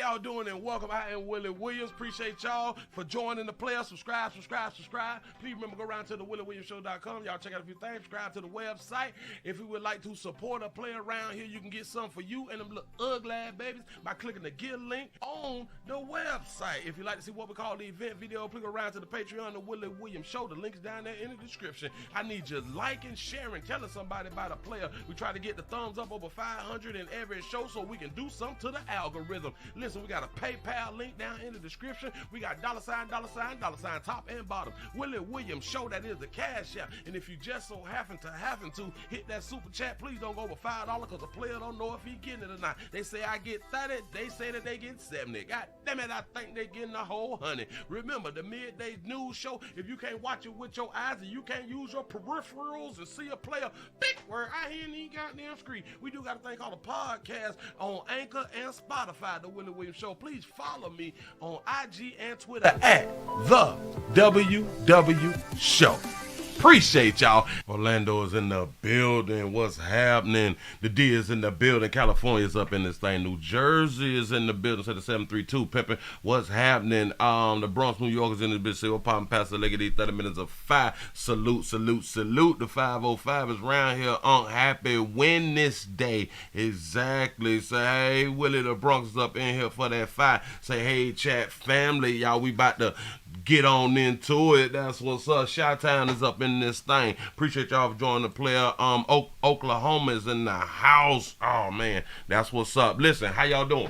y'all doing and welcome. I am Willie Williams. Appreciate y'all for joining the player. Subscribe. Please remember, go around to the WillieWilliamsShow.com. Y'all check out a few things. Subscribe to the website. If you would like to support a player around here, you can get something for you and them little ugly babies by clicking the Get link on the website. If you like to see what we call the event video, please go around to the Patreon, the Willie Williams Show. The link's down there in the description. I need you liking, sharing, telling somebody about a player. We try to get the thumbs up over 500 in every show so we can do something to the algorithm. Listen, we got a PayPal link down in the description. We got $, top and bottom. Willie Williams Show, that is the cash app. And if you just so happen to hit that super chat, please don't go over $5 because the player don't know if he getting it or not. They say I get 30, they say that they get 70. God damn it, I think they getting a whole 100. Remember, the midday news show, if you can't watch it with your eyes and you can't use your peripherals and see a player, big word, I hear any goddamn screen. We do got a thing called a podcast on Anchor and Spotify, the Willie Williams Show. Please follow me on IG and Twitter at the WW Show. Appreciate y'all. Orlando is in the building. What's happening? The D is in the building. California is up in this thing. New Jersey is in the building. So the 732 pimping. What's happening? The Bronx, New York is in the building. Say, popping past the leg of these 30 minutes of fire. Salute. The 505 is around here. Happy Wednesday. Exactly. Say, hey, Willie, the Bronx is up in here for that fire. Say, hey, chat family. Y'all, we about to get on into it. That's what's up. Chi-Town is up in this thing. Appreciate y'all for joining the player. Oklahoma is in the house. Oh man, that's what's up. Listen, how y'all doing?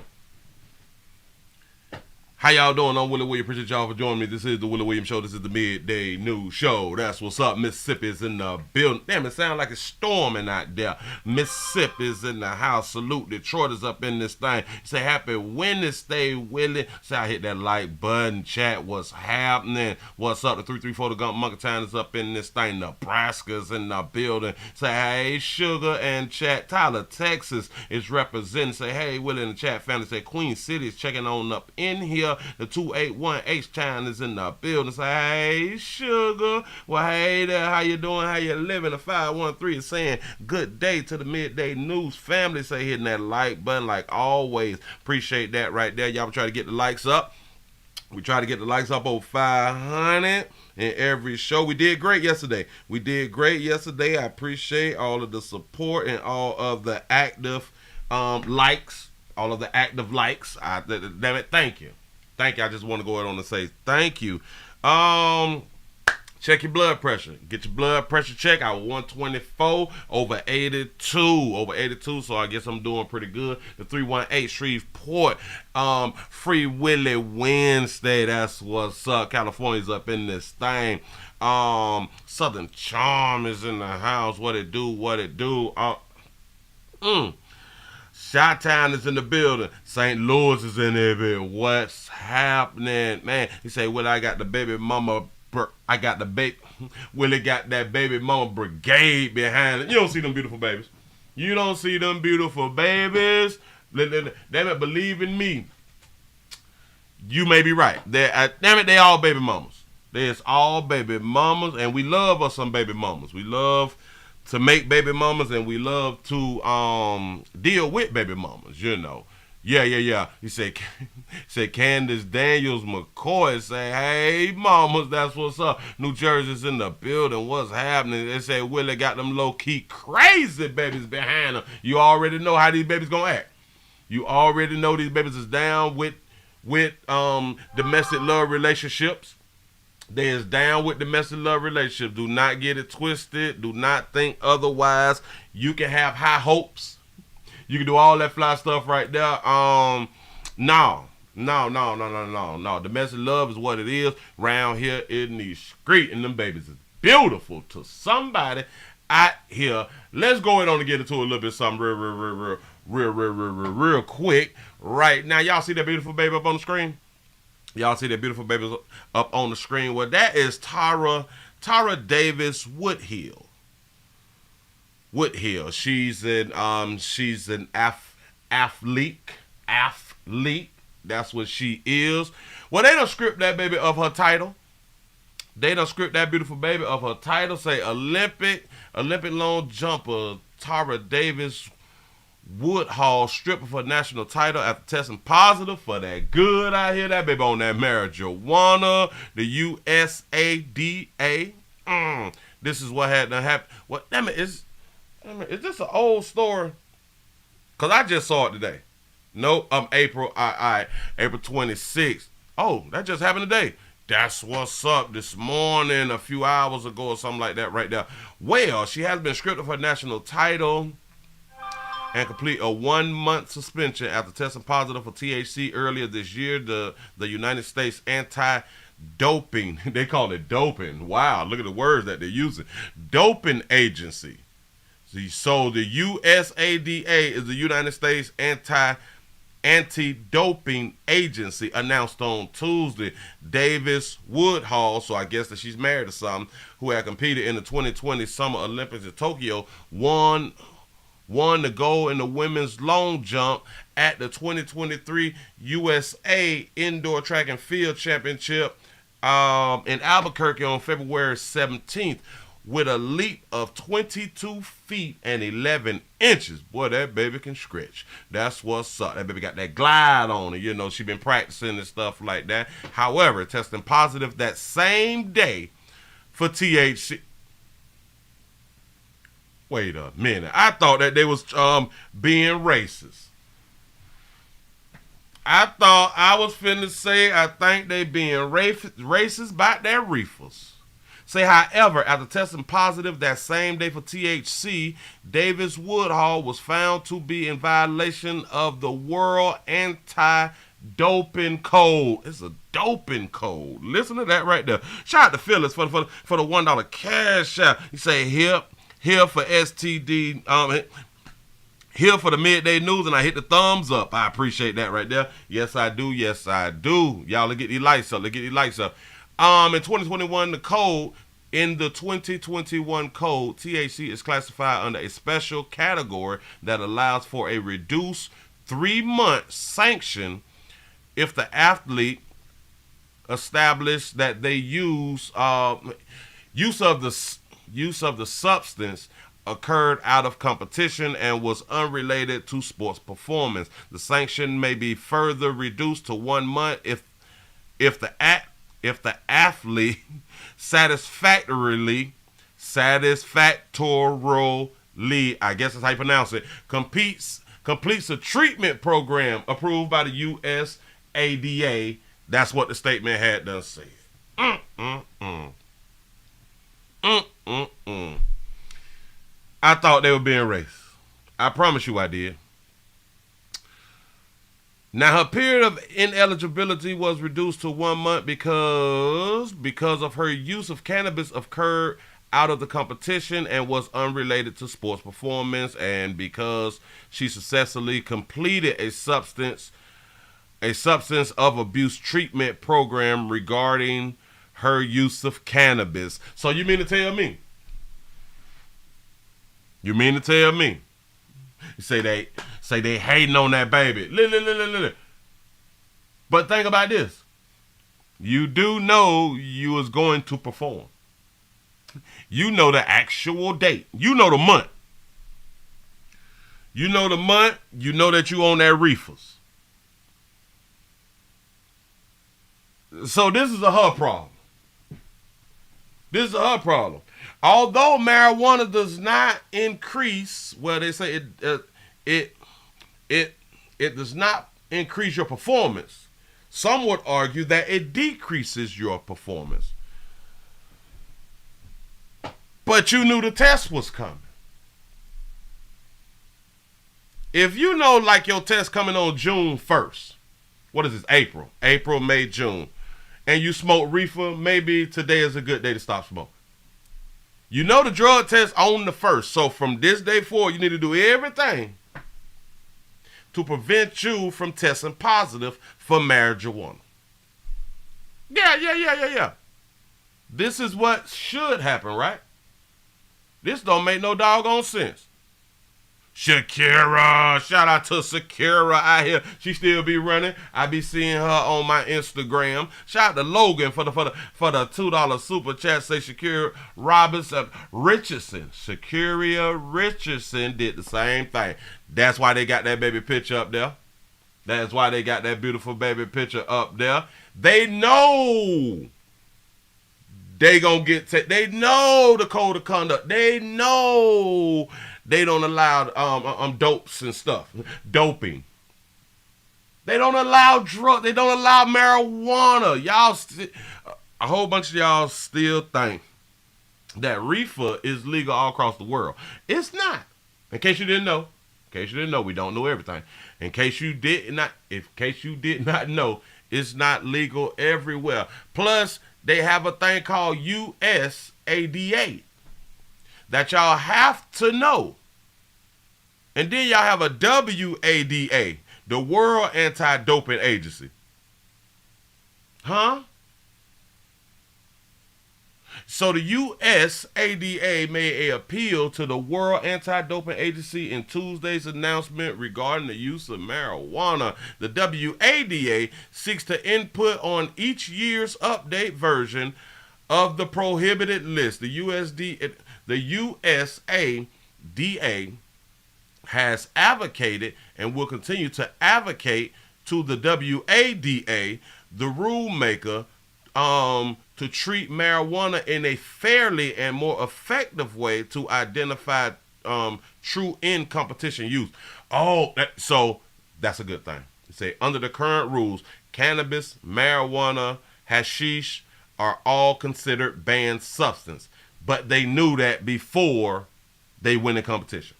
How y'all doing? I'm Willie Williams. Appreciate y'all for joining me. This is the Willie Williams Show. This is the midday news show. That's what's up. Mississippi is in the building. Damn, it sounds like it's storming out there. Mississippi is in the house. Salute. Detroit is up in this thing. Say happy Wednesday, Willie. Say I hit that like button. Chat, what's happening? What's up? The 334 the Gump Monkey Town is up in this thing. Nebraska's in the building. Say hey, Sugar and chat. Tyler, Texas is representing. Say hey, Willie in the chat family. Say Queen City is checking on up in here. The 281 H-Town is in the building. Say, hey, Sugar. Well, hey there. How you doing? How you living? The 513 is saying good day to the midday news family. Say hitting that like button like always. Appreciate that right there. Y'all try to get the likes up. We try to get the likes up over 500 in every show. We did great yesterday. I appreciate all of the support and all of the active likes. All of the active likes. Damn it, thank you. I just want to go ahead on and say thank you. Check your blood pressure. Get your blood pressure checked. I was 124 over 82. So I guess I'm doing pretty good. The 318 Shreveport. Free Willie Wednesday. That's what's up. California's up in this thing. Southern Charm is in the house. What it do? Chi-Town is in the building. St. Louis is in there. What's happening, man? He say, well, I got the baby mama. Willie got that baby mama brigade behind it. You don't see them beautiful babies. Damn it, believe in me. You may be right. Damn it, they all baby mamas. There's all baby mamas, and we love us some baby mamas. We love to make baby mamas, and we love to deal with baby mamas, you know. Yeah. He said Candace Daniels McCoy say, hey, mamas, that's what's up. New Jersey's in the building. What's happening? They say Willie got them low-key crazy babies behind him. You already know how these babies gonna act. You already know these babies is down with domestic love relationships. They is down with domestic love relationship. Do not get it twisted. Do not think otherwise. You can have high hopes. You can do all that fly stuff right there. No. Domestic love is what it is. Round here in the street, and them babies is beautiful to somebody out here. Let's go ahead on and get into a little bit of something real quick. Right now, y'all see that beautiful baby up on the screen? Y'all see that beautiful baby up on the screen? Well, that is Tara Davis Woodhill. She's an athlete. That's what she is. Well, they done script that baby of her title. They done script that beautiful baby of her title. Say Olympic long jumper Tara Davis Woodhall stripping for national title after testing positive for that good. I hear that baby on that marijuana. The USADA. This is what had to happen. What? Damn it, is this an old story? Cause I just saw it today. Nope, April 26th. Oh, that just happened today. That's what's up this morning, a few hours ago or something like that right there. Well, she has been stripped for a national title and complete a 1-month suspension after testing positive for THC earlier this year. The United States anti-doping, they call it doping. Wow, look at the words that they're using. Doping agency. So the USADA is the United States Anti-Doping Agency, announced on Tuesday. Davis Woodhall, so I guess that she's married to something, who had competed in the 2020 Summer Olympics in Tokyo, won the gold in the women's long jump at the 2023 USA Indoor Track and Field Championship in Albuquerque on February 17th with a leap of 22 feet and 11 inches. Boy, that baby can stretch. That's what's up. That baby got that glide on her. You know, she been practicing and stuff like that. However, testing positive that same day for THC. Wait a minute. I thought that they was being racist. I thought I was finna say I think they being racist about their reefers. Say, however, after testing positive that same day for THC, Davis Woodhall was found to be in violation of the World Anti-Doping Code. It's a doping code. Listen to that right there. Shout out to Phyllis for the $1 cash out. You say here for STD, here for the midday news, and I hit the thumbs up. I appreciate that right there. Yes, I do. Yes, I do. Y'all, let's get these lights up. In 2021, in the 2021 code, THC is classified under a special category that allows for a reduced 3-month sanction if the athlete established that they use of the substance occurred out of competition and was unrelated to sports performance. The sanction may be further reduced to 1 month if the athlete satisfactorily, I guess that's how you pronounce it, completes a treatment program approved by the USADA. That's what the statement had done said. I thought they were being racist. I promise you I did. Now, her period of ineligibility was reduced to 1 month because of her use of cannabis occurred out of the competition and was unrelated to sports performance, and because she successfully completed a substance of abuse treatment program regarding her use of cannabis. So you mean to tell me? You say they hating on that baby. But think about this. You do know you was going to perform. You know the actual date. You know the month. You know that you own that reefers. So this is her problem. Although marijuana does not increase, well, they say it does not increase your performance. Some would argue that it decreases your performance. But you knew the test was coming. If you know, like, your test coming on June 1st, what is this, April, May, June, and you smoke reefer, maybe today is a good day to stop smoking. You know the drug test on the 1st, so from this day forward, you need to do everything to prevent you from testing positive for marijuana. Yeah. This is what should happen, right? This don't make no doggone sense. Shakira, shout out to Shakira out here. She still be running. I be seeing her on my Instagram. Shout out to Logan for the $2 super chat. Say Shakira Richardson. Shakira Richardson did the same thing. That's why they got that baby picture up there. That's why they got that beautiful baby picture up there. They know they gonna get. They know the code of conduct. They know. They don't allow dopes and stuff. Doping. They don't allow drugs. They don't allow marijuana. Y'all, a whole bunch of y'all still think that reefer is legal all across the world. It's not. In case you didn't know. We don't know everything. In case you did not know, it's not legal everywhere. Plus, they have a thing called USADA. That y'all have to know. And then y'all have a WADA, the World Anti-Doping Agency. Huh? So the USADA made an appeal to the World Anti-Doping Agency in Tuesday's announcement regarding the use of marijuana. The WADA seeks to input on each year's update version of the prohibited list. The USADA has advocated and will continue to advocate to the WADA, the rulemaker, to treat marijuana in a fairly and more effective way to identify true in competition use. So that's a good thing. Say under the current rules, cannabis, marijuana, hashish are all considered banned substance. But they knew that before they went in competition.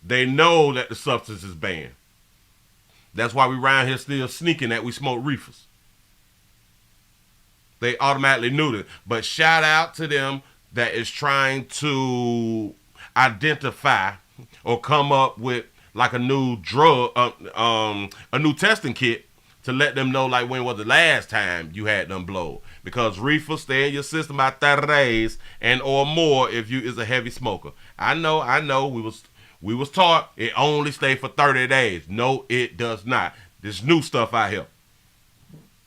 They know that the substance is banned. That's why we around here still sneaking that we smoke reefers. They automatically knew that. But shout out to them that is trying to identify or come up with like a new drug, a new testing kit to let them know like when was the last time you had them blow. Because reefer stay in your system about 30 days and or more if you is a heavy smoker. I know. We was taught it only stay for 30 days. No, it does not. There's new stuff out here.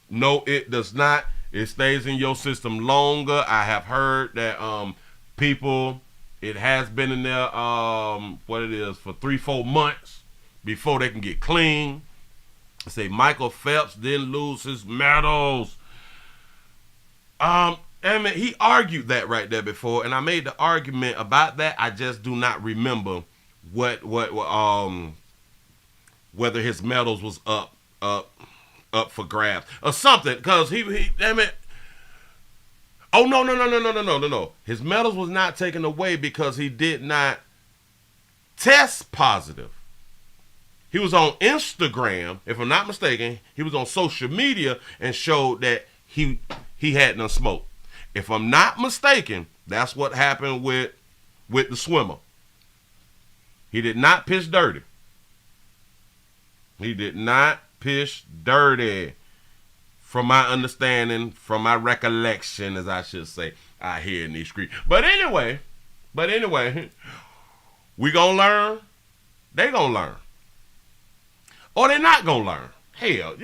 No, it does not. It stays in your system longer. I have heard that people, it has been in there, for 3-4 months before they can get clean. I say Michael Phelps didn't lose his medals. He argued that right there before, and I made the argument about that. I just do not remember whether his medals was up for grabs or something, because he oh no. His medals was not taken away because he did not test positive. He was on Instagram, if I'm not mistaken. He was on social media and showed that he had no smoke. If I'm not mistaken, that's what happened with the swimmer. He did not piss dirty. From my understanding, from my recollection, as I should say, I hear in these streets. But anyway, we gonna learn. They gonna learn. Or they not gonna learn. Hell,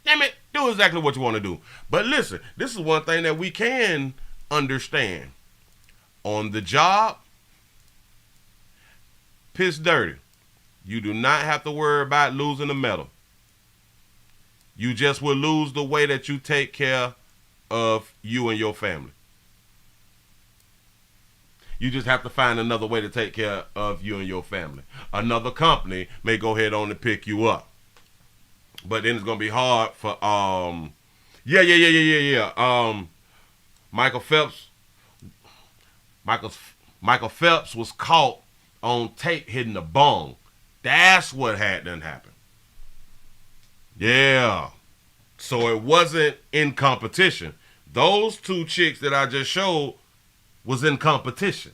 damn it, do exactly what you want to do. But listen, this is one thing that we can understand. On the job, piss dirty. You do not have to worry about losing a medal. You just will lose the way that you take care of you and your family. You just have to find another way to take care of you and your family. Another company may go ahead on and pick you up. But then it's going to be hard for, Michael Phelps was caught on tape hitting the bong. That's what had done happen. Yeah. So it wasn't in competition. Those two chicks that I just showed was in competition.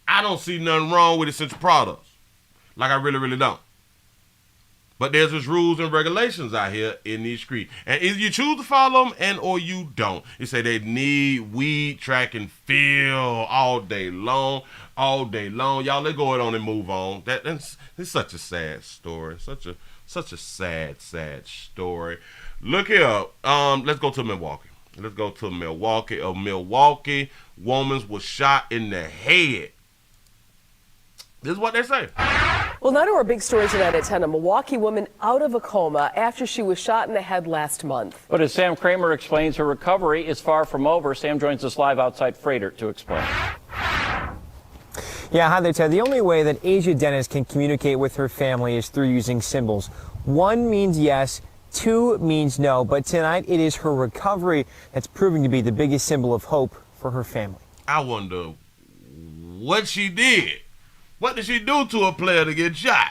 I don't see nothing wrong with essential products. Like I really, really don't. But there's just rules and regulations out here in these streets. And either you choose to follow them or you don't. You say they need weed, track, and field all day long. All day long. Y'all, let's go on and move on. It's such a sad story. Such a sad story. Look here. Let's go to Milwaukee. Let's go to Milwaukee. A Milwaukee woman was shot in the head. This is what they say. Well, now to our big story tonight at 10. A Milwaukee woman out of a coma after she was shot in the head last month. But as Sam Kramer explains, her recovery is far from over. Sam joins us live outside Freighter to explain. Yeah, hi there, Ted. The only way that Asia Dennis can communicate with her family is through using symbols. 1 means yes, 2 means no. But tonight it is her recovery that's proving to be the biggest symbol of hope for her family. I wonder what she did. What did she do to a player to get shot?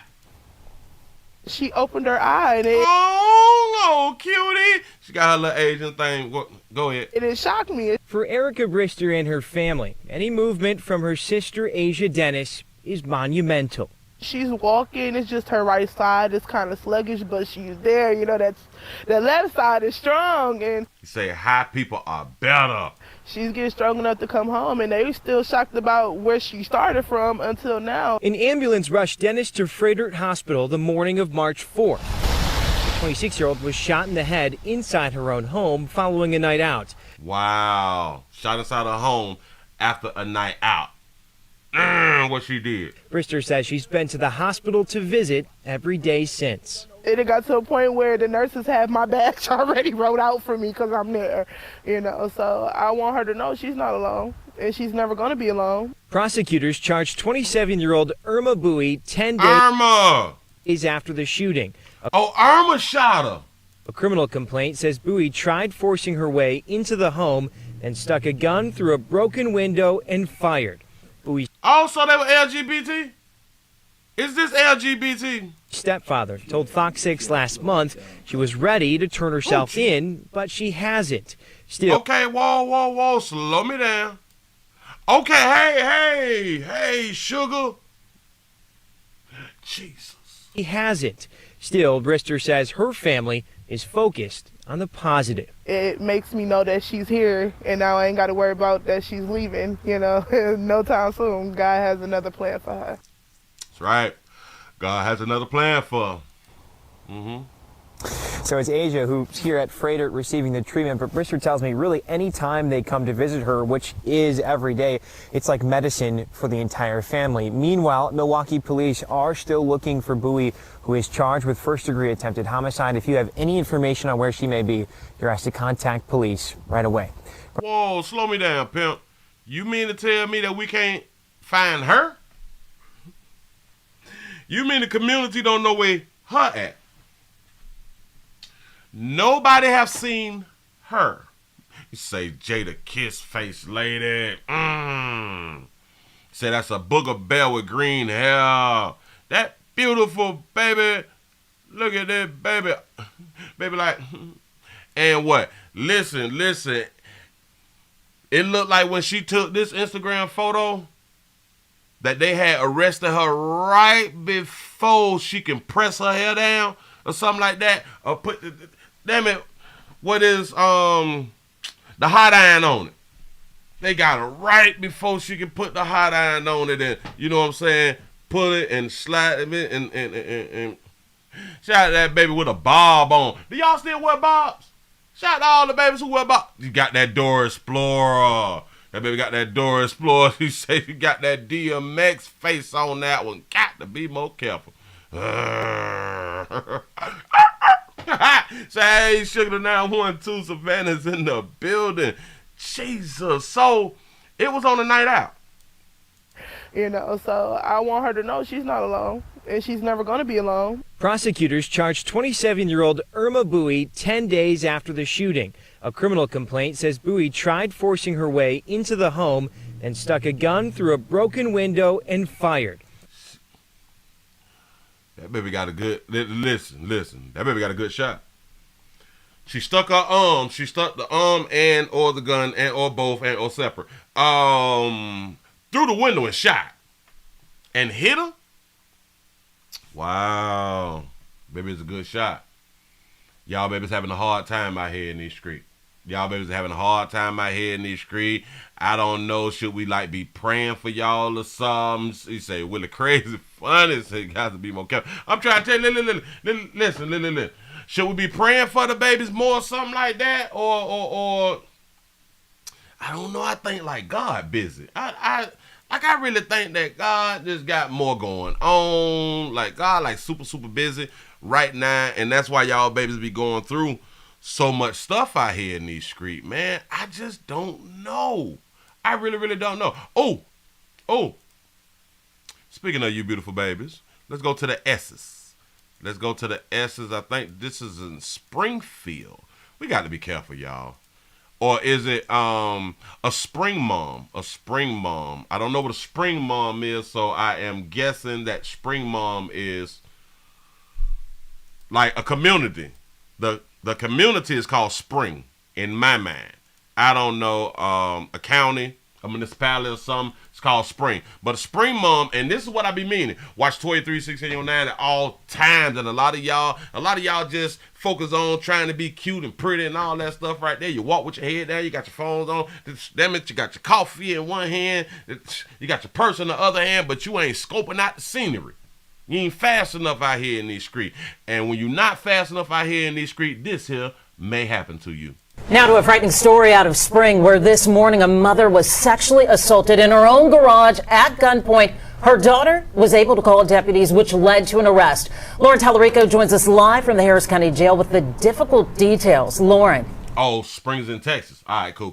She opened her eye and Oh, no, cutie. She got her little Asian thing. Go ahead. it shocked me. For Erica Brister and her family, any movement from her sister Asia Dennis is monumental. She's walking, it's just her right side is kind of sluggish, but she's there. You know, the left side is strong, and You say high people are better. she's getting strong enough to come home, and they're still shocked about where she started from until now. An ambulance rushed Dennis to Freighter Hospital the morning of March 4th. The 26-year-old was shot in the head inside her own home following a night out. Wow. Shot inside her home after a night out. What she did. Brister says she's been to the hospital to visit every day since. It got to a point where the nurses have my badge already wrote out for me because I'm there, you know. So I want her to know she's not alone, and she's never going to be alone. Prosecutors charged 27-year-old Irma Bowie 10 days after the shooting. Oh, Irma shot her. A criminal complaint says Bowie tried forcing her way into the home and stuck a gun through a broken window and fired. Bowie's Also, they were LGBT? Is this LGBT? stepfather told Fox 6 last month she was ready to turn herself in, but she hasn't. Still, Okay, whoa, slow me down. Okay, hey, sugar. Jesus. he hasn't. Still, Brister says her family is focused on the positive. It makes me know that she's here, and now I ain't got to worry about that she's leaving, you know, no time soon. God has another plan for her. That's right. God has another plan for her. So it's Asia who's here at Freighter receiving the treatment, but Brister tells me really any time they come to visit her, which is every day, it's like medicine for the entire family. Meanwhile, Milwaukee police are still looking for Bowie, who is charged with first-degree attempted homicide. If you have any information on where she may be, you're asked to contact police right away. Whoa, slow me down, pimp. You mean to tell me that we can't find her? You mean the community don't know where her at? Nobody have seen her. You say Jada Kiss face lady. Say that's a booger bell with green hair. That beautiful baby. Look at that baby. Baby like. And what? Listen. It looked like when she took this Instagram photo that they had arrested her right before she can press her hair down or something like that. Or put the, damn it, what is the hot iron on it? They got her right before she can put the hot iron on it and, you know what I'm saying, put it and slide it and shout out that baby with a bob on. Do y'all still wear bobs? Shout out to all the babies who wear bobs. You got that Dora Explorer. That baby got that Dora Explorer. She say she got that DMX face on that one. Got to be more careful. Say, hey, Sugar 912 Savannah's in the building. Jesus. So, it was on a night out. You know, so I want her to know she's not alone, and she's never going to be alone. Prosecutors charged 27-year-old Irma Bowie 10 days after the shooting. A criminal complaint says Bowie tried forcing her way into the home and stuck a gun through a broken window and fired. That baby got a good, listen. That baby got a good shot. She stuck her arm. She stuck the arm and or the gun and or both and or separate. Through the window and shot. And hit her? Wow. Baby, it's a good shot. Y'all babies having a hard time out here in these streets. Y'all babies are having a hard time out here in these streets. I don't know, should we like be praying for y'all or something? You say, Willie crazy funny, so you got to be more careful. I'm trying to tell you, listen. Should we be praying for the babies more or something like that? Or I don't know, I think like God busy. I really think that God just got more going on. Like God like super busy right now, and that's why y'all babies be going through so much stuff out here in these streets, man. I just don't know. I really don't know. Oh. Speaking of you beautiful babies, let's go to the S's. Let's go to the S's. I think this is in Springfield. We got to be careful, y'all. Or is it a spring mom? A spring mom. I don't know what a spring mom is, so I am guessing that spring mom is like a community. The community is called Spring in my mind. I don't know, a county, a municipality or something. It's called Spring. But a spring mom, and this is what I be meaning. Watch 23-1609 at all times, and a lot of y'all just focus on trying to be cute and pretty and all that stuff right there. You walk with your head down, you got your phones on. Damn it, you got your coffee in one hand, you got your purse in the other hand, but you ain't scoping out the scenery. You ain't fast enough out here in these streets. And when you're not fast enough out here in these streets, this here may happen to you. Now to a frightening story out of Spring, where this morning a mother was sexually assaulted in her own garage at gunpoint. Her daughter was able to call deputies, which led to an arrest. Lauren Tallarico joins us live from the Harris County Jail with the difficult details. Lauren. Oh, Spring's in Texas. All right, cool.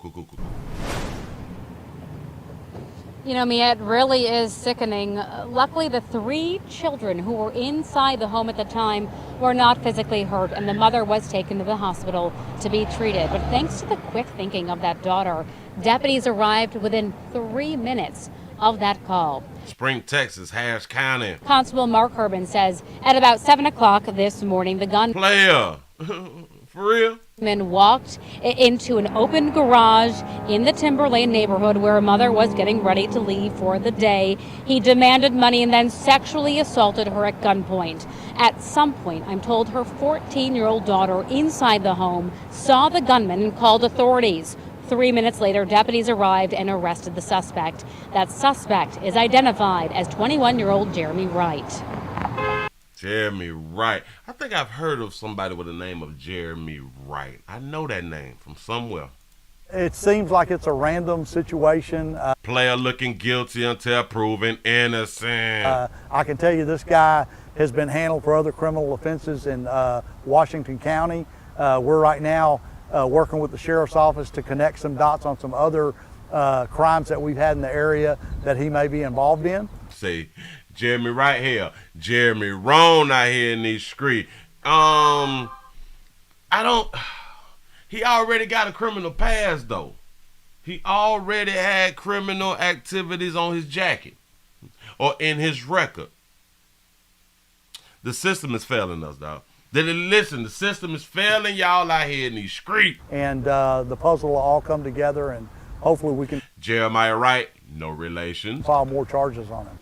You know, Mia, it really is sickening. Luckily, the 3 children who were inside the home at the time were not physically hurt, and the mother was taken to the hospital to be treated. But thanks to the quick thinking of that daughter, deputies arrived within 3 minutes of that call. Spring, Texas, Harris County. Constable Mark Herman says at about 7 o'clock this morning, the gun Player. For real? man walked into an open garage in the Timberlane neighborhood where a mother was getting ready to leave for the day. He demanded money and then sexually assaulted her at gunpoint. At some point, I'm told her 14-year-old daughter inside the home saw the gunman and called authorities. 3 minutes later, deputies arrived and arrested the suspect. That suspect is identified as 21-year-old Jeremy Wright. Jeremy Wright. I think I've heard of somebody with the name of Jeremy Wright. I know that name from somewhere. It seems like it's a random situation. Player looking guilty until proven innocent. I can tell you this guy has been handled for other criminal offenses in Washington County. We're right now working with the sheriff's office to connect some dots on some other crimes that we've had in the area that he may be involved in. See, Jeremy right here, Jeremy wrong out here in these streets. He already got a criminal past though. He already had criminal activities on his jacket or in his record. The system is failing us, dog. Listen, the system is failing y'all out here in these streets. And the puzzle will all come together and hopefully we can Jeremiah Wright, no relation. file more charges on him.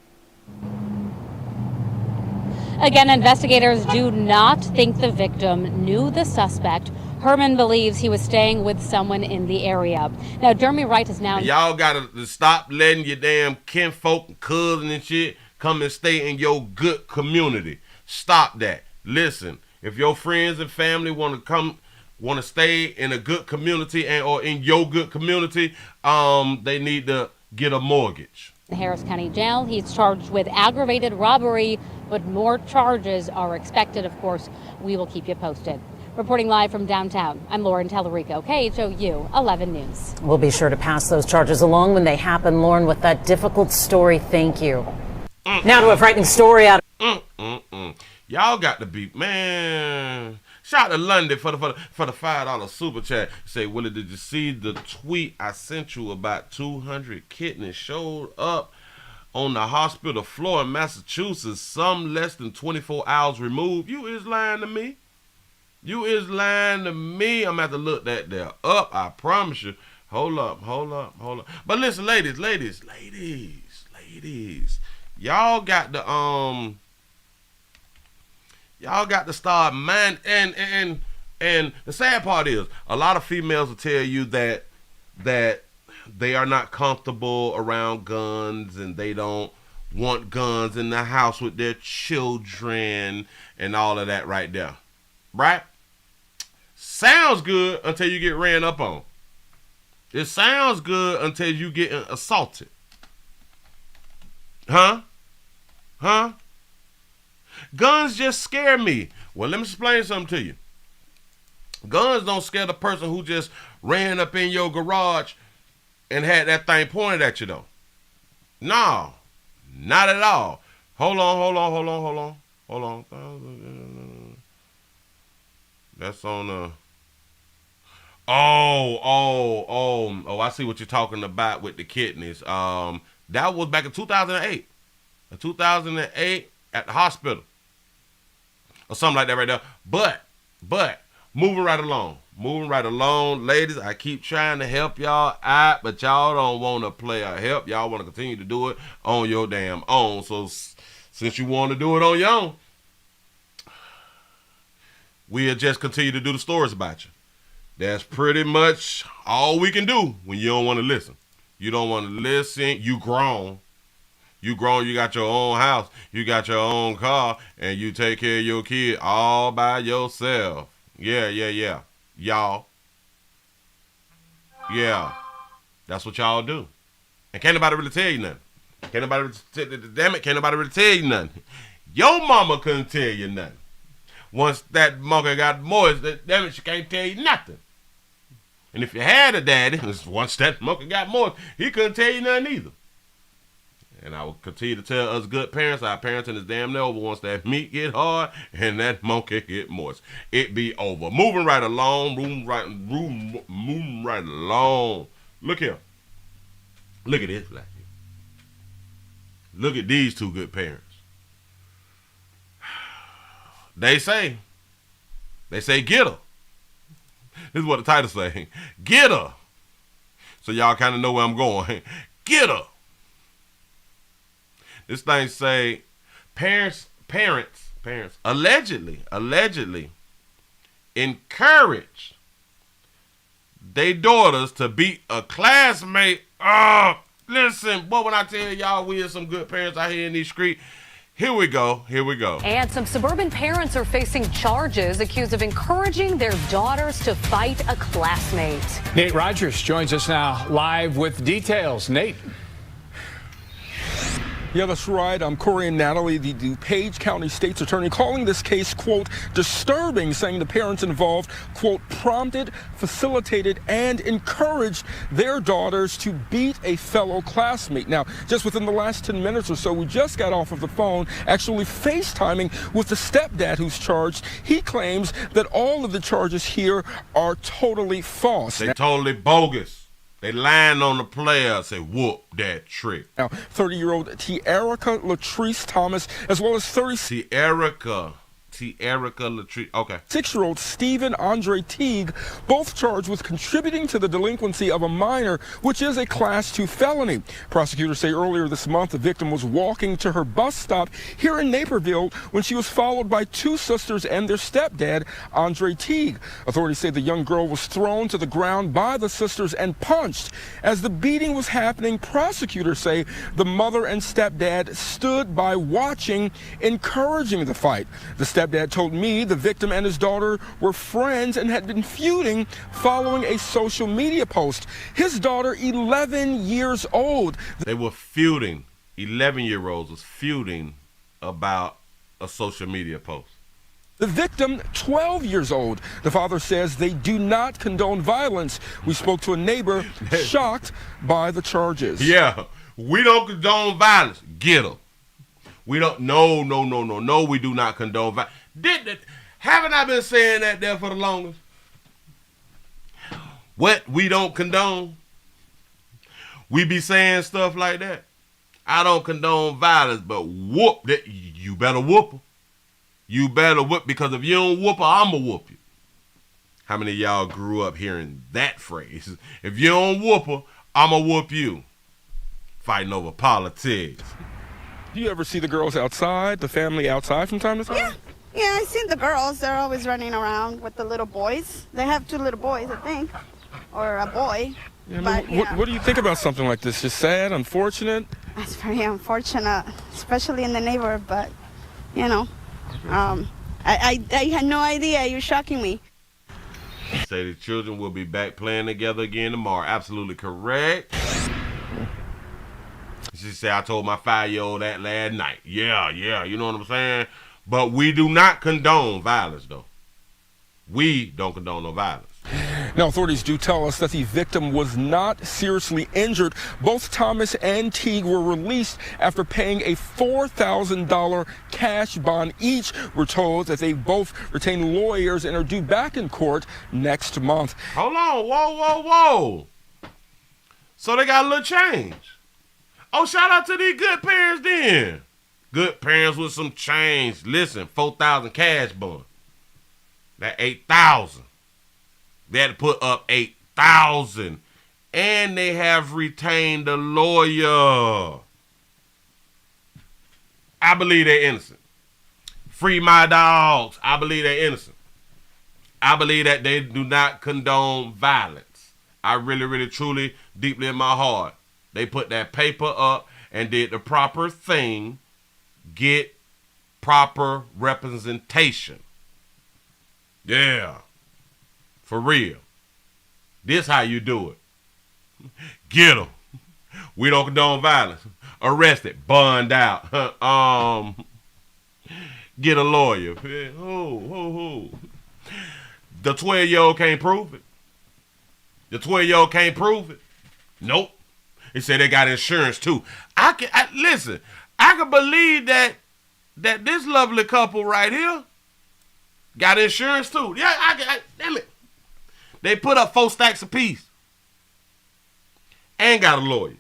Again, investigators do not think the victim knew the suspect. Herman believes he was staying with someone in the area. Now, Jeremy Wright is now... Y'all gotta stop letting your damn kinfolk and cousin and shit come and stay in your good community. Stop that. Listen, if your friends and family want to stay in a good community or in your good community, they need to get a mortgage. The Harris County Jail. He's charged with aggravated robbery, but more charges are expected. Of course, we will keep you posted. Reporting live from downtown, I'm Lauren Tallarico, KHOU 11 News. We'll be sure to pass those charges along when they happen. Lauren, with that difficult story, thank you. Now to a frightening story out of... Y'all got to be, man. Shout out to London for the $5 super chat. Say, Willie, did you see the tweet I sent you about 200 kittens showed up on the hospital floor in Massachusetts, some less than 24 hours removed? You is lying to me. You is lying to me. I'm going to have to look that there up, I promise you. Hold up. But listen, ladies. Y'all got to, Y'all got to start and the sad part is a lot of females will tell you that they are not comfortable around guns and they don't want guns in the house with their children and all of that right there. Right? Sounds good until you get ran up on. It sounds good until you get assaulted. Huh? Guns just scare me. Well, let me explain something to you. Guns don't scare the person who just ran up in your garage and had that thing pointed at you, though. No, not at all. Hold on. That's on Oh, I see what you're talking about with the kidneys. That was back in 2008. In 2008 at the hospital. Or something like that right there. But moving right along. Ladies, I keep trying to help y'all out, but y'all don't want to play or help. Y'all want to continue to do it on your damn own. So since you want to do it on your own, we'll just continue to do the stories about you. That's pretty much all we can do when you don't want to listen. You don't want to listen. You grown. You got your own house. You got your own car. And you take care of your kid all by yourself. Yeah. Y'all. Yeah. That's what y'all do. And can't nobody really tell you nothing. Can't nobody really tell you nothing. Your mama couldn't tell you nothing. Once that monkey got moist, damn it, she can't tell you nothing. And if you had a daddy, once that monkey got moist, he couldn't tell you nothing either. And I will continue to tell us good parents, our parenting is damn near over once that meat get hard and that monkey get moist. It be over. Moving right along. Look here. Look at this, Blackie. Look at these two good parents. They say, get her. This is what the title say. Get her. So y'all kind of know where I'm going. Get her. This thing say, parents allegedly encourage their daughters to beat a classmate. Listen, boy, when I tell y'all we are some good parents out here in these streets, here we go. And some suburban parents are facing charges accused of encouraging their daughters to fight a classmate. Nate Rogers joins us now live with details. Nate. Yeah, that's right. I'm Corey and Natalie, the DuPage County State's attorney, calling this case, quote, disturbing, saying the parents involved, quote, prompted, facilitated, and encouraged their daughters to beat a fellow classmate. Now, just within the last 10 minutes or so, we just got off of the phone, actually FaceTiming with the stepdad who's charged. He claims that all of the charges here are totally false. They totally bogus. They lying on the player, say, whoop that trick. Now, 30-year-old Tierica Latrice Thomas, as well as Tierica Latrice, okay. 6-year-old Stephen Andre Teague, both charged with contributing to the delinquency of a minor, which is a Class 2 felony. Prosecutors say earlier this month the victim was walking to her bus stop here in Naperville when she was followed by two sisters and their stepdad, Andre Teague. Authorities say the young girl was thrown to the ground by the sisters and punched. As the beating was happening, prosecutors say the mother and stepdad stood by watching, encouraging the fight. The stepdad told me the victim and his daughter were friends and had been feuding following a social media post. His daughter, 11 years old. They were feuding. 11-year-olds was feuding about a social media post. The victim, 12 years old. The father says they do not condone violence. We spoke to a neighbor shocked by the charges. Yeah, we don't condone violence. Get her. We don't, no, we do not condone violence. Haven't I been saying that there for the longest? What we don't condone? We be saying stuff like that. I don't condone violence, but whoop that. You better whoop her. You better whoop, because if you don't whoop her, I'ma whoop you. How many of y'all grew up hearing that phrase? If you don't whoop her, I'ma whoop you. Fighting over politics. Do you ever see the girls outside, the family outside from time to time? Yeah, I seen the girls. They're always running around with the little boys. They have 2 little boys, I think, or a boy. Yeah, But, what do you think about something like this? Just sad, unfortunate? That's very unfortunate, especially in the neighborhood. But, you know, I had no idea. You're shocking me. Say the children will be back playing together again tomorrow. Absolutely correct. She said, I told my 5-year-old that last night. Yeah, you know what I'm saying? But we do not condone violence, though. We don't condone no violence. Now, authorities do tell us that the victim was not seriously injured. Both Thomas and Teague were released after paying a $4,000 cash bond each. We're told that they both retain lawyers and are due back in court next month. Hold on. Whoa. So they got a little change. Oh, shout out to these good parents then. Good parents with some change. Listen, $4,000 cash bond. That $8,000. They had to put up $8,000. And they have retained a lawyer. I believe they're innocent. Free my dogs. I believe they're innocent. I believe that they do not condone violence. I really, really, truly, deeply in my heart. They put that paper up and did the proper thing. Get proper representation. Yeah. For real. This how you do it. Get them. We don't condone violence. Arrested. Bond out. Get a lawyer. The 12-year-old can't prove it. The 12-year-old can't prove it. Nope. They said they got insurance too. Listen, I can believe that this lovely couple right here got insurance too. Yeah, damn it. They put up 4 stacks apiece and got a lawyer.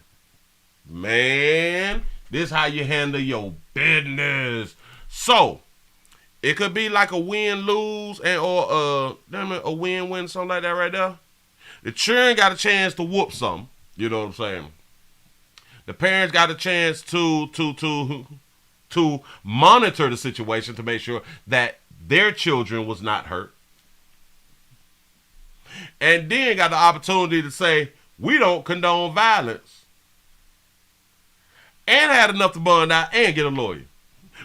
Man, this how you handle your business. So, it could be like a win-lose or a win-win, something like that right there. The children got a chance to whoop something. You know what I'm saying? The parents got a chance to monitor the situation to make sure that their children was not hurt. And then got the opportunity to say, we don't condone violence. And had enough to bond out and get a lawyer.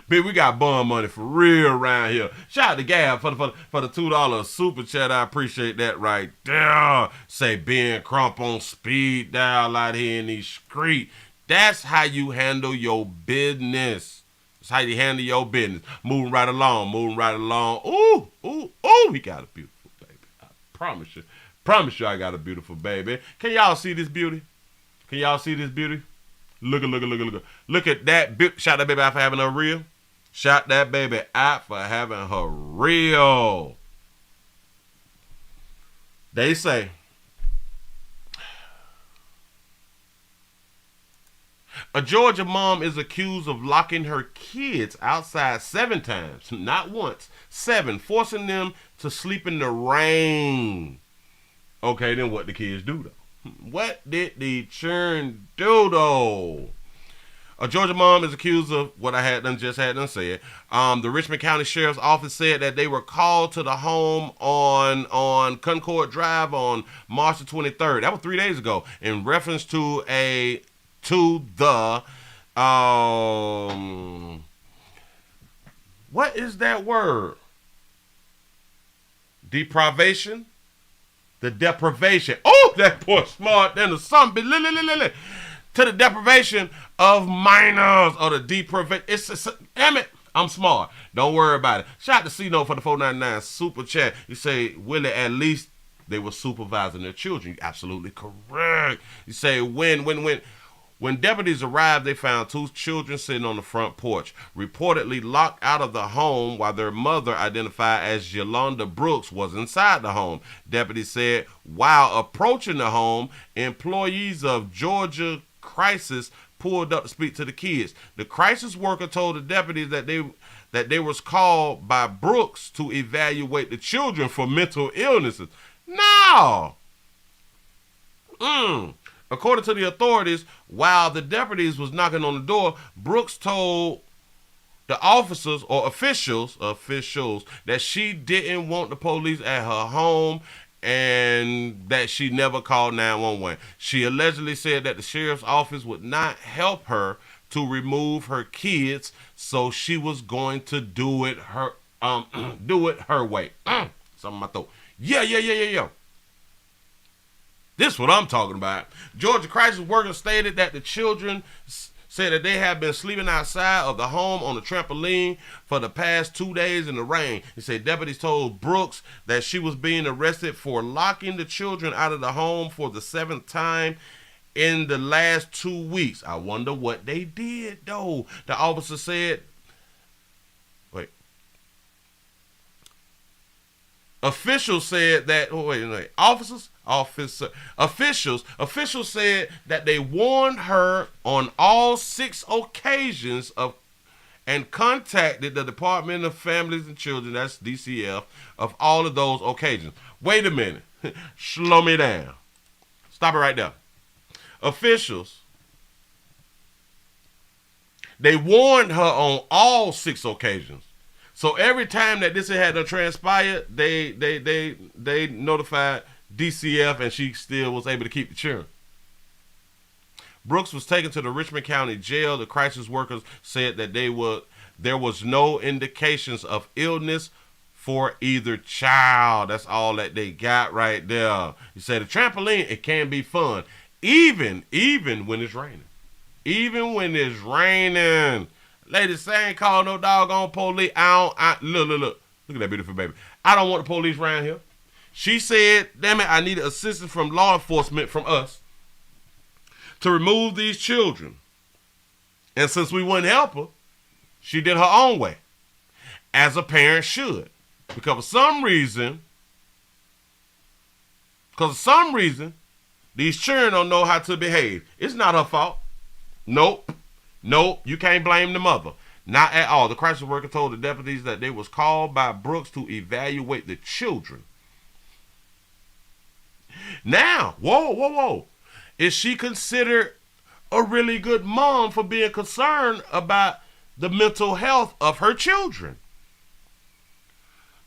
Baby, we got bond money for real around here. Shout out to Gab for the $2 super chat. I appreciate that right there. Say Ben Crump on speed dial out here in these streets. That's how you handle your business. That's how you handle your business. Moving right along. Ooh, he got a beautiful baby. I promise you I got a beautiful baby. Can y'all see this beauty? Look at that. Shout that baby out for having her real. Shout that baby out for having her real. They say, a Georgia mom is accused of locking her kids outside 7 times, not once, 7, forcing them to sleep in the rain. Okay, then what the kids do though? What did the children do though? A Georgia mom is accused of what I just had done said. The Richmond County Sheriff's Office said that they were called to the home on Concord Drive on March the 23rd. That was 3 days ago, in reference to the what is that word? Deprivation? The deprivation. Oh, that poor smart than the sun. To the deprivation of minors or the deprivation. Damn it. I'm smart. Don't worry about it. Shout out to C-Note for the 499 super chat. You say, Willie, at least they were supervising their children. You're absolutely correct. You say, when deputies arrived, they found 2 children sitting on the front porch, reportedly locked out of the home while their mother, identified as Yolanda Brooks, was inside the home. Deputies said while approaching the home, employees of Georgia Crisis pulled up to speak to the kids. The crisis worker told the deputies that they was called by Brooks to evaluate the children for mental illnesses. No! According to the authorities, while the deputies was knocking on the door, Brooks told the officers or officials that she didn't want the police at her home and that she never called 911. She allegedly said that the sheriff's office would not help her to remove her kids, so she was going to do it her way. Something in my throat. Yeah. This is what I'm talking about. Georgia crisis workers stated that the children said that they have been sleeping outside of the home on the trampoline for the past 2 days in the rain. He said deputies told Brooks that she was being arrested for locking the children out of the home for the 7th time in the last 2 weeks. I wonder what they did, though. The officer said, officials said that, officials said that they warned her on all 6 occasions and contacted the Department of Families and Children, that's DCF, of all of those occasions. Wait a minute. Slow me down. Stop it right there. Officials, they warned her on all 6 occasions. So every time that this had to transpire, they notified DCF, and she still was able to keep the children. Brooks was taken to the Richmond County Jail. The crisis workers said that there was no indications of illness for either child. That's all that they got right there. He said the trampoline, it can be fun, even when it's raining. Even when it's raining. Ladies, say ain't call no doggone police. Look at that beautiful baby. I don't want the police around here. She said, damn it, I need assistance from law enforcement, from us, to remove these children. And since we wouldn't help her, she did her own way, as a parent should. Because for some reason, these children don't know how to behave. It's not her fault. Nope, you can't blame the mother. Not at all. The crisis worker told the deputies that they was called by Brooks to evaluate the children. Now, whoa. Is she considered a really good mom for being concerned about the mental health of her children?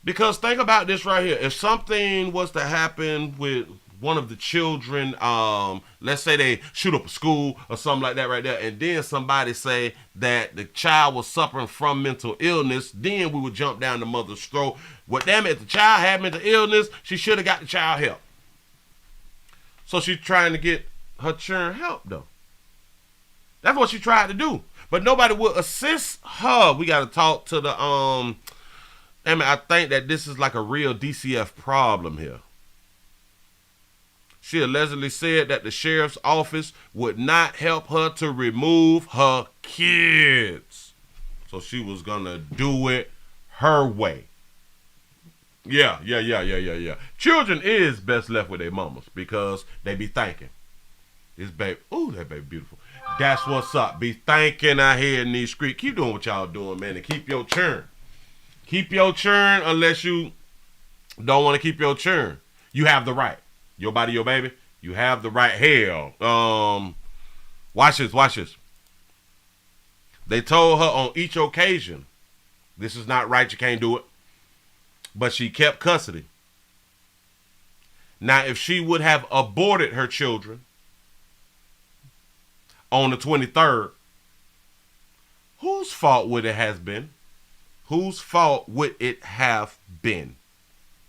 Because think about this right here. If something was to happen with one of the children, let's say they shoot up a school or something like that right there, and then somebody say that the child was suffering from mental illness, then we would jump down the mother's throat. Well, damn it, if the child had mental illness, she should have got the child help. So she's trying to get her children help, though. That's what she tried to do. But nobody would assist her. We got to talk to the, I think that this is like a real DCF problem here. She allegedly said that the sheriff's office would not help her to remove her kids. So she was going to do it her way. Yeah. Children is best left with their mamas because they be thinking. This baby, ooh, that baby beautiful. That's what's up. Be thinking out here in these streets. Keep doing what y'all doing, man, and keep your churn. Keep your churn unless you don't want to keep your churn. You have the right. Your body, your baby. You have the right. Hell. Watch this. They told her on each occasion, this is not right, you can't do it. But she kept custody. Now, if she would have aborted her children on the 23rd, whose fault would it have been? Whose fault would it have been?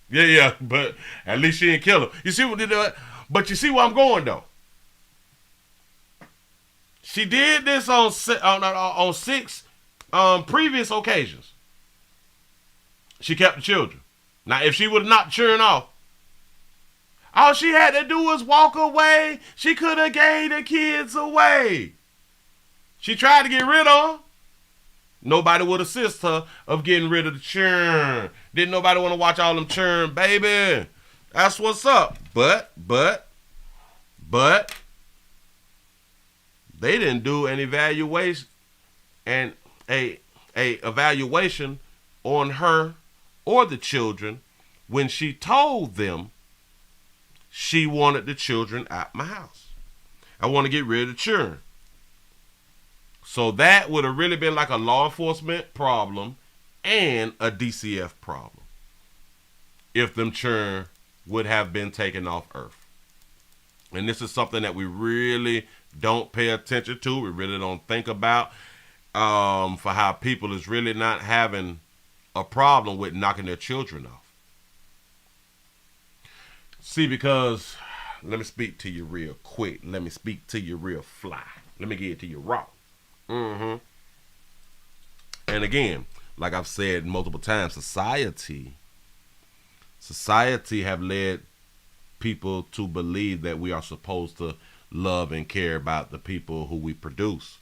Yeah, but at least she didn't kill him. You see what they do? But you see where I'm going, though. She did this on 6 previous occasions. She kept the children. Now, if she would have knocked the children off, all she had to do was walk away. She could have gave the kids away. She tried to get rid of them. Nobody would assist her of getting rid of the churn. Didn't nobody want to watch all them churn, baby. That's what's up. But they didn't do an evaluation and a evaluation on her or the children when she told them she wanted the children out my house. I want to get rid of the children. So that would have really been like a law enforcement problem and a DCF problem if them children would have been taken off Earth. And this is something that we really don't pay attention to. We really don't think about for how people is really not having a problem with knocking their children off. See, because let me speak to you real quick. Let me speak to you real fly. Let me get it to you raw. And again, like I've said multiple times, society have led people to believe that we are supposed to love and care about the people who we produce.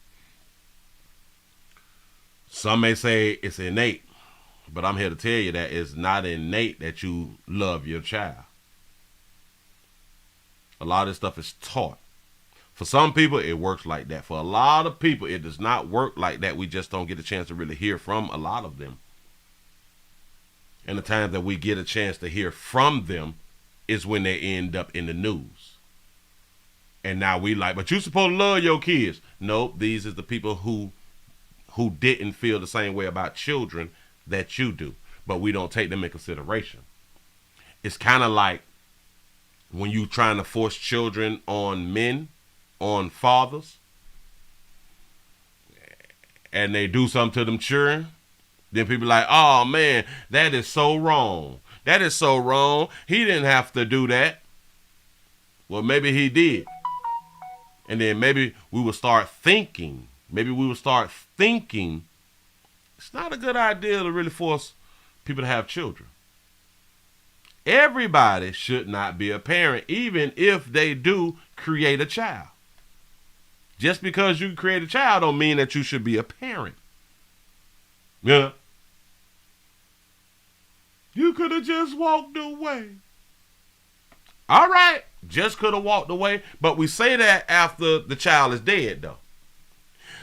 Some may say it's innate, but I'm here to tell you that it's not innate that you love your child. A lot of this stuff is taught. For some people, it works like that. For a lot of people, it does not work like that. We just don't get a chance to really hear from a lot of them. And the times that we get a chance to hear from them is when they end up in the news. And now we like, but you supposed to love your kids. Nope, these is the people who didn't feel the same way about children that you do. But we don't take them in consideration. It's kind of like when you trying to force children on men, on fathers, and they do something to them children, then people like, oh man, that is so wrong. That is so wrong. He didn't have to do that. Well, maybe he did. And then maybe we will start thinking. It's not a good idea to really force people to have children. Everybody should not be a parent, even if they do create a child. Just because you create a child don't mean that you should be a parent. Yeah. You could have just walked away. All right, just could have walked away, but we say that after the child is dead, though.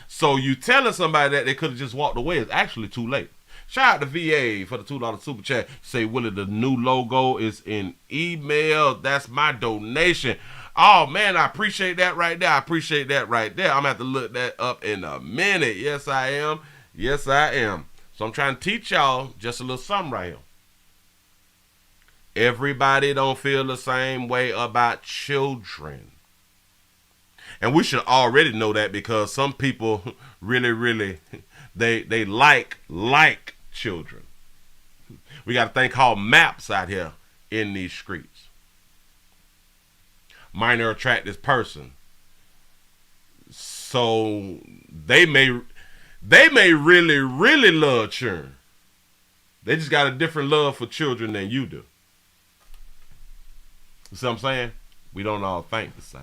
So you telling somebody that they could have just walked away is actually too late. Shout out to VA for the $2 super chat. Say, Willie, the new logo is in email. That's my donation. Oh, man, I appreciate that right there. I'm going to have to look that up in a minute. Yes, I am. So I'm trying to teach y'all just a little something right here. Everybody don't feel the same way about children. And we should already know that because some people really, they like children. We got a thing called maps out here in these streets. Minor attractive person. So they may really love children. They just got a different love for children than you do. You see what I'm saying? We don't all think the same.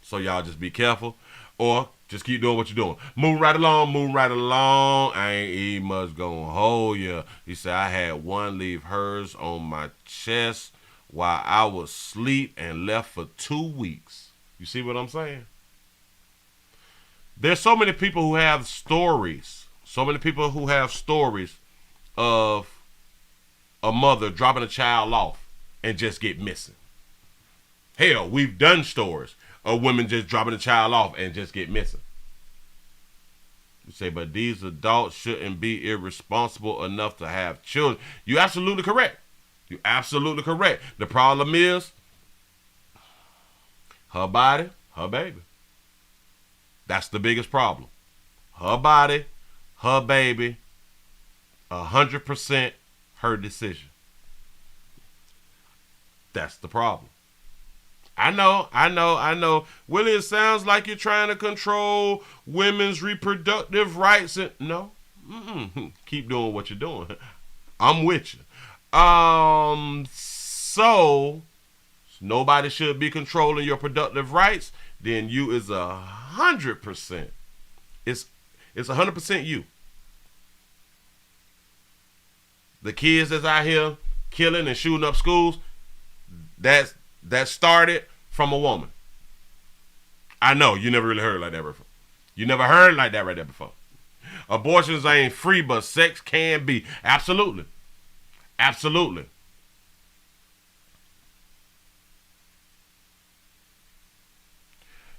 So y'all just be careful or just keep doing what you're doing. Move right along. I ain't even much gonna hold you. He said, I had one leave hers on my chest while I was asleep and left for 2 weeks. You see what I'm saying? There's so many people who have stories. Of a mother dropping a child off and just get missing. Hell, we've done stories of women just dropping a child off and just get missing. You say, but these adults shouldn't be irresponsible enough to have children. You're absolutely correct. The problem is her body, her baby. That's the biggest problem. Her body, her baby, 100% her decision. That's the problem. I know. Willie, it sounds like you're trying to control women's reproductive rights. No. Keep doing what you're doing. I'm with you. So nobody should be controlling your productive rights. Then you is 100%. It's 100% you. The kids that's out here killing and shooting up schools, that started from a woman. I know, you never really heard it like that before. You never heard it like that right there before. Abortions ain't free, but sex can be. Absolutely.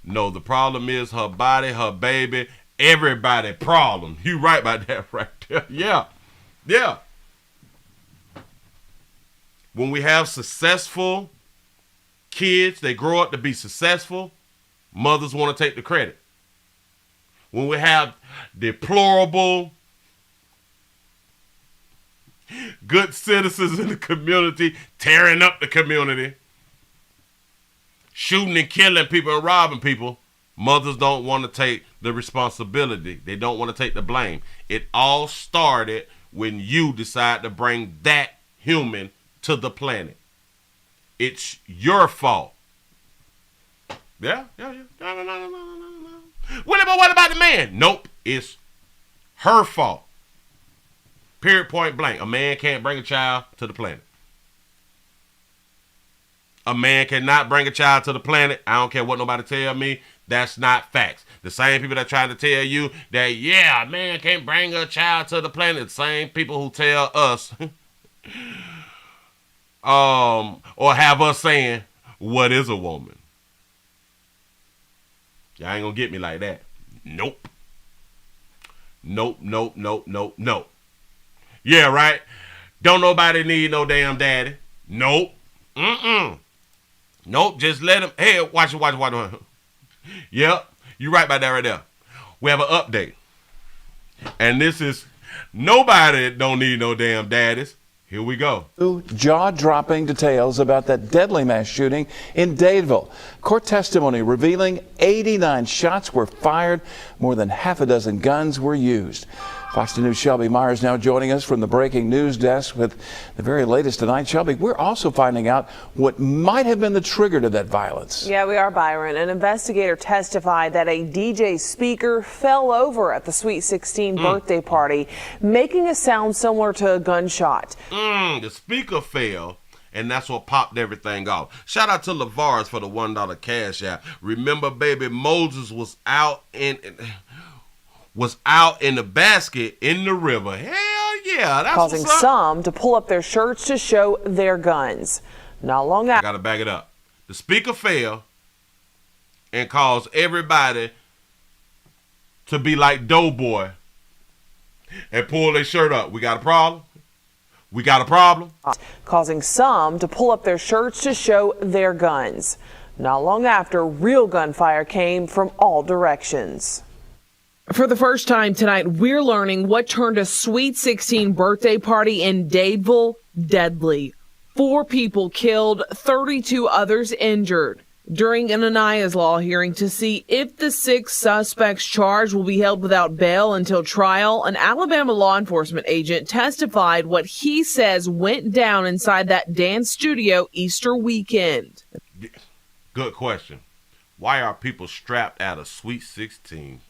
No, the problem is her body, her baby, everybody problem. You right about that right there. Yeah. Yeah. When we have successful kids, they grow up to be successful, mothers want to take the credit. When we have deplorable, good citizens in the community tearing up the community, shooting and killing people and robbing people, mothers don't want to take the responsibility. They don't want to take the blame. It all started when you decide to bring that human to the planet. It's your fault. Yeah. No. What about the man? Nope, it's her fault. Period, point blank. A man can't bring a child to the planet. A man cannot bring a child to the planet. I don't care what nobody tell me. That's not facts. The same people that trying to tell you that, yeah, a man can't bring a child to the planet. The same people who tell us or have us saying, what is a woman? Y'all ain't gonna get me like that. Nope. Yeah, right? Don't nobody need no damn daddy. Nope. Nope, just let him. Hey, watch it. Yep, you right about that right there. We have an update. And this is, nobody don't need no damn daddies. Here we go. Jaw-dropping details about that deadly mass shooting in Dadeville. Court testimony revealing 89 shots were fired, more than half a dozen guns were used. Fox News' Shelby Myers now joining us from the breaking news desk with the very latest tonight. Shelby, we're also finding out what might have been the trigger to that violence. Yeah, we are, Byron. An investigator testified that a DJ speaker fell over at the Sweet 16 birthday party, making a sound similar to a gunshot. The speaker fell, and that's what popped everything off. Shout out to LeVars for the $1 cash app. Remember, baby, Moses was out in the basket in the river. Hell yeah, that's causing what's up. Some to pull up their shirts to show their guns. Not long after, I gotta back it up. The speaker fell and caused everybody to be like Doughboy and pull their shirt up. We got a problem? Causing some to pull up their shirts to show their guns. Not long after, real gunfire came from all directions. For the first time tonight, we're learning what turned a Sweet 16 birthday party in Dadeville deadly. 4 people killed, 32 others injured. During an Anaya's Law hearing to see if the 6 suspects charged will be held without bail until trial, an Alabama law enforcement agent testified what he says went down inside that dance studio Easter weekend. Good question. Why are people strapped at a Sweet 16?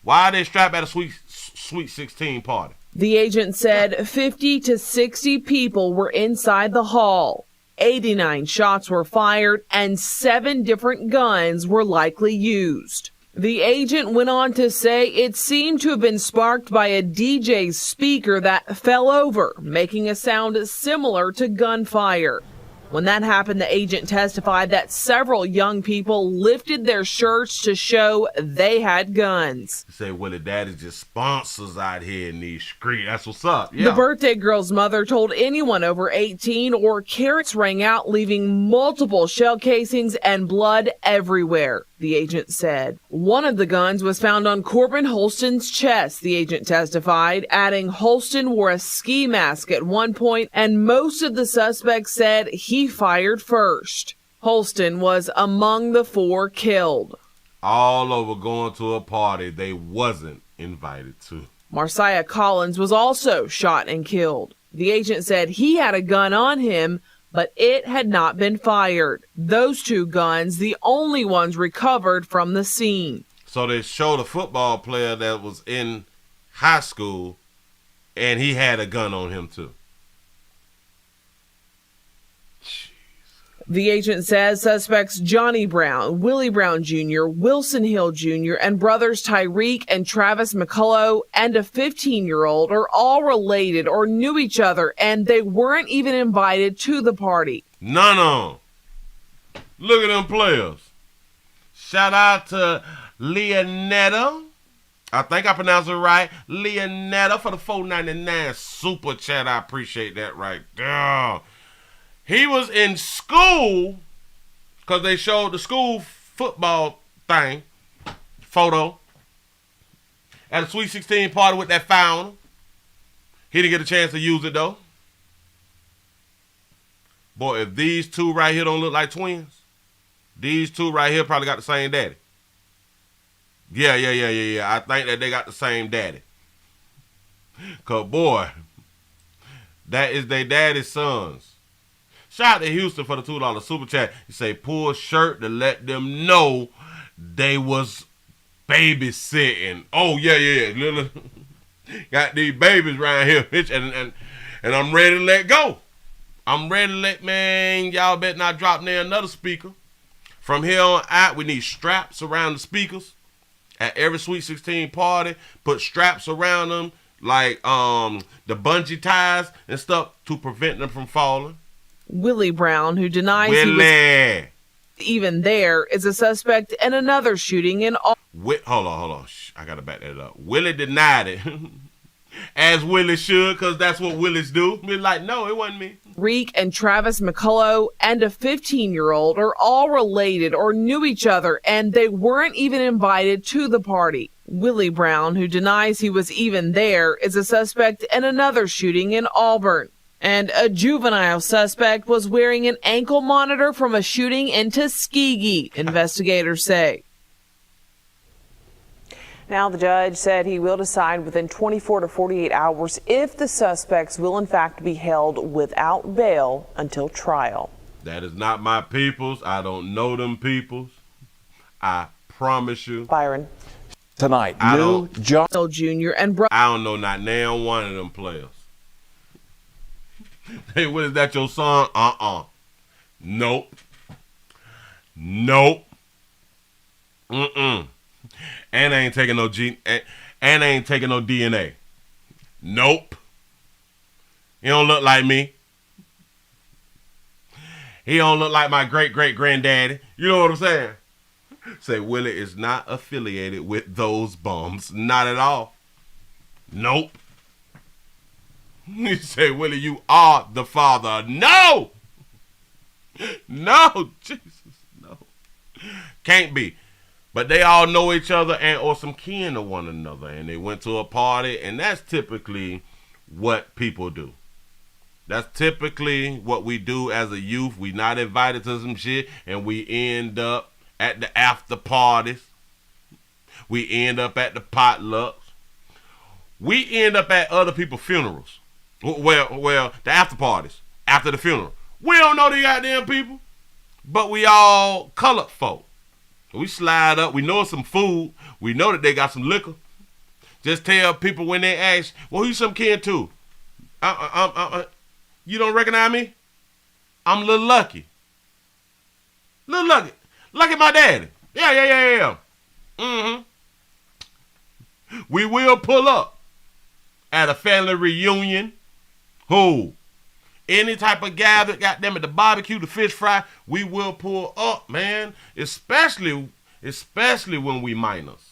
Why are they strapped at a Sweet 16 party? The agent said 50 to 60 people were inside the hall. 89 shots were fired and 7 different guns were likely used. The agent went on to say it seemed to have been sparked by a DJ's speaker that fell over, making a sound similar to gunfire. When that happened, the agent testified that several young people lifted their shirts to show they had guns. Say, Willie, daddy just sponsors out here in these streets. That's what's up. Yeah. The birthday girl's mother told anyone over 18 or carrots rang out, leaving multiple shell casings and blood everywhere, the agent said. One of the guns was found on Corbin Holston's chest, the agent testified, adding Holston wore a ski mask at one point, and most of the suspects said he fired first. Holston was among the 4 killed. All over going to a party they wasn't invited to. Marciah Collins was also shot and killed. The agent said he had a gun on him, but it had not been fired. Those 2 guns, the only ones recovered from the scene. So they showed a football player that was in high school, and he had a gun on him too. The agent says suspects Johnny Brown, Willie Brown Jr., Wilson Hill Jr., and brothers Tyreek and Travis McCullough and a 15-year-old are all related or knew each other, and they weren't even invited to the party. None of them. Look at them players. Shout out to Leonetta. I think I pronounced it right. Leonetta for the $4.99 super chat. I appreciate that right there. He was in school because they showed the school football thing, photo, at a Sweet 16 party with that fountain. He didn't get a chance to use it though. Boy, if these two right here don't look like twins, these two right here probably got the same daddy. Yeah. I think that they got the same daddy. Cause boy, that is their daddy's sons. Shout out to Houston for the $2 super chat. He say, pull shirt to let them know they was babysitting. Oh, yeah. Got these babies around here, bitch, and I'm ready to let go. I'm ready to let, man, y'all better not drop near another speaker. From here on out, we need straps around the speakers. At every Sweet 16 party, put straps around them, like the bungee ties and stuff to prevent them from falling. Willie Brown, who denies he was even there, is a suspect in another shooting in Hold on. I got to back that up. Willie denied it. As Willie should, because that's what Willies do. Be like, no, it wasn't me. Reek and Travis McCullough and a 15-year-old are all related or knew each other, and they weren't even invited to the party. Willie Brown, who denies he was even there, is a suspect in another shooting in Auburn. And a juvenile suspect was wearing an ankle monitor from a shooting in Tuskegee, investigators say. Now, the judge said he will decide within 24 to 48 hours if the suspects will, in fact, be held without bail until trial. That is not my peoples. I don't know them peoples. I promise you. Byron. Tonight, John Jr. and I don't know not now one of them players. Hey, what is that, your son? Nope. And I ain't taking no and I ain't taking no DNA. Nope. He don't look like me. He don't look like my great-great-granddaddy. You know what I'm saying? Say, Willie is not affiliated with those bums. Not at all. Nope. You say, Willie, you are the father. No! No, Jesus, no. Can't be. But they all know each other and or some kin to one another. And they went to a party, and that's typically what people do. That's typically what we do as a youth. We not invited to some shit, and we end up at the after parties. We end up at the potlucks. We end up at other people's funerals. Well, the after parties, after the funeral. We don't know the goddamn people, but we all colored folk. We slide up. We know some food. We know that they got some liquor. Just tell people when they ask, well, who you some kid to? You don't recognize me? I'm Lil Lucky. Lil Lucky. Lucky my daddy. Yeah. We will pull up at a family reunion. Who? Any type of gather, goddamn it, the barbecue, the fish fry, we will pull up, man. Especially when we minors.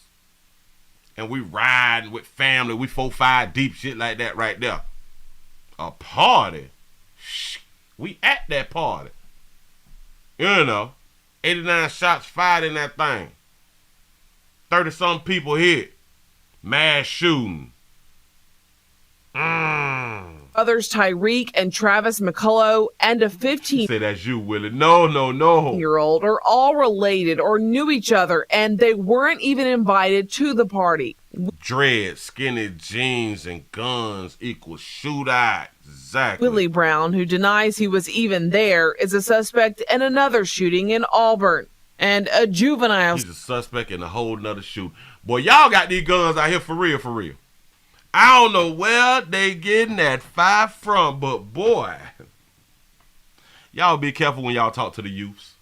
And we riding with family, we 4-5 deep, shit like that right there. A party. We at that party. You know, 89 shots fired in that thing. 30-some people hit. Mass shooting. Others, Tyreek and Travis McCullough and a 15 Say that's you, Willie. No. year-old are all related or knew each other, and they weren't even invited to the party. Dread, skinny jeans, and guns equal shootout. Exactly. Willie Brown, who denies he was even there, is a suspect in another shooting in Auburn. And a juvenile. He's a suspect in a whole nother shoot. Boy, y'all got these guns out here for real. I don't know where they getting that fire from, but boy, y'all be careful when y'all talk to the youths.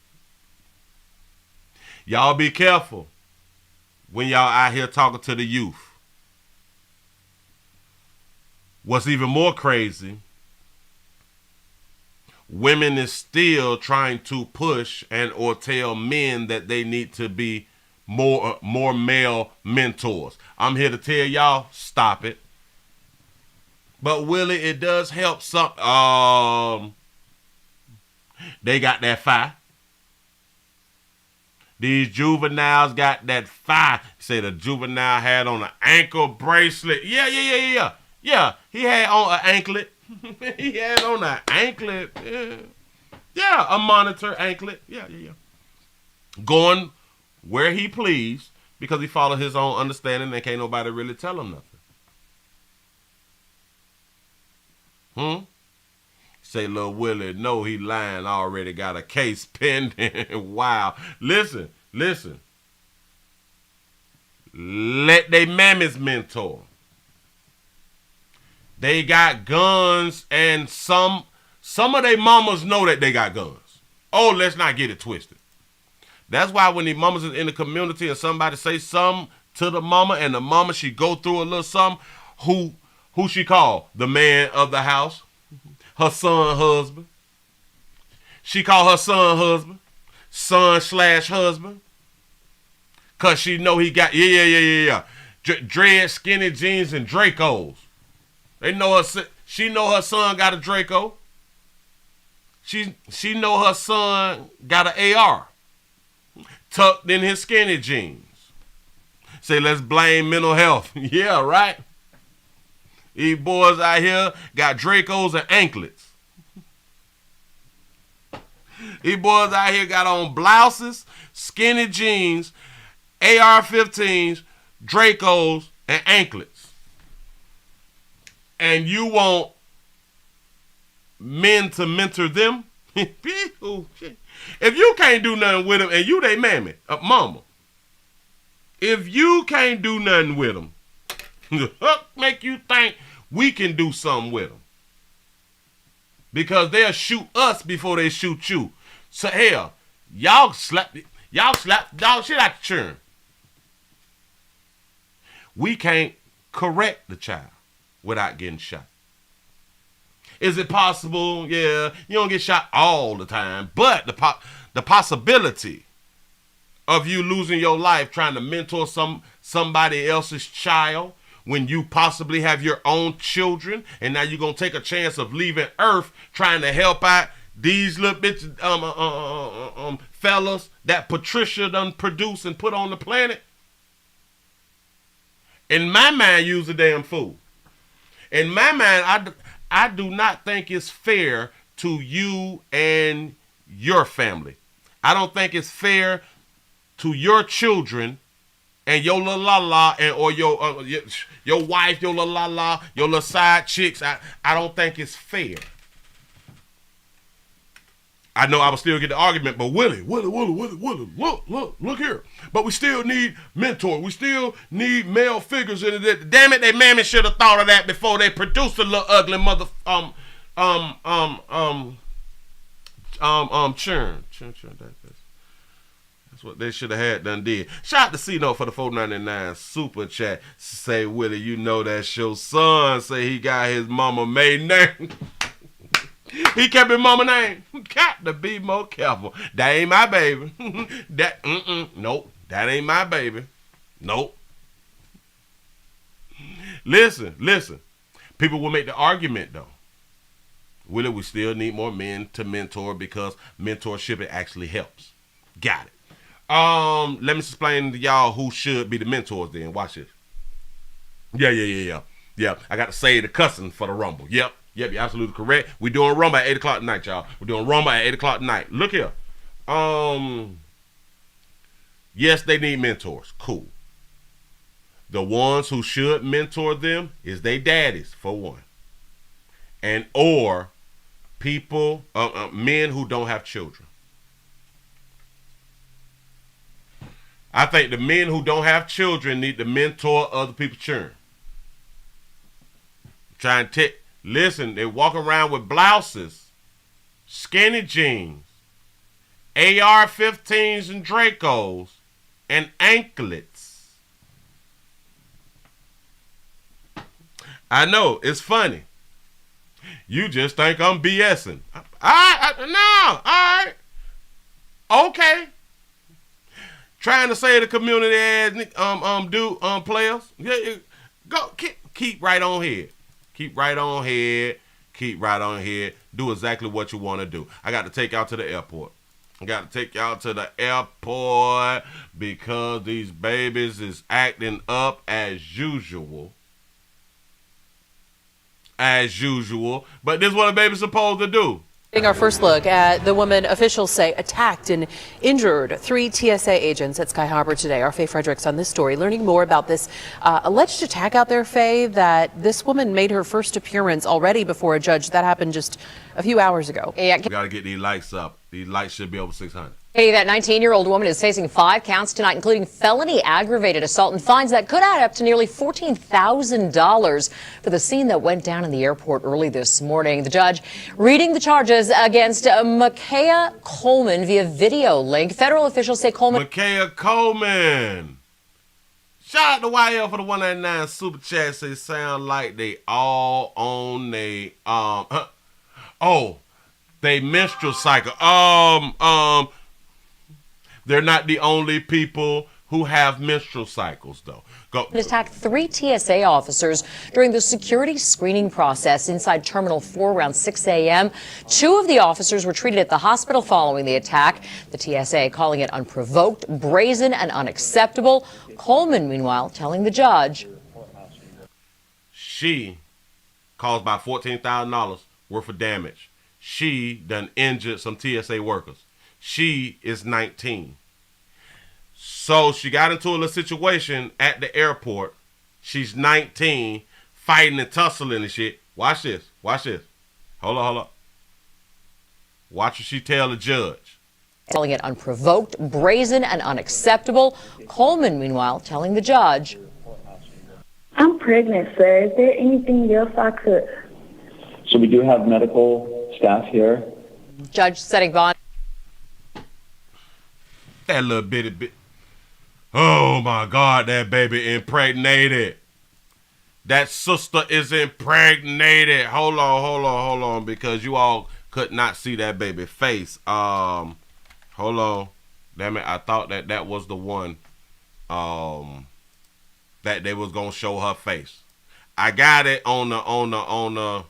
Y'all be careful when y'all out here talking to the youth. What's even more crazy, women is still trying to push and or tell men that they need to be more male mentors. I'm here to tell y'all, stop it. But Willie, it does help some. They got that fire. These juveniles got that fire. Say the juvenile had on an ankle bracelet. Yeah. He had on an anklet. He had on an anklet. Yeah, a monitor anklet. Yeah. Going where he pleased because he followed his own understanding and can't nobody really tell him nothing. Say little Willie, no, he lying, already got a case pending. Wow. Listen. Let they mammies mentor. They got guns, and some of they mamas know that they got guns. Oh, let's not get it twisted. That's why when the mamas is in the community and somebody say something to the mama, and the mama, she go through a little something, who she call? The man of the house. Her son husband. She call her son husband. Son/husband. Cause she know he got, dread, skinny jeans, and Dracos. They know she know her son got a Draco. She know her son got an AR. Tucked in his skinny jeans. Say, let's blame mental health. Yeah, right? These boys out here got Dracos and anklets. These boys out here got on blouses, skinny jeans, AR-15s, Dracos, and anklets. And you want men to mentor them? If you can't do nothing with them, and you they mammy, mama, if you can't do nothing with them, make you think we can do something with them. Because they'll shoot us before they shoot you. So hell, y'all slap dog shit out the churn. We can't correct the child without getting shot. Is it possible? Yeah, you don't get shot all the time, but the possibility of you losing your life trying to mentor somebody else's child when you possibly have your own children, and now you're gonna take a chance of leaving Earth trying to help out these little bitches, fellas that Patricia done produced and put on the planet. In my mind, you's a damn fool. In my mind, I do not think it's fair to you and your family. I don't think it's fair to your children and your little la-la or your wife, your little la-la, your little side chicks. I don't think it's fair. I know I will still get the argument, but Willie, look here. But we still need mentors. We still need male figures in it. Damn it, they mammy should have thought of that before they produced a little ugly mother churn. That's what they should have had done did. Shout out to C-No for the $4.99 super chat. Say, Willie, you know that's your son. Say he got his mama maiden name. He kept his mama name. Got to be more careful. That ain't my baby. Nope. That ain't my baby. Nope. Listen. People will make the argument though. Willie, we still need more men to mentor because mentorship, it actually helps. Got it. Let me explain to y'all who should be the mentors then. Watch this. Yeah. I got to say the cussing for the Rumble. Yep, you're absolutely correct. We're doing Rumble at 8 o'clock tonight, y'all. We're doing Rumble at 8 o'clock tonight. Look here. Yes, they need mentors. Cool. The ones who should mentor them is they daddies, for one. And or people, men who don't have children. I think the men who don't have children need to mentor other people's children. Trying to listen, they walk around with blouses, skinny jeans, AR-15s and Dracos, and anklets. I know, it's funny. You just think I'm BSing. No, all right. Okay. Trying to say the community ass players. Yeah, go keep right on here. Keep right on here. Keep right on here. Do exactly what you want to do. I got to take y'all to the airport. I got to take y'all to the airport because these babies is acting up as usual. As usual. But this is what a baby's supposed to do. Our first look at the woman officials say attacked and injured 3 TSA agents at Sky Harbor today. Our Faye Fredericks on this story, learning more about this alleged attack out there, Faye, that this woman made her first appearance already before a judge. That happened just a few hours ago. We got to get these lights up. These lights should be over 600. Hey, that 19-year-old woman is facing 5 counts tonight, including felony aggravated assault and fines that could add up to nearly $14,000 for the scene that went down in the airport early this morning. The judge reading the charges against Micaiah Coleman via video link. Federal officials say Coleman... Micaiah Coleman. Shout out to YL for the 199 super chat. They sound like they all on they they menstrual cycle. They're not the only people who have menstrual cycles, though. Go. Attacked 3 TSA officers during the security screening process inside Terminal 4 around 6 a.m. 2 of the officers were treated at the hospital following the attack. The TSA calling it unprovoked, brazen, and unacceptable. Coleman, meanwhile, telling the judge. She caused about $14,000 worth of damage. She done injured some TSA workers. She is 19. So she got into a little situation at the airport. She's 19, fighting and tussling and shit. Watch this. Watch this. Hold on. Watch what she tell the judge. Calling it unprovoked, brazen, and unacceptable. Coleman, meanwhile, telling the judge. I'm pregnant, sir. Is there anything else I could? So we do have medical staff here. Judge setting bond. That little bitty bit. Oh my God, that baby impregnated. That sister is impregnated. Hold on, because you all could not see that baby face. Hold on. Damn it, I thought that was the one that they was gonna show her face. I got it on the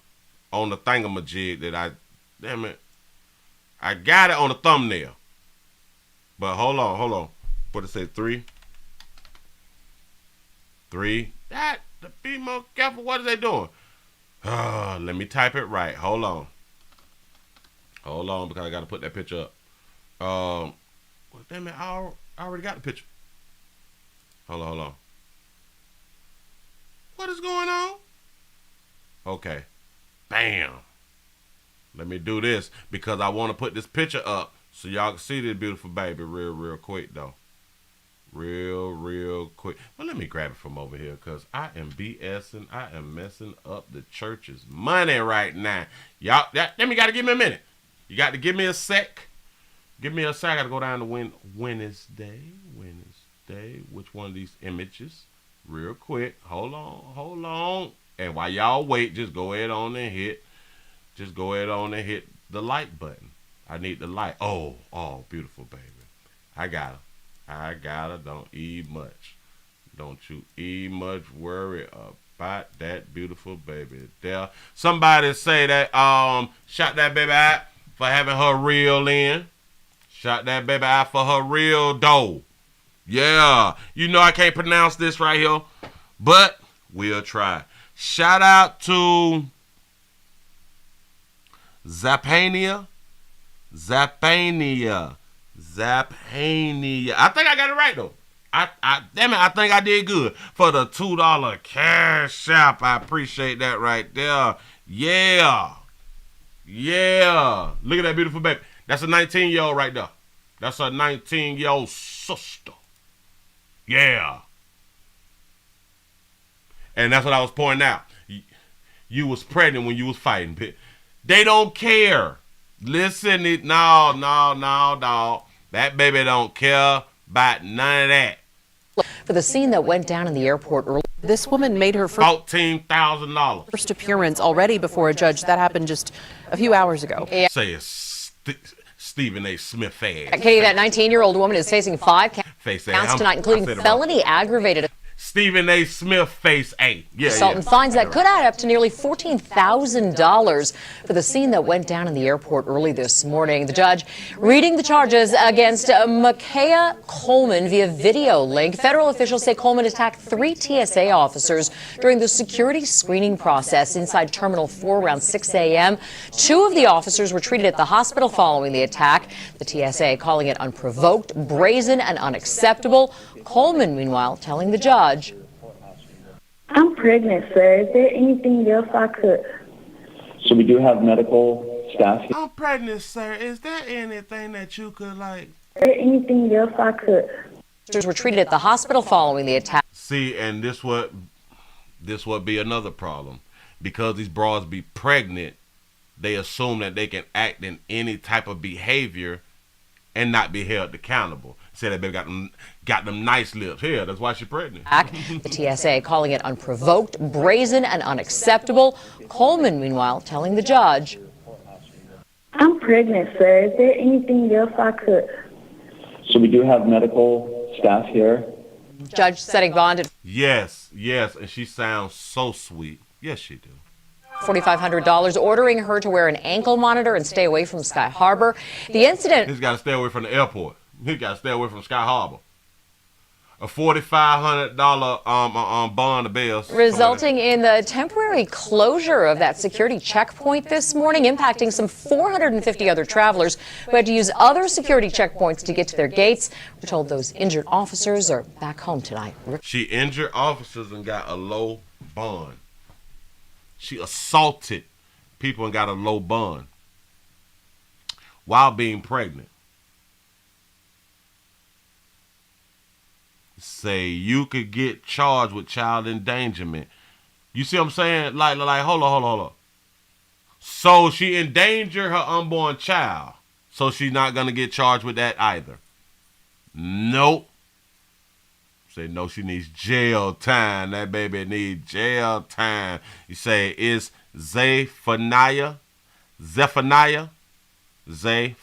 thingamajig that I got it on the thumbnail. But hold on. What it say? 3. That be more careful. What are they doing? Let me type it right. Hold on, because I gotta put that picture up. Well, damn it, I already got the picture. Hold on. What is going on? Okay. Bam. Let me do this because I want to put this picture up so y'all can see this beautiful baby real quick though. Real quick. Well, let me grab it from over here because I am BSing. I am messing up the church's money right now. Y'all, gotta give me a minute. You got to give me a sec. Give me a sec. I got to go down to Wednesday. Which one of these images? Real quick. Hold on. And while y'all wait, just go ahead on and hit the like button. I need the light. Oh, beautiful baby. I got her. Don't eat much. Don't you eat much. Worry about that beautiful baby there. Somebody say that shot that baby out for having her reel in. Shot that baby out for her real dough. Yeah. You know I can't pronounce this right here, but we'll try. Shout out to Zapania. I think I got it right though. Damn it, I think I did good for the $2 cash app. I appreciate that right there. Yeah. Look at that beautiful baby. That's a 19-year-old right there. That's a 19-year-old sister. Yeah. And that's what I was pointing out. You was pregnant when you was fighting. They don't care. Listen, no. That baby don't care about none of that. For the scene that went down in the airport early. This woman made her $14,000. first appearance already before a judge. That happened just a few hours ago. Say it's Stephen A. Smith ass. Katie, that 19-year-old woman is facing 5 counts tonight, including felony aggravated Stephen A. Smith face A. assault and fines that could add up to nearly $14,000 for the scene that went down in the airport early this morning. The judge reading the charges against Micaiah Coleman via video link. Federal officials say Coleman attacked 3 TSA officers during the security screening process inside Terminal 4 around 6 a.m. 2 of the officers were treated at the hospital following the attack. The TSA calling it unprovoked, brazen, and unacceptable. Coleman, meanwhile, telling the judge, I'm pregnant, sir. Is there anything else I could? So we do have medical staff here. I'm pregnant, sir. Is there anything that you could like? Is there anything else I could? Officers were treated at the hospital following the attack. See, and this would be another problem. Because these bras be pregnant, they assume that they can act in any type of behavior and not be held accountable. Say that baby got them nice lips. Here, that's why she's pregnant. The TSA calling it unprovoked, brazen, and unacceptable. Coleman, meanwhile, telling the judge, I'm pregnant, sir. Is there anything else I could? So we do have medical staff here. Judge setting bond at Yes, and she sounds so sweet. Yes, she do. $4,500, ordering her to wear an ankle monitor and stay away from Sky Harbor. The incident... He's got to stay away from the airport. He got to stay away from Sky Harbor. A $4,500 bond of bills. Resulting in the temporary closure of that security checkpoint this morning, impacting some 450 other travelers who had to use other security checkpoints to get to their gates. We're told those injured officers are back home tonight. She injured officers and got a low bond. She assaulted people and got a low bond while being pregnant. Say you could get charged with child endangerment. You see what I'm saying? Like, hold on. So she endangered her unborn child. So she's not going to get charged with that either. Nope. Say, no, she needs jail time. That baby needs jail time. You say, it's Zephaniah. I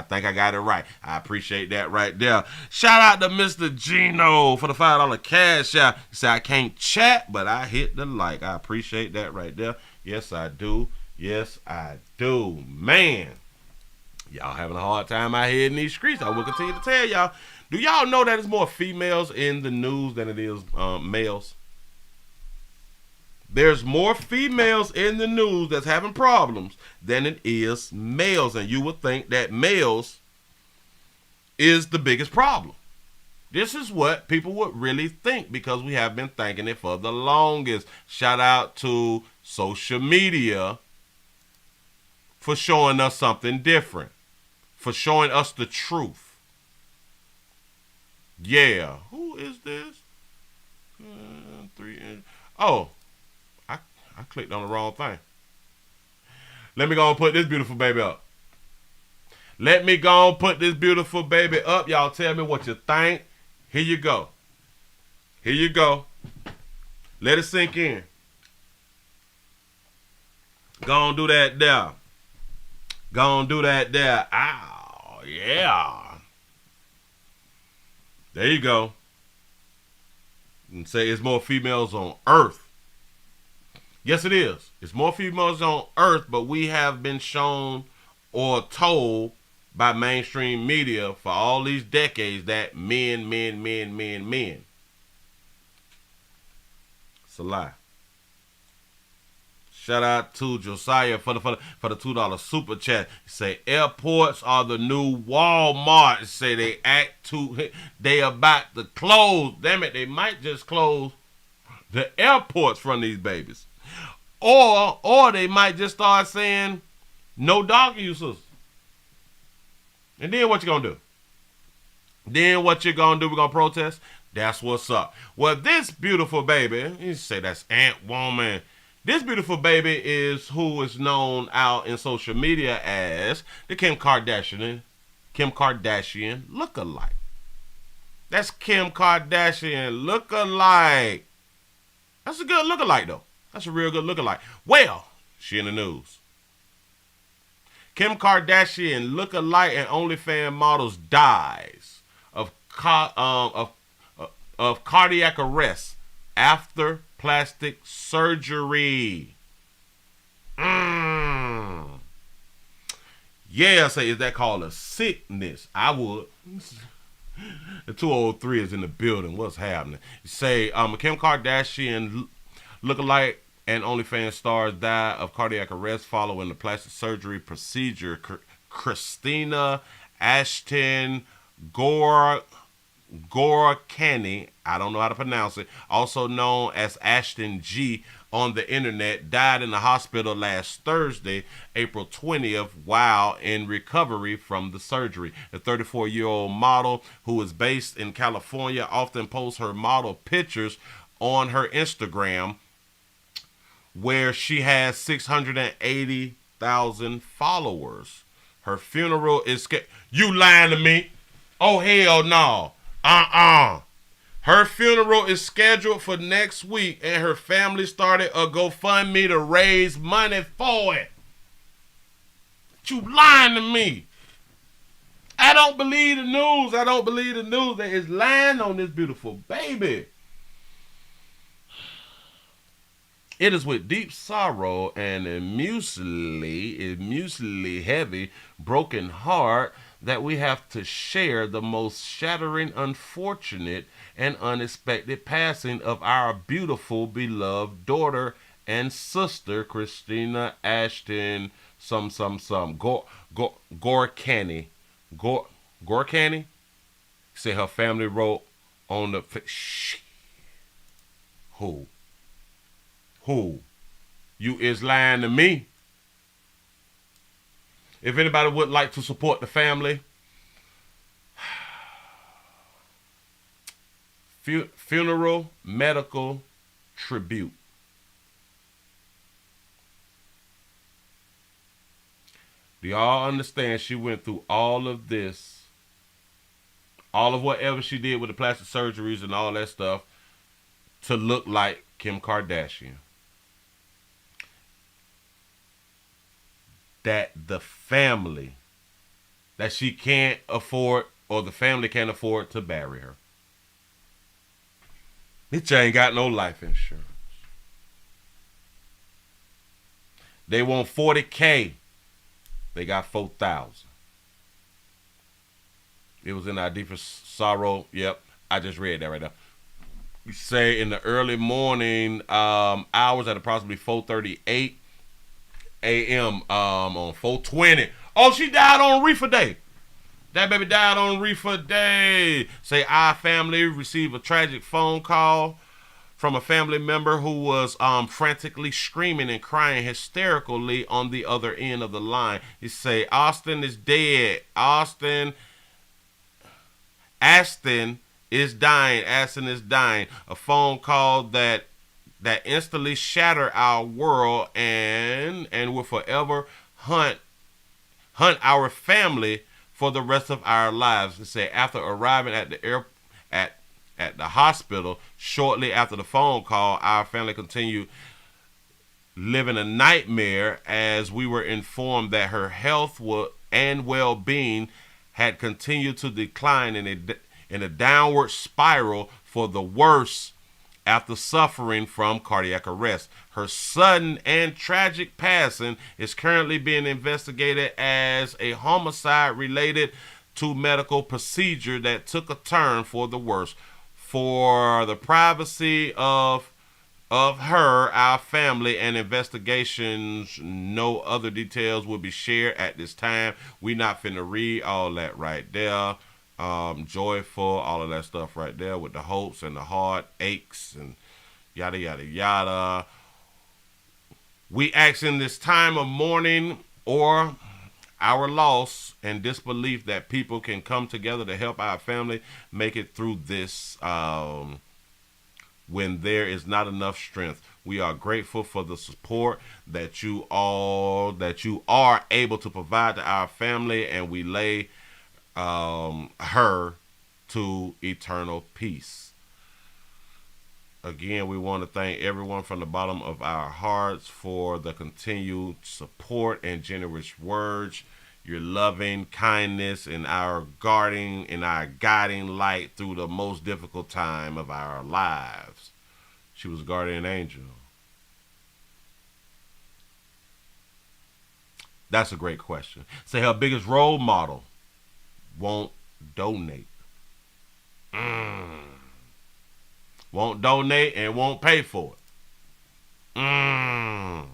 think I got it right. I appreciate that right there. Shout out to Mr. Gino for the $5 cash out. He said, I can't chat, but I hit the like. I appreciate that right there. Yes, I do. Man, y'all having a hard time out here in these streets. I will continue to tell y'all. Do y'all know that there's more females in the news than it is males? There's more females in the news that's having problems than it is males. And you would think that males is the biggest problem. This is what people would really think because we have been thinking it for the longest. Shout out to social media for showing us something different, for showing us the truth. Yeah. Who is this? Oh. I clicked on the wrong thing. Let me go and put this beautiful baby up. Y'all tell me what you think. Here you go. Let it sink in. Go on, do that there. Ow, yeah. There you go. And say it's more females on Earth. Yes, it is. It's more females on Earth, but we have been shown or told by mainstream media for all these decades that men. It's a lie. Shout out to Josiah for the $2 super chat. Say airports are the new Walmart. Say they about to close. Damn it, they might just close the airports from these babies. Or they might just start saying no dog uses. And then what you gonna do? We're gonna protest? That's what's up. Well, this beautiful baby, you say that's Ant Woman. This beautiful baby is who is known out in social media as the Kim Kardashian lookalike. That's Kim Kardashian lookalike. That's a good lookalike, though. That's a real good lookalike. Well, she in the news. Kim Kardashian lookalike and OnlyFans models dies of cardiac arrest after plastic surgery. Yeah, say, is that called a sickness? I would. The 203 is in the building. What's happening? You say Kim Kardashian lookalike and OnlyFans stars die of cardiac arrest following the plastic surgery procedure. Christina Ashton Gorkani, I don't know how to pronounce it, also known as Ashton G on the internet, died in the hospital last Thursday, April 20th, while in recovery from the surgery. The 34-year-old model, who is based in California, often posts her model pictures on her Instagram, where she has 680,000 followers. Her funeral is You lying to me? Oh, hell no. Her funeral is scheduled for next week, and her family started a GoFundMe to raise money for it. You lying to me? I don't believe the news. I don't believe the news that is lying on this beautiful baby. It is with deep sorrow and a musically heavy, broken heart that we have to share the most shattering, unfortunate, and unexpected passing of our beautiful, beloved daughter and sister, Christina Ashton, Gorkani. Gorkani? Say her family wrote on the... Who? You is lying to me. If anybody would like to support the family, funeral medical tribute. Do y'all understand she went through all of this, all of whatever she did with the plastic surgeries and all that stuff to look like Kim Kardashian? That the family, that she can't afford, or the family can't afford to bury her. Bitch ain't got no life insurance. They want $40K. They got 4,000. It was in our deepest sorrow. Yep, I just read that right now. We say in the early morning hours at approximately 4:38 a.m. On 4:20. Oh, she died on Reefer Day. That baby died on Reefer Day. Say our family received a tragic phone call from a family member who was frantically screaming and crying hysterically on the other end of the line. He say, Austin is dead. Aston is dying. Aston is dying. A phone call that instantly shattered our world and will forever hunt our family for the rest of our lives. They say after arriving at the at the hospital shortly after the phone call, our family continued living a nightmare as we were informed that her health and well-being had continued to decline in a downward spiral for the worse after suffering from cardiac arrest. Her sudden and tragic passing is currently being investigated as a homicide related to medical procedure that took a turn for the worse. For the privacy of her, our family, and investigations, no other details will be shared at this time. We not finna read all that right there. Joyful, all of that stuff right there with the hopes and the heart aches and yada yada yada. We ask in this time of mourning or our loss and disbelief that people can come together to help our family make it through this when there is not enough strength. We are grateful for the support that you are able to provide to our family, and we lay her to eternal peace. Again, we want to thank everyone from the bottom of our hearts for the continued support and generous words, your loving kindness, and our guiding light through the most difficult time of our lives. She was a guardian angel. That's a great question. Say her biggest role model won't donate. Won't donate and won't pay for it.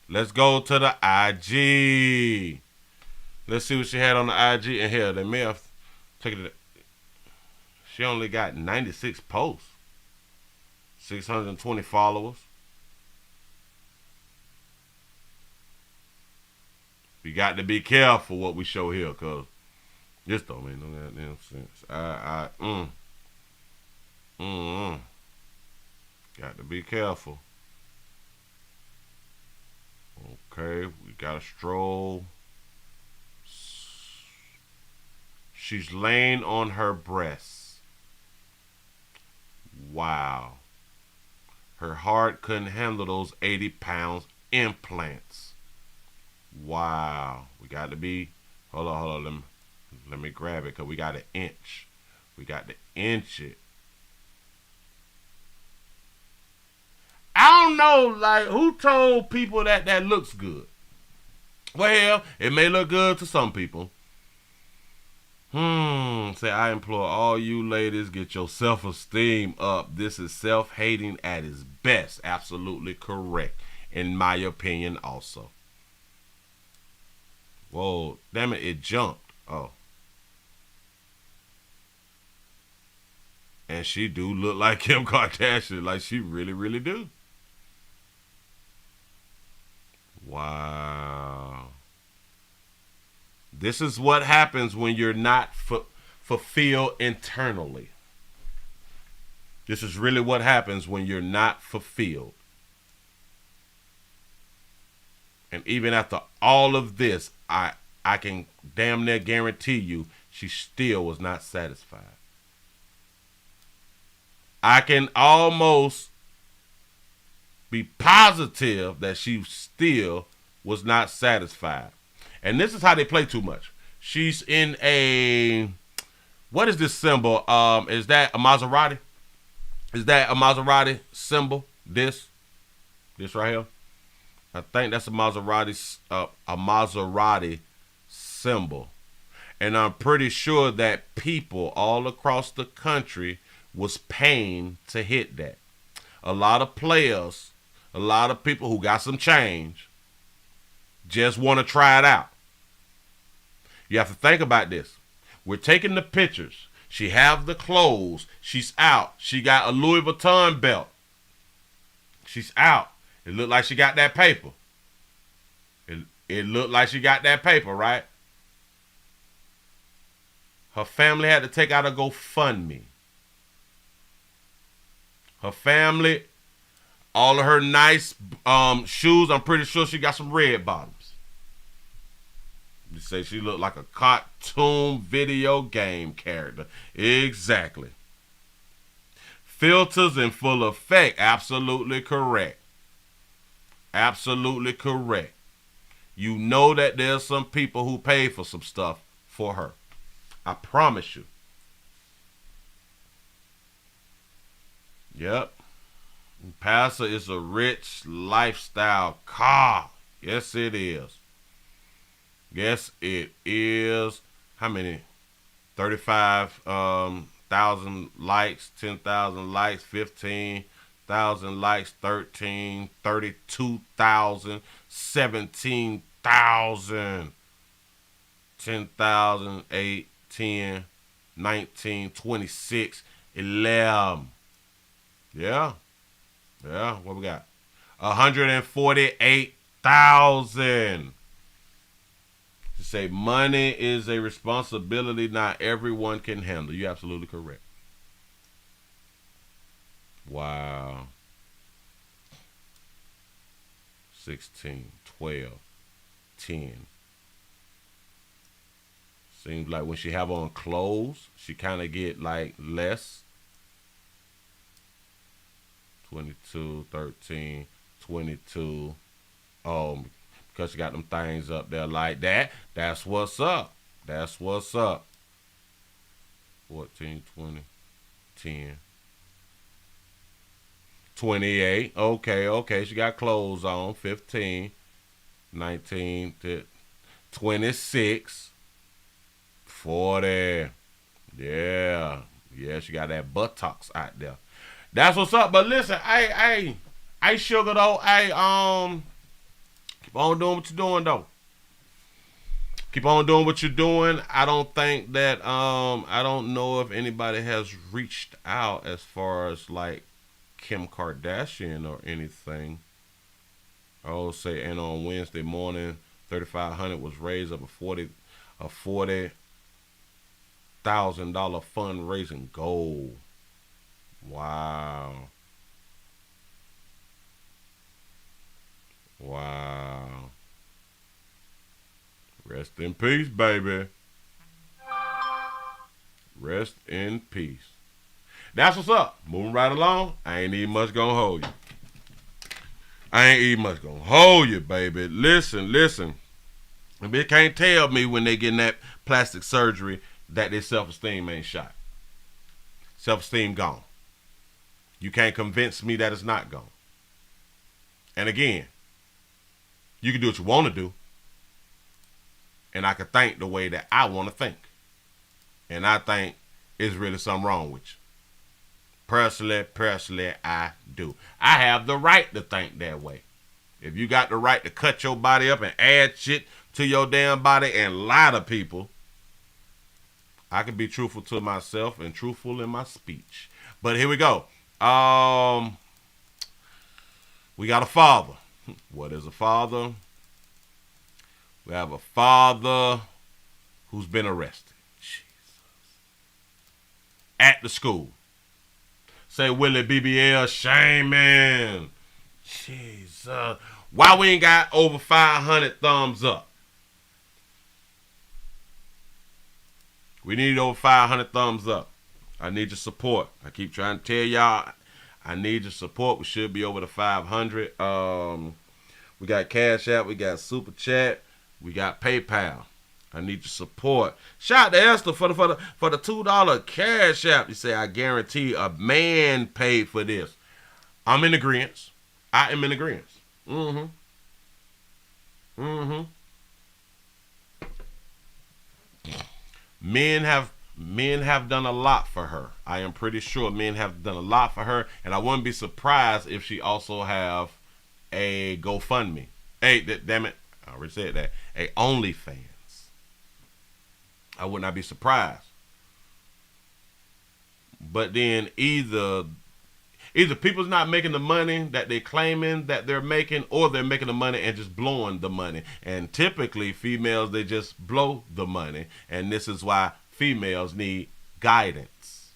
Let's go to the IG. Let's see what she had on the IG. And here, they may have taken it. She only got 96 posts, 620 followers. We got to be careful what we show here, because this don't make no goddamn sense. Got to be careful. Okay, we got a stroll. She's laying on her breasts. Wow. Her heart couldn't handle those 80 pounds implants. Wow. We got to be, hold on. Let me grab it, because we got to inch. We got to inch it. I don't know, like, who told people that that looks good? Well, it may look good to some people. Say, I implore all you ladies, get your self-esteem up. This is self-hating at its best. Absolutely correct, in my opinion also. Whoa, damn it, it jumped. Oh. And she do look like Kim Kardashian, like she really, really do. Wow. This is what happens when you're not fulfilled internally. This is really what happens when you're not fulfilled. And even after all of this, I can damn near guarantee you she still was not satisfied. I can almost be positive that she still was not satisfied. And this is how they play too much. She's in a, what is this symbol? Is that a Maserati? Is that a Maserati symbol? This right here? I think that's a Maserati symbol. And I'm pretty sure that people all across the country was paying to hit that. A lot of players, a lot of people who got some change just want to try it out. You have to think about this. We're taking the pictures. She have the clothes. She's out. She got a Louis Vuitton belt. She's out. It looked like she got that paper. It looked like she got that paper, right? Her family had to take out a GoFundMe. Her family, all of her nice shoes, I'm pretty sure she got some red bottoms. You say she looked like a cartoon video game character. Exactly. Filters in full effect. Absolutely correct. Absolutely correct. You know that there's some people who pay for some stuff for her. I promise you. Yep. Impasa is a rich lifestyle car. Yes, it is. Yes, it is. How many? 35,000 likes, 10,000 likes, 15,000 likes, 13, 32,000, 17,000, 10,000, 8, 10, 19, 26, 11. Yeah. Yeah, what we got? 148,000. To say money is a responsibility not everyone can handle. You're absolutely correct. Wow. 16, 12, 10. Seems like when she have on clothes, she kind of get like less. 22, 13, 22. Because you got them things up there like that. That's what's up. That's what's up. 14, 20, 10. 28. Okay. She got clothes on. 15, 19, 26, 40. Yeah, she got that buttocks out there. That's what's up. But listen, I sugar though. Keep on doing what you're doing though. Keep on doing what you're doing. I don't think that I don't know if anybody has reached out as far as like Kim Kardashian or anything. I will say, and on Wednesday morning, $3,500 was raised up a $40,000 fundraising goal. Wow. Rest in peace, baby. Rest in peace. That's what's up. Moving right along. I ain't even much gonna hold you. Baby. Listen. They can't tell me when they getting that plastic surgery that their self-esteem ain't shot. Self-esteem gone. You can't convince me that it's not gone. And again, you can do what you want to do. And I can think the way that I want to think. And I think it's really something wrong with you. Personally, I do. I have the right to think that way. If you got the right to cut your body up and add shit to your damn body and lie to people, I can be truthful to myself and truthful in my speech. But here we go. We got a father. What is a father? We have a father who's been arrested. Jesus. At the school. Say Willie BBL shaming. Jesus. Why we ain't got over 500 thumbs up? We need over 500 thumbs up. I need your support. I keep trying to tell y'all, I need your support. We should be over the 500. We got Cash App. We got Super Chat. We got PayPal. I need your support. Shout out to Esther for the $2 Cash App. You say, I guarantee a man paid for this. I'm in agreement. I am in agreement. Men have done a lot for her. I am pretty sure men have done a lot for her, and I wouldn't be surprised if she also have a GoFundMe. Hey, damn it, I already said that. A OnlyFans. I would not be surprised. But then either people's not making the money that they're claiming that they're making, or they're making the money and just blowing the money. And typically females, they just blow the money. And this is why females need guidance.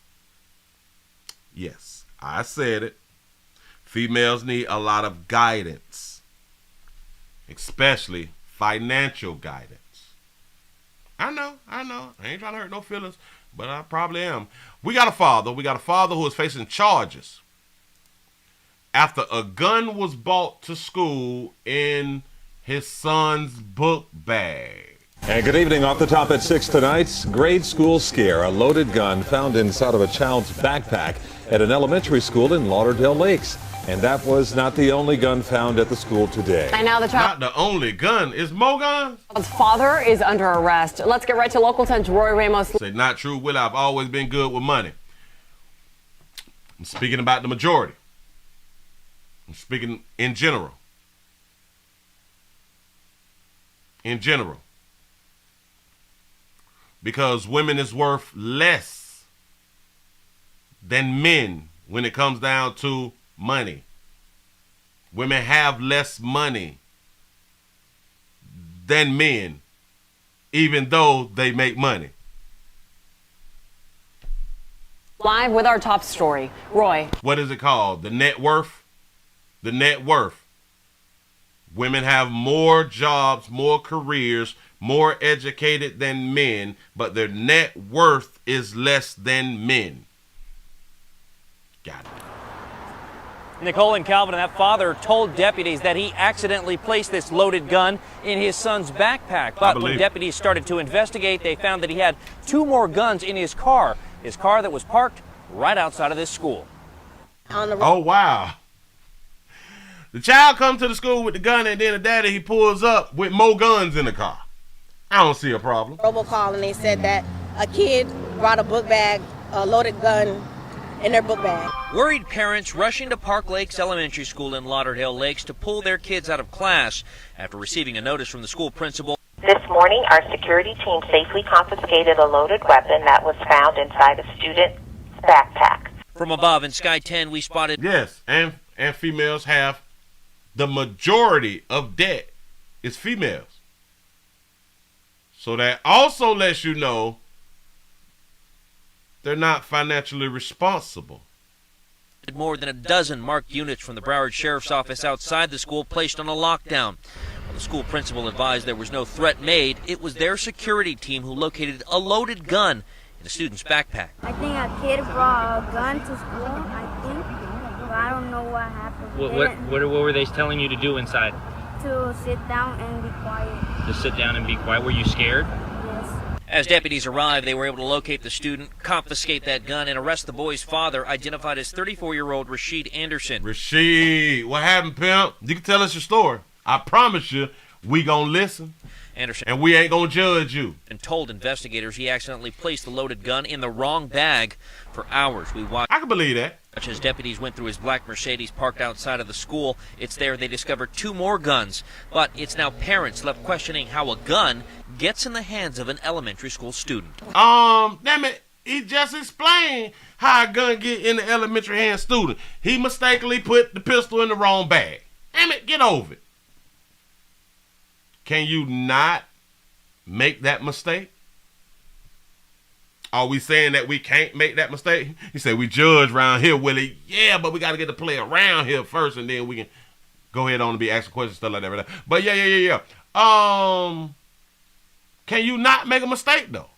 Yes, I said it. Females need a lot of guidance, especially financial guidance. I know. I ain't trying to hurt no feelings, but I probably am. We got a father who is facing charges after a gun was brought to school in his son's book bag. And good evening. Off the top at 6 tonight, grade school scare. A loaded gun found inside of a child's backpack at an elementary school in Lauderdale Lakes. And that was not the only gun found at the school today. And now the child. Not the only gun. Is more guns? His father is under arrest. Let's get right to Local 10's Roy Ramos. Say not true, Willie. I've always been good with money. I'm speaking about the majority. I'm speaking in general. In general. Because women is worth less than men when it comes down to money. Women have less money than men, even though they make money. Live with our top story. Roy. What is it called? The net worth? The net worth. Women have more jobs, more careers, more educated than men, but their net worth is less than men. Got it. Nicole and Calvin, that father told deputies that he accidentally placed this loaded gun in his son's backpack. But when deputies started to investigate, they found that he had 2 more guns in his car that was parked right outside of this school. Oh, wow. The child comes to the school with the gun, and then the daddy, he pulls up with more guns in the car. I don't see a problem. Robocall, and they said that a kid brought a book bag, a loaded gun in their book bag. Worried parents rushing to Park Lakes Elementary School in Lauderdale Lakes to pull their kids out of class after receiving a notice from the school principal. This morning, our security team safely confiscated a loaded weapon that was found inside a student's backpack. From above in Sky 10, we spotted... Yes, and females have the majority of debt is females. So that also lets you know they're not financially responsible. More than a dozen marked units from the Broward Sheriff's Office outside the school placed on a lockdown. While the school principal advised there was no threat made, it was their security team who located a loaded gun in a student's backpack. I think a kid brought a gun to school, I think, but I don't know what happened. What were they telling you to do inside? To sit down and be quiet. To sit down and be quiet. Were you scared? Yes. As deputies arrived, they were able to locate the student, confiscate that gun, and arrest the boy's father, identified as 34-year-old Rashid Anderson. Rashid, what happened, pimp? You can tell us your story. I promise you, we gonna listen. Anderson, and we ain't gonna judge you. And told investigators he accidentally placed the loaded gun in the wrong bag. For hours, we watched. I can believe that. As deputies went through his black Mercedes parked outside of the school, it's there they discovered 2 more guns. But it's now parents left questioning how a gun gets in the hands of an elementary school student. Damn it. He just explained how a gun get in the elementary hand student. He mistakenly put the pistol in the wrong bag. Damn it, get over it. Can you not make that mistake? Are we saying that we can't make that mistake? He said we judge around here, Willie. Yeah, but we got to get the play around here first, and then we can go ahead on and be asking questions, stuff like that. But yeah. Can you not make a mistake, though?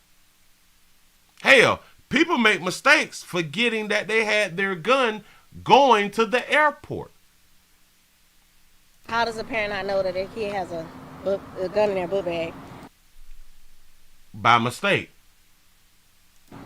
Hell, people make mistakes forgetting that they had their gun going to the airport. How does a parent not know that their kid has a gun in their book bag? By mistake.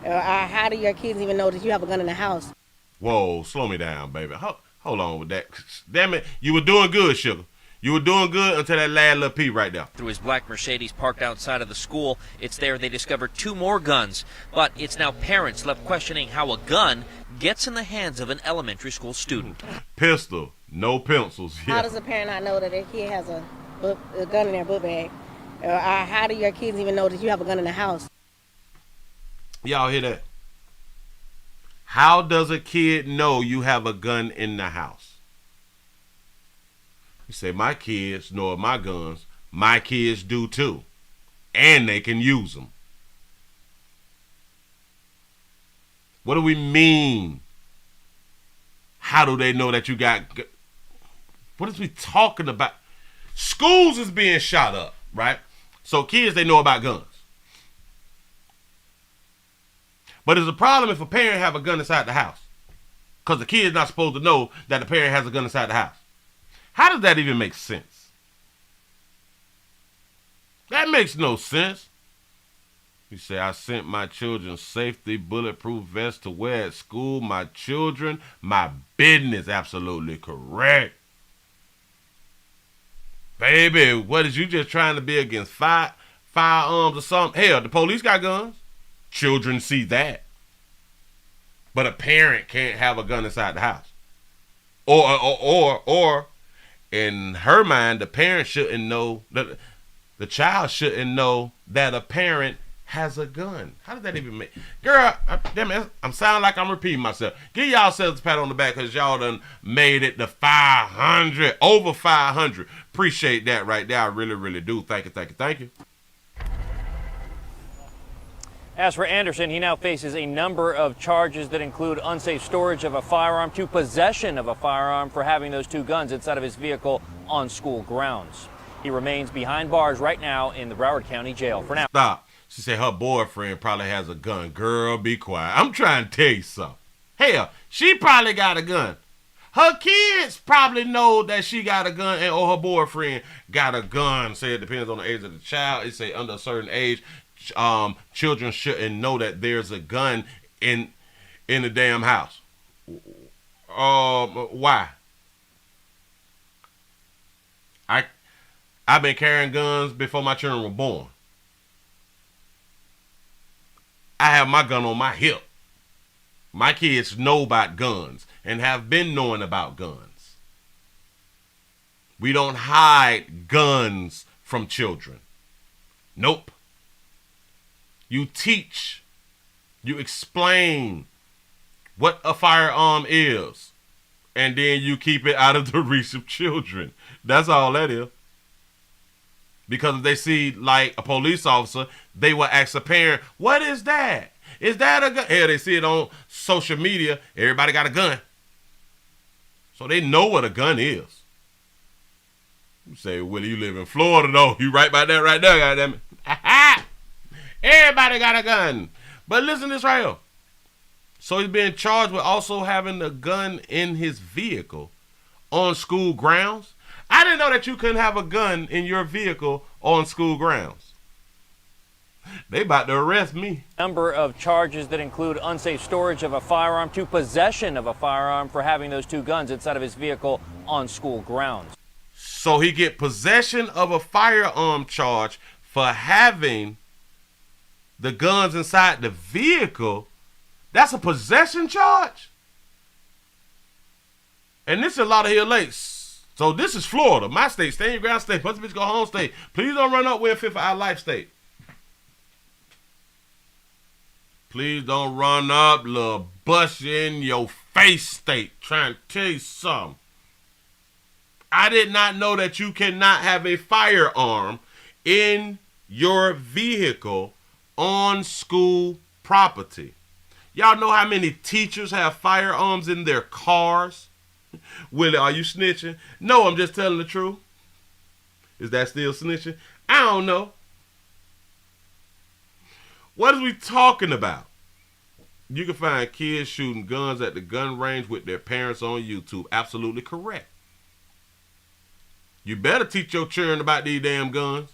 How do your kids even know that you have a gun in the house? Whoa, slow me down, baby. Hold on with that. Damn it, you were doing good, sugar. You were doing good until that last little pee right there. Through his black Mercedes parked outside of the school, it's there they discovered 2 more guns. But it's now parents left questioning how a gun gets in the hands of an elementary school student. Pistol, no pencils. Yeah. How does a parent not know that their kid has a gun in their book bag? How do your kids even know that you have a gun in the house? Y'all hear that? How does a kid know you have a gun in the house? You say, my kids know of my guns. My kids do too. And they can use them. What do we mean? How do they know that you got... What is we talking about? Schools is being shot up, right? So kids, they know about guns. But it's a problem if a parent have a gun inside the house. Because the kid's not supposed to know that the parent has a gun inside the house. How does that even make sense? That makes no sense. You say, I sent my children safety bulletproof vests to wear at school. My children, my business. Absolutely correct. Baby, what is you just trying to be against firearms or something? Hell, the police got guns. Children see that. But a parent can't have a gun inside the house. Or in her mind, the parent shouldn't know, the child shouldn't know that a parent has a gun. How does that even make... Girl, damn it, I'm sounding like I'm repeating myself. Give y'all selves a pat on the back because y'all done made it to 500, over 500. Appreciate that right there. I really, really do. Thank you. As for Anderson, he now faces a number of charges that include unsafe storage of a firearm to possession of a firearm for having those 2 guns inside of his vehicle on school grounds. He remains behind bars right now in the Broward County Jail for now. Stop. She said her boyfriend probably has a gun. Girl, be quiet. I'm trying to tell you something. Hell, she probably got a gun. Her kids probably know that she got a gun, or her boyfriend got a gun. Say it depends on the age of the child. It say under a certain age, children shouldn't know that there's a gun in the damn house. Why? I've been carrying guns before my children were born. I have my gun on my hip. My kids know about guns and have been knowing about guns. We don't hide guns from children. Nope. You teach, you explain what a firearm is, and then you keep it out of the reach of children. That's all that is. Because if they see like a police officer, they will ask a parent, what is that? Is that a gun? Hell, they see it on social media. Everybody got a gun. So they know what a gun is. You say, Willie, you live in Florida, though. You right about that right there, goddammit. Everybody got a gun. But listen to this right here. So he's being charged with also having a gun in his vehicle on school grounds. I didn't know that you couldn't have a gun in your vehicle on school grounds. They about to arrest me. Number of charges that include unsafe storage of a firearm to possession of a firearm for having those two guns inside of his vehicle on school grounds. So he get possession of a firearm charge for having the guns inside the vehicle. That's a possession charge. And this is a lot of Hill Lakes. So this is Florida, my state. Stay in your ground state. Punch the bitch, go home state. Please don't run up with 5th of our life state. Please don't run up, little bust in your face state. Trying to tell you something. I did not know that you cannot have a firearm in your vehicle on school property. Y'all know how many teachers have firearms in their cars? Willie, are you snitching? No, I'm just telling the truth. Is that still snitching? I don't know. What are we talking about? You can find kids shooting guns at the gun range with their parents on YouTube. Absolutely correct. You better teach your children about these damn guns.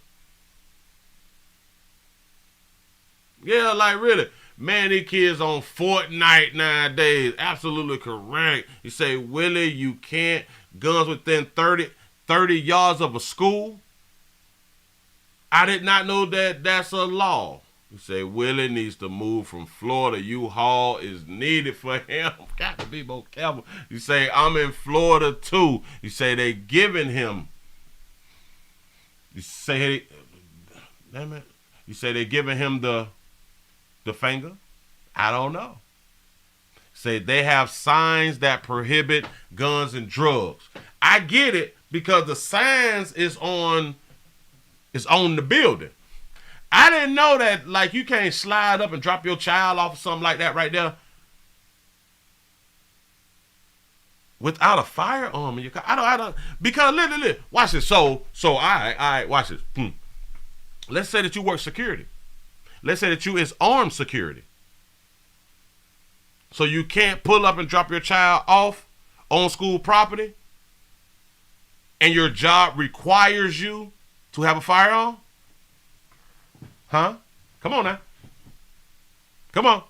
Yeah, like really. Man, these kids on Fortnite nowadays. Absolutely correct. You say, Willie, you can't. Guns within 30 yards of a school. I did not know that that's a law. You say, Willie needs to move from Florida. U-Haul is needed for him. Got to be more careful. You say, I'm in Florida too. You say, they giving him. You say, damn it. You say, they giving him the finger? I don't know. Say they have signs that prohibit guns and drugs. I get it because the signs is on the building. I didn't know that like you can't slide up and drop your child off or something like that right there without a firearm in your car. I don't because literally watch this. So all right, watch this. Let's say that you work security. Let's say that you is armed security. So you can't pull up and drop your child off on school property and your job requires you to have a firearm? Huh? Come on now. Come on.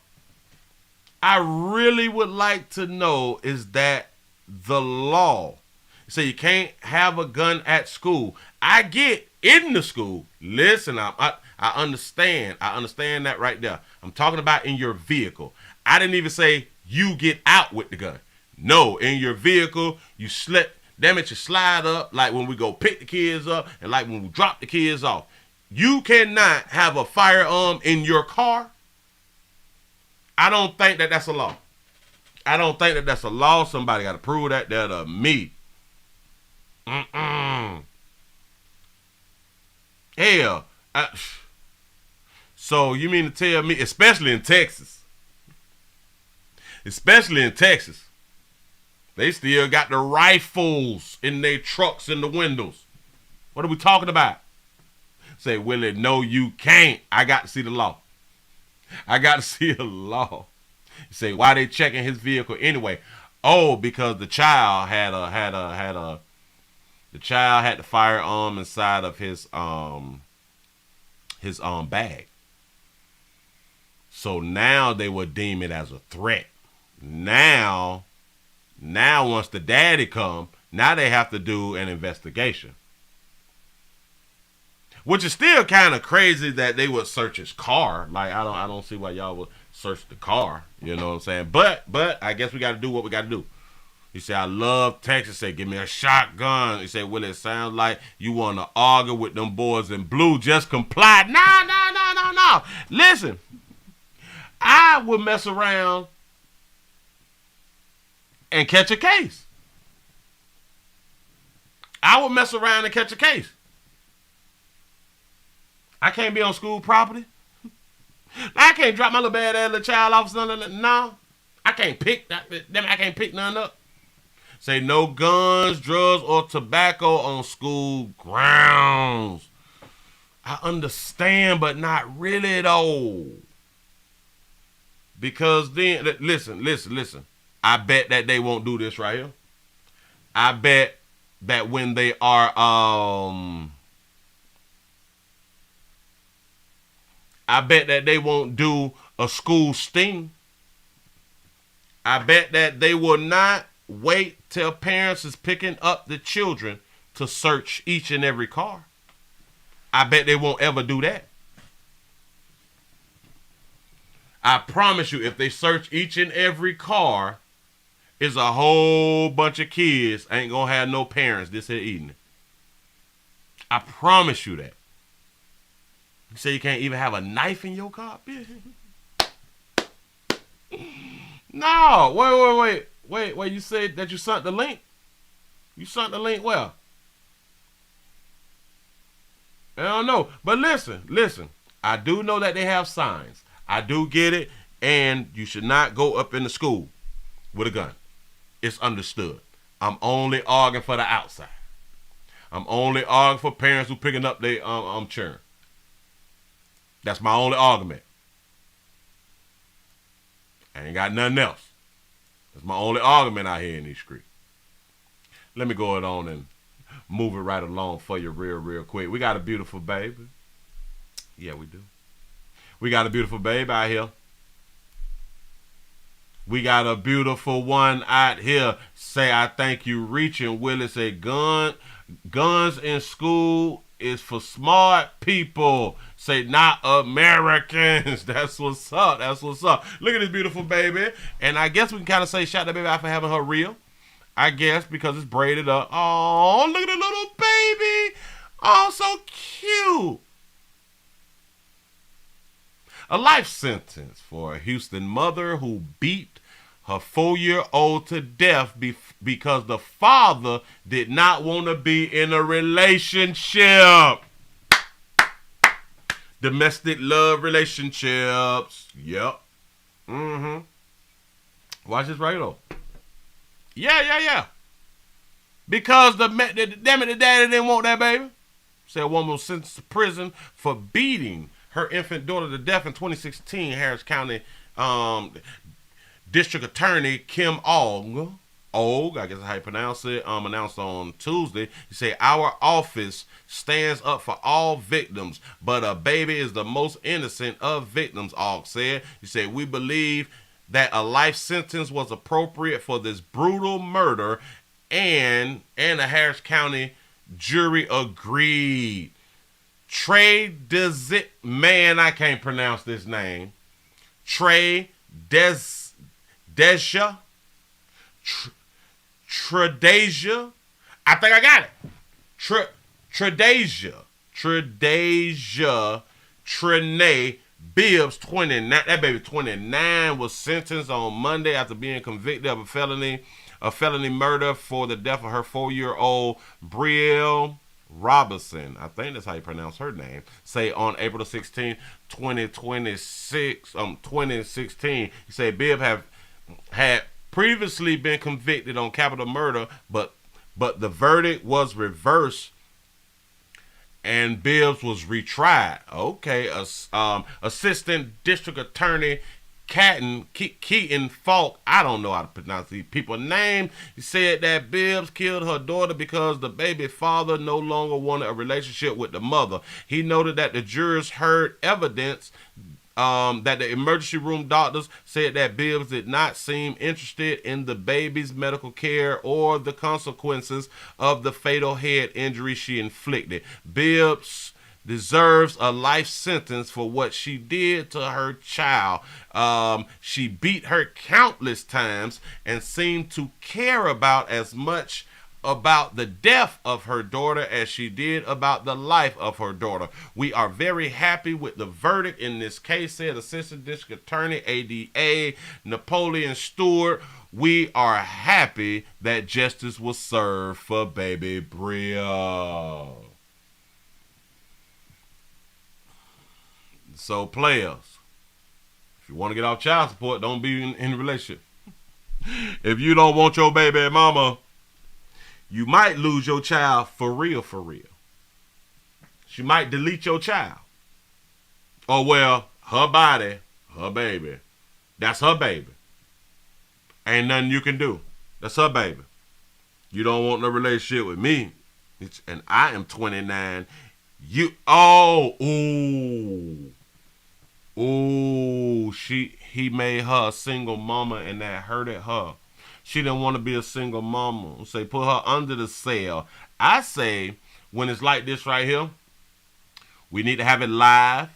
I really would like to know, is that the law? So you can't have a gun at school. I get in the school. Listen, I understand. I understand that right there. I'm talking about in your vehicle. I didn't even say you get out with the gun. No, in your vehicle, you slip. Damn it, you slide up like when we go pick the kids up and like when we drop the kids off. You cannot have a firearm in your car. I don't think that that's a law. I don't think that that's a law. Somebody got to prove that to me. Hell. So you mean to tell me, especially in Texas, they still got the rifles in their trucks in the windows. What are we talking about? Say, Willie, no, you can't. I got to see the law. I got to see the law. Say, why they checking his vehicle anyway? Oh, because the child had the firearm inside of his bag. So now they would deem it as a threat. Now once the daddy come, now they have to do an investigation. Which is still kind of crazy that they would search his car. Like, I don't see why y'all would search the car. You know what I'm saying? But I guess we got to do what we got to do. He said, I love Texas. Say, give me a shotgun. He said, Willie, it sounds like you want to argue with them boys in blue. Just comply. No. Listen, I would mess around and catch a case. I would mess around and catch a case. I can't be on school property. I can't drop my little bad ass little child off. No, I can't pick that. I can't pick none up. Say no guns, drugs, or tobacco on school grounds. I understand, but not really though. Because then, listen. I bet that they won't do this right here. I bet that when they are, I bet that they won't do a school sting. I bet that they will not wait till parents is picking up the children to search each and every car. I bet they won't ever do that. I promise you, if they search each and every car, it's a whole bunch of kids ain't gonna have no parents this here evening. I promise you that. You say you can't even have a knife in your car? No, wait. You said that you sent the link? You sent the link where? I don't know. But listen. I do know that they have signs. I do get it. And you should not go up in the school with a gun. It's understood. I'm only arguing for the outside. I'm only arguing for parents who picking up their children. That's my only argument. I ain't got nothing else. That's my only argument out here in these streets. Let me go on and move it right along for you real quick. We got a beautiful baby. Yeah, we do. We got a beautiful baby out here. We got a beautiful one out here. Say, I think you reaching. Willie say, guns in school is for smart people. Say, not Americans. That's what's up. Look at this beautiful baby. And I guess we can kind of say shout that baby out for having her real. I guess because it's braided up. Oh, look at the little baby. Oh, so cute. A life sentence for a Houston mother who beat her 4-year-old to death because the father did not want to be in a relationship. Domestic love relationships. Yep. Watch this right though. Yeah. Because the daddy didn't want that baby. Said a woman was sentenced to prison for beating her infant daughter to death in 2016. Harris County District Attorney Kim Og, I guess that's how you pronounce it, announced on Tuesday. He said, our office stands up for all victims, but a baby is the most innocent of victims, Og said. He said, we believe that a life sentence was appropriate for this brutal murder, and the Harris County jury agreed. Trey man, I can't pronounce this name. Trey Tredasia. I think I got it. Tredasia Trene Bibbs, 29. That baby 29 was sentenced on Monday after being convicted of a felony murder for the death of her 4-year-old Brielle Robinson. I think that's how you pronounce her name. Say on April the 16th, 2016. He said Bibb had previously been convicted on capital murder, but the verdict was reversed and Bibbs was retried. Okay, Assistant District Attorney Keaton Falk, I don't know how to pronounce these people's names. He said that Bibbs killed her daughter because the baby father no longer wanted a relationship with the mother. He noted that the jurors heard evidence that the emergency room doctors said that Bibbs did not seem interested in the baby's medical care or the consequences of the fatal head injury she inflicted. Bibbs deserves a life sentence for what she did to her child. She beat her countless times and seemed to care about as much about the death of her daughter as she did about the life of her daughter. We are very happy with the verdict in this case, said Assistant District Attorney ADA Napoleon Stewart. We are happy that justice was served for baby Bria. So players, if you want to get off child support, don't be in a relationship. If you don't want your baby mama, you might lose your child for real, for real. She might delete your child. Or well, her body, her baby. That's her baby. Ain't nothing you can do. That's her baby. You don't want no relationship with me. And I am 29. He made her a single mama and that hurted her. She didn't want to be a single mama. Say, put her under the cell. I say, when it's like this right here, we need to have it live,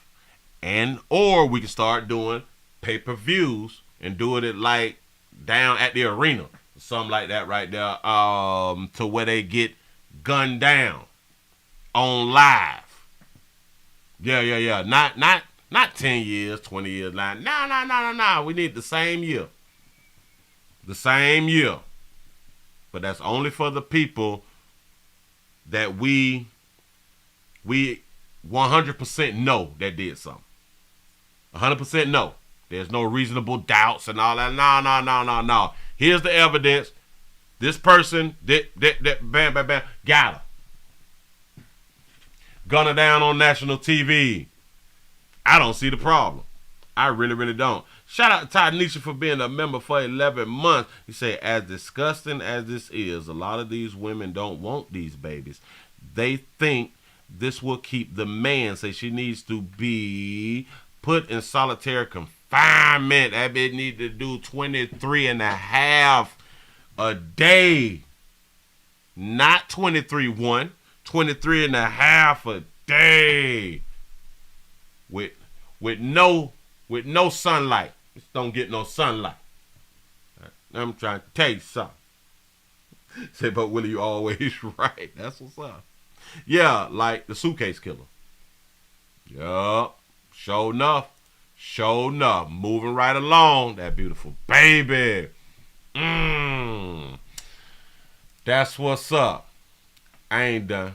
or we can start doing pay-per-views and doing it like down at the arena, something like that right there, to where they get gunned down on live. Yeah. Not 10 years, 20 years, like, no. We need the same year. The same year. But that's only for the people that we 100% know that did something. 100% know. There's no reasonable doubts and all that. No. Here's the evidence. This person bam, got her. Gun her down on national TV. I don't see the problem. I really don't. Shout out to Tanisha for being a member for 11 months. He said, as disgusting as this is, a lot of these women don't want these babies. They think this will keep the man. Say she needs to be put in solitary confinement. That bitch need to do 23 and a half a day. Not 23-1. 23 and a half a day. With no sunlight. Just don't get no sunlight. I'm trying to tell you something. Say, but Willie, you always right. That's what's up. Yeah, like the suitcase killer. Yup. Sure enough. Moving right along. That beautiful baby. That's what's up. I ain't done.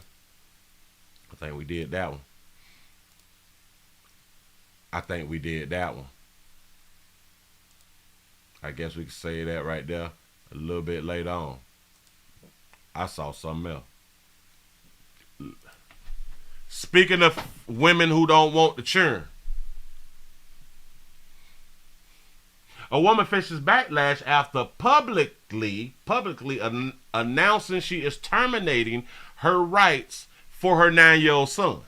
I think we did that one. I guess we can say that right there a little bit later on. I saw something else. Speaking of women who don't want the churn, a woman faces backlash after publicly announcing she is terminating her rights for her 9-year-old son.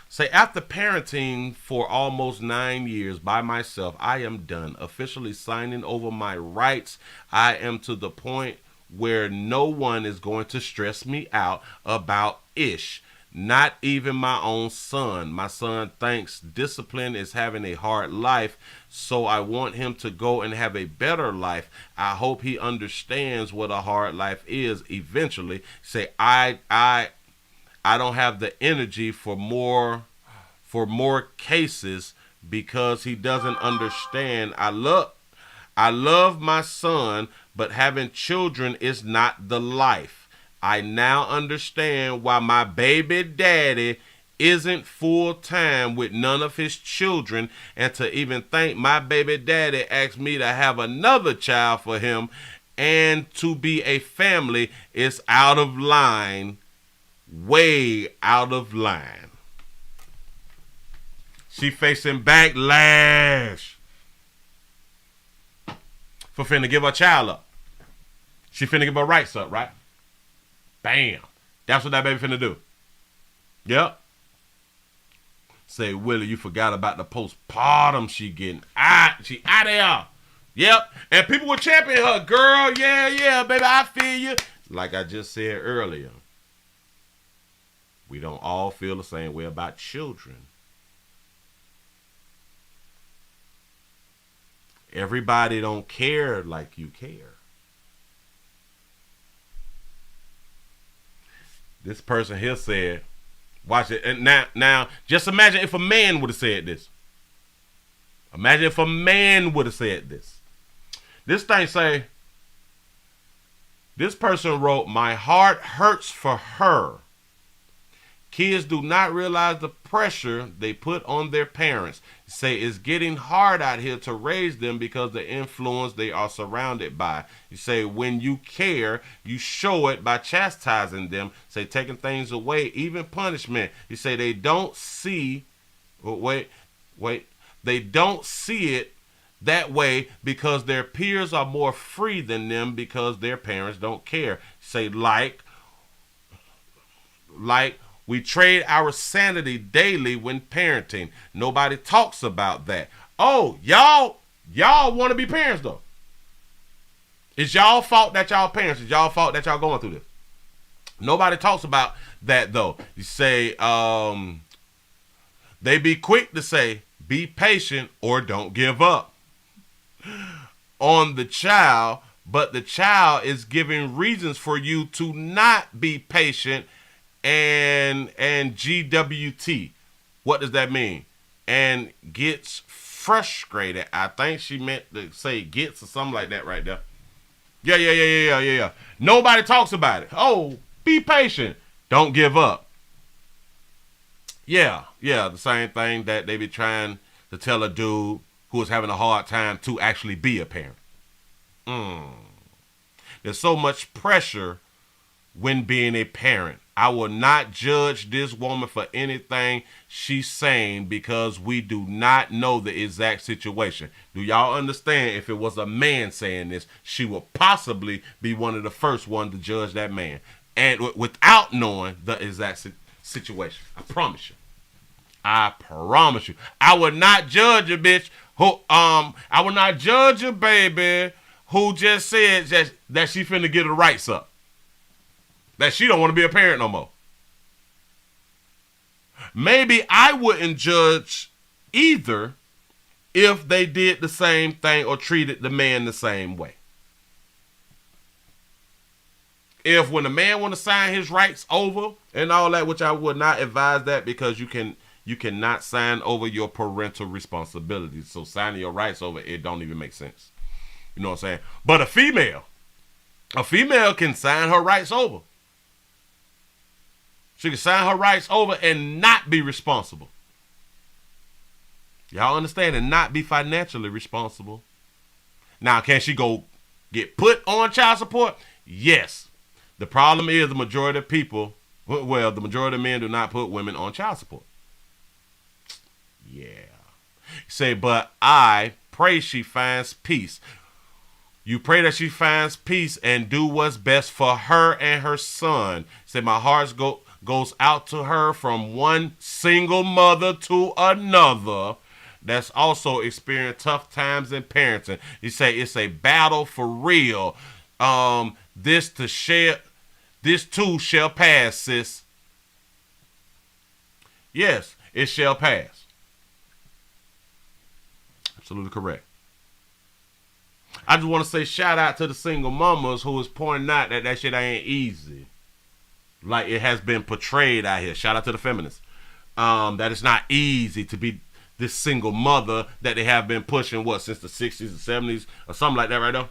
Say, after parenting for almost 9 years by myself, I am done officially signing over my rights. I am to the point where no one is going to stress me out about Ish. Not even my own son. My son thinks discipline is having a hard life, so I want him to go and have a better life. I hope he understands what a hard life is eventually. Say, I don't have the energy for more cases because he doesn't understand. I love my son, but having children is not the life. I now understand why my baby daddy isn't full-time with none of his children, and to even think my baby daddy asked me to have another child for him and to be a family is out of line, way out of line. She facing backlash for finna give her child up. She finna give her rights up, right? Bam. That's what that baby finna do. Yep. Say, Willie, you forgot about the postpartum she getting. She out of here. Yep. And people were championing her. Girl, yeah, baby, I feel you. Like I just said earlier, we don't all feel the same way about children. Everybody don't care like you care. This person here said, watch it. And now, just imagine if a man would have said this. Imagine if a man would have said this. This thing say, this person wrote, my heart hurts for her. Kids do not realize the pressure they put on their parents. Say it's getting hard out here to raise them because the influence they are surrounded by. You say when you care, you show it by chastising them. Say taking things away, even punishment. You say they don't see, they don't see it that way because their peers are more free than them because their parents don't care. Say like we trade our sanity daily when parenting. Nobody talks about that. Oh, y'all want to be parents though. It's y'all fault that y'all parents. It's y'all fault that y'all going through this. Nobody talks about that though. You say, they be quick to say, be patient or don't give up on the child, but the child is giving reasons for you to not be patient. And GWT, what does that mean? And gets frustrated. I think she meant to say gets or something like that right there. Yeah. Nobody talks about it. Oh, be patient. Don't give up. Yeah, the same thing that they be trying to tell a dude who is having a hard time to actually be a parent. There's so much pressure when being a parent. I will not judge this woman for anything she's saying because we do not know the exact situation. Do y'all understand if it was a man saying this, she would possibly be one of the first ones to judge that man. And without knowing the exact situation. I promise you. I would not judge a bitch who, I would not judge a baby who just said that she finna get her rights up. That she don't want to be a parent no more. Maybe I wouldn't judge either if they did the same thing or treated the man the same way. If when the man want to sign his rights over and all that, which I would not advise that because you cannot sign over your parental responsibilities. So signing your rights over, it don't even make sense. You know what I'm saying? But a female can sign her rights over. She can sign her rights over and not be responsible. Y'all understand? And not be financially responsible. Now, can she go get put on child support? Yes. The problem is the majority of people, well, the majority of men do not put women on child support. Yeah. Say, but I pray she finds peace. You pray that she finds peace and do what's best for her and her son. Say, my heart goes out to her from one single mother to another that's also experienced tough times in parenting. You say it's a battle for real. This too shall pass, sis. Yes, it shall pass. Absolutely correct. I just want to say shout out to the single mamas who is pointing out that shit ain't easy. Like it has been portrayed out here. Shout out to the feminists. That it's not easy to be this single mother that they have been pushing, since the 60s and 70s or something like that right now?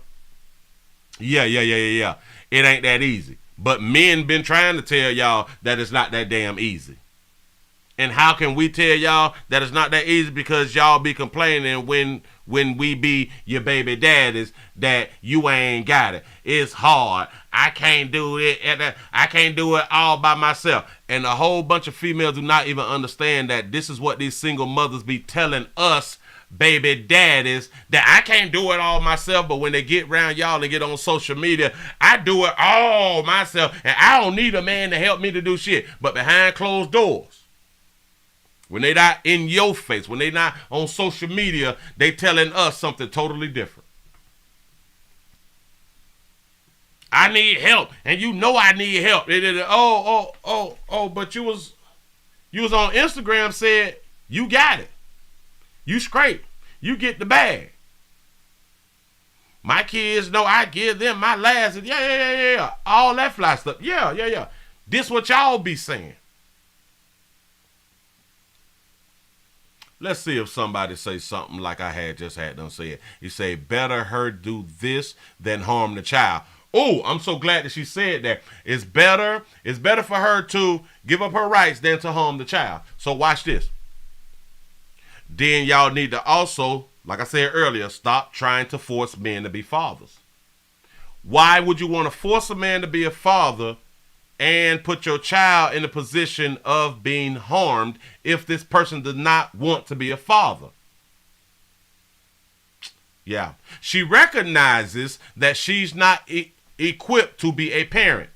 Yeah. It ain't that easy. But men been trying to tell y'all that it's not that damn easy. And how can we tell y'all that it's not that easy? Because y'all be complaining when when we be your baby daddies that you ain't got it. It's hard. I can't do it. I can't do it all by myself. And a whole bunch of females do not even understand that this is what these single mothers be telling us baby daddies, that I can't do it all myself, but when they get around y'all and get on social media, I do it all myself, and I don't need a man to help me to do shit. But behind closed doors, when they not in your face, when they not on social media, they telling us something totally different. I need help, and you know I need help. But you was on Instagram, said you got it. You scrape. You get the bag. My kids know I give them my last. Yeah. All that fly stuff. Yeah. This what y'all be saying. Let's see if somebody say something like I had just had them say it. You say, better her do this than harm the child. Oh, I'm so glad that she said that. It's better for her to give up her rights than to harm the child. So watch this. Then y'all need to also, like I said earlier, stop trying to force men to be fathers. Why would you want to force a man to be a father and put your child in a position of being harmed if this person does not want to be a father? Yeah. She recognizes that she's not equipped to be a parent.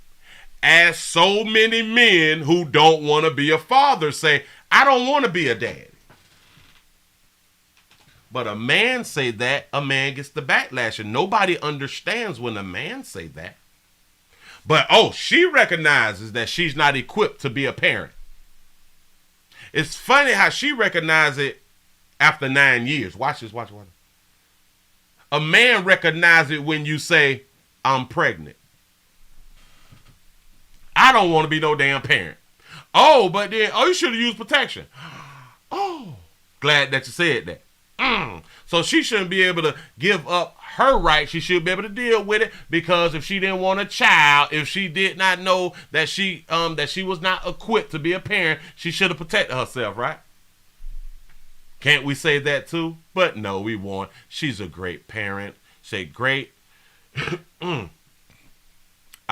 As so many men who don't want to be a father say, I don't want to be a dad. But a man say that, a man gets the backlash, and nobody understands when a man say that. But, she recognizes that she's not equipped to be a parent. It's funny how she recognizes it after 9 years. Watch this, watch. A man recognizes it when you say, I'm pregnant. I don't want to be no damn parent. But then, you should have used protection. Glad that you said that. So she shouldn't be able to give up her right. She should be able to deal with it, because if she didn't want a child, if she did not know that she was not equipped to be a parent, she should have protected herself, right? Can't we say that too? But no, we won't. She's a great parent. Say great. I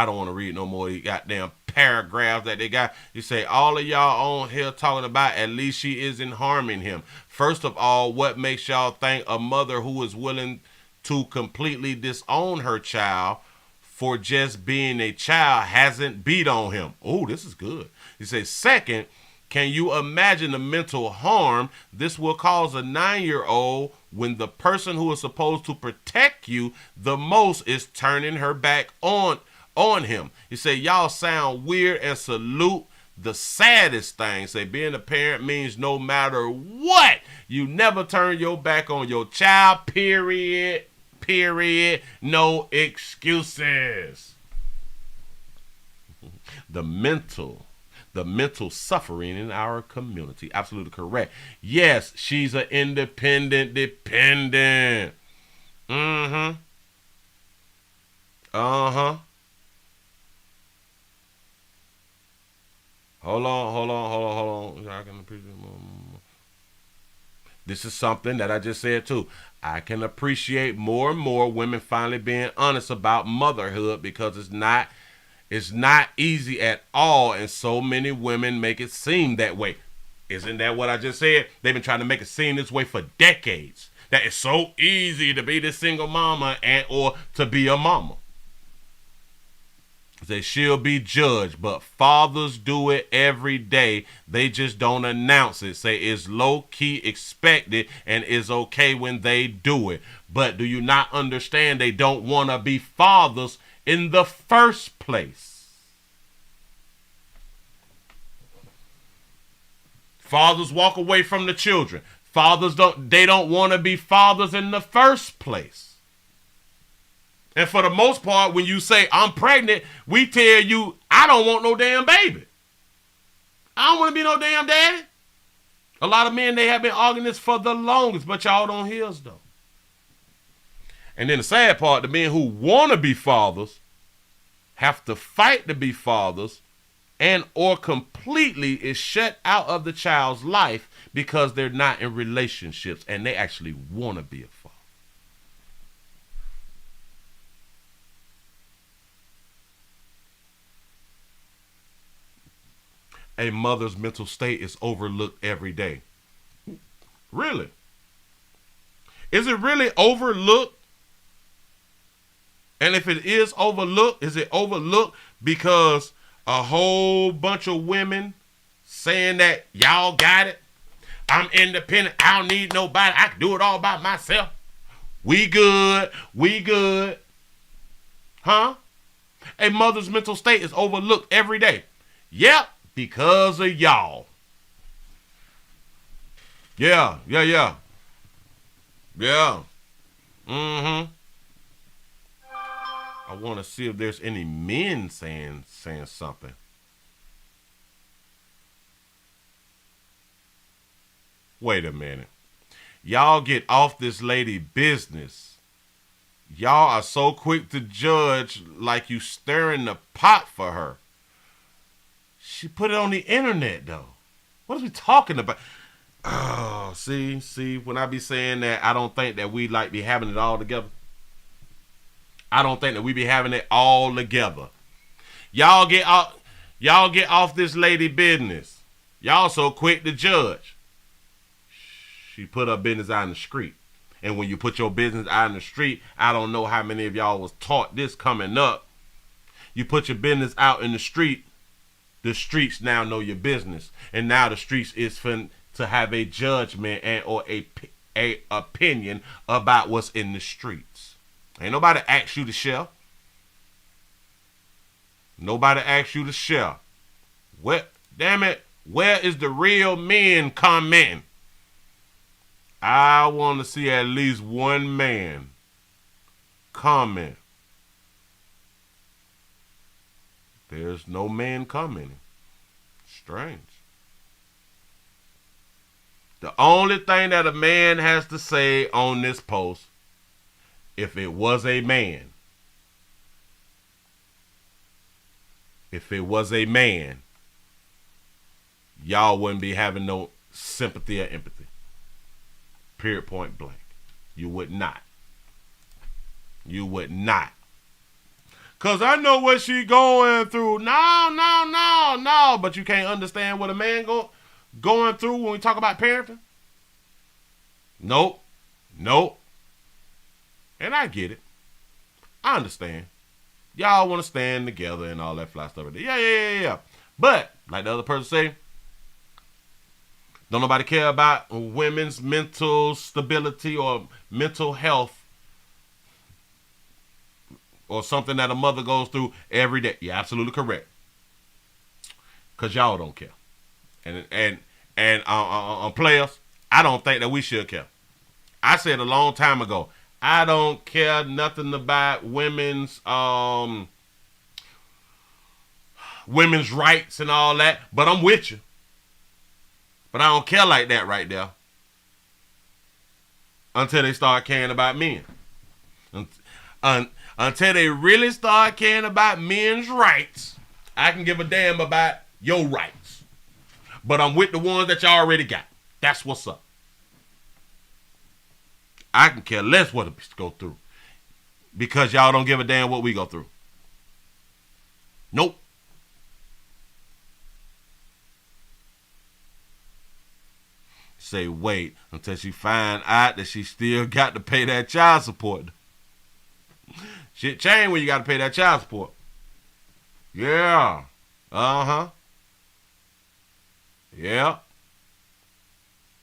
don't want to read no more of these goddamn paragraphs that they got. You say, all of y'all on here talking about at least she isn't harming him. First of all, what makes y'all think a mother who is willing to completely disown her child for just being a child hasn't beat on him? Oh, this is good. You say, second, can you imagine the mental harm this will cause a 9-year-old when the person who is supposed to protect you the most is turning her back on him? You say, y'all sound weird and salute the saddest thing. Say, being a parent means no matter what, you never turn your back on your child, period. No excuses. The mental suffering in our community. Absolutely correct. Yes, she's an independent dependent. Hold on. I can appreciate more. This is something that I just said too. I can appreciate more and more women finally being honest about motherhood, because it's not easy at all, and so many women make it seem that way. Isn't that what I just said? They've been trying to make it seem this way for decades. That it's so easy to be the single mama or to be a mama. They she'll be judged, but fathers do it every day. They just don't announce it. Say it's low-key expected and is okay when they do it. But do you not understand they don't want to be fathers in the first place? Fathers walk away from the children. Fathers don't want to be fathers in the first place. And for the most part, when you say, I'm pregnant, we tell you, I don't want no damn baby. I don't want to be no damn daddy. A lot of men, they have been arguing this for the longest, but y'all don't hear us, though. And then the sad part, the men who want to be fathers have to fight to be fathers, and or completely is shut out of the child's life because they're not in relationships and they actually want to be a father. a mother's mental state is overlooked every day. Really? Is it really overlooked? And if it is overlooked, is it overlooked because a whole bunch of women saying that y'all got it? I'm independent. I don't need nobody. I can do it all by myself. We good. We good. Huh? A mother's mental state is overlooked every day. Yep, because of y'all. Yeah. Yeah. Mm-hmm. I want to see if there's any men saying something. Wait a minute. Y'all get off this lady business. Y'all are so quick to judge like you stirring the pot for her. She put it on the internet, though. What are we talking about? Oh, see, when I be saying that, I don't think that we like be having it all together. I don't think that we be having it all together. Y'all get off this lady business. Y'all so quick to judge. She put her business out in the street. And when you put your business out in the street, I don't know how many of y'all was taught this coming up. You put your business out in the street streets now know your business. And now the streets is fin to have a judgment and or a opinion about what's in the streets. Ain't nobody ask you to share. Nobody asked you to share. Damn it, where is the real men commenting? I want to see at least one man comment. There's no man commenting. Strange. The only thing that a man has to say on this post, if it was a man, y'all wouldn't be having no sympathy or empathy. Period, point blank. You would not. You would not. Because I know what she going through. No. But you can't understand what a man going through when we talk about parenting? Nope. And I get it. I understand. Y'all want to stand together and all that fly stuff. Yeah. But, like the other person say, don't nobody care about women's mental stability or mental health or something that a mother goes through every day. You're absolutely correct. Because y'all don't care. And players, I don't think that we should care. I said a long time ago, I don't care nothing about women's rights and all that, but I'm with you. But I don't care like that right there. Until they start caring about men. Until they really start caring about men's rights, I can give a damn about your rights. But I'm with the ones that you already got. That's what's up. I can care less what we go through. Because y'all don't give a damn what we go through. Nope. Say wait until she find out that she still got to pay that child support. Shit change when you got to pay that child support. Yeah. Yeah.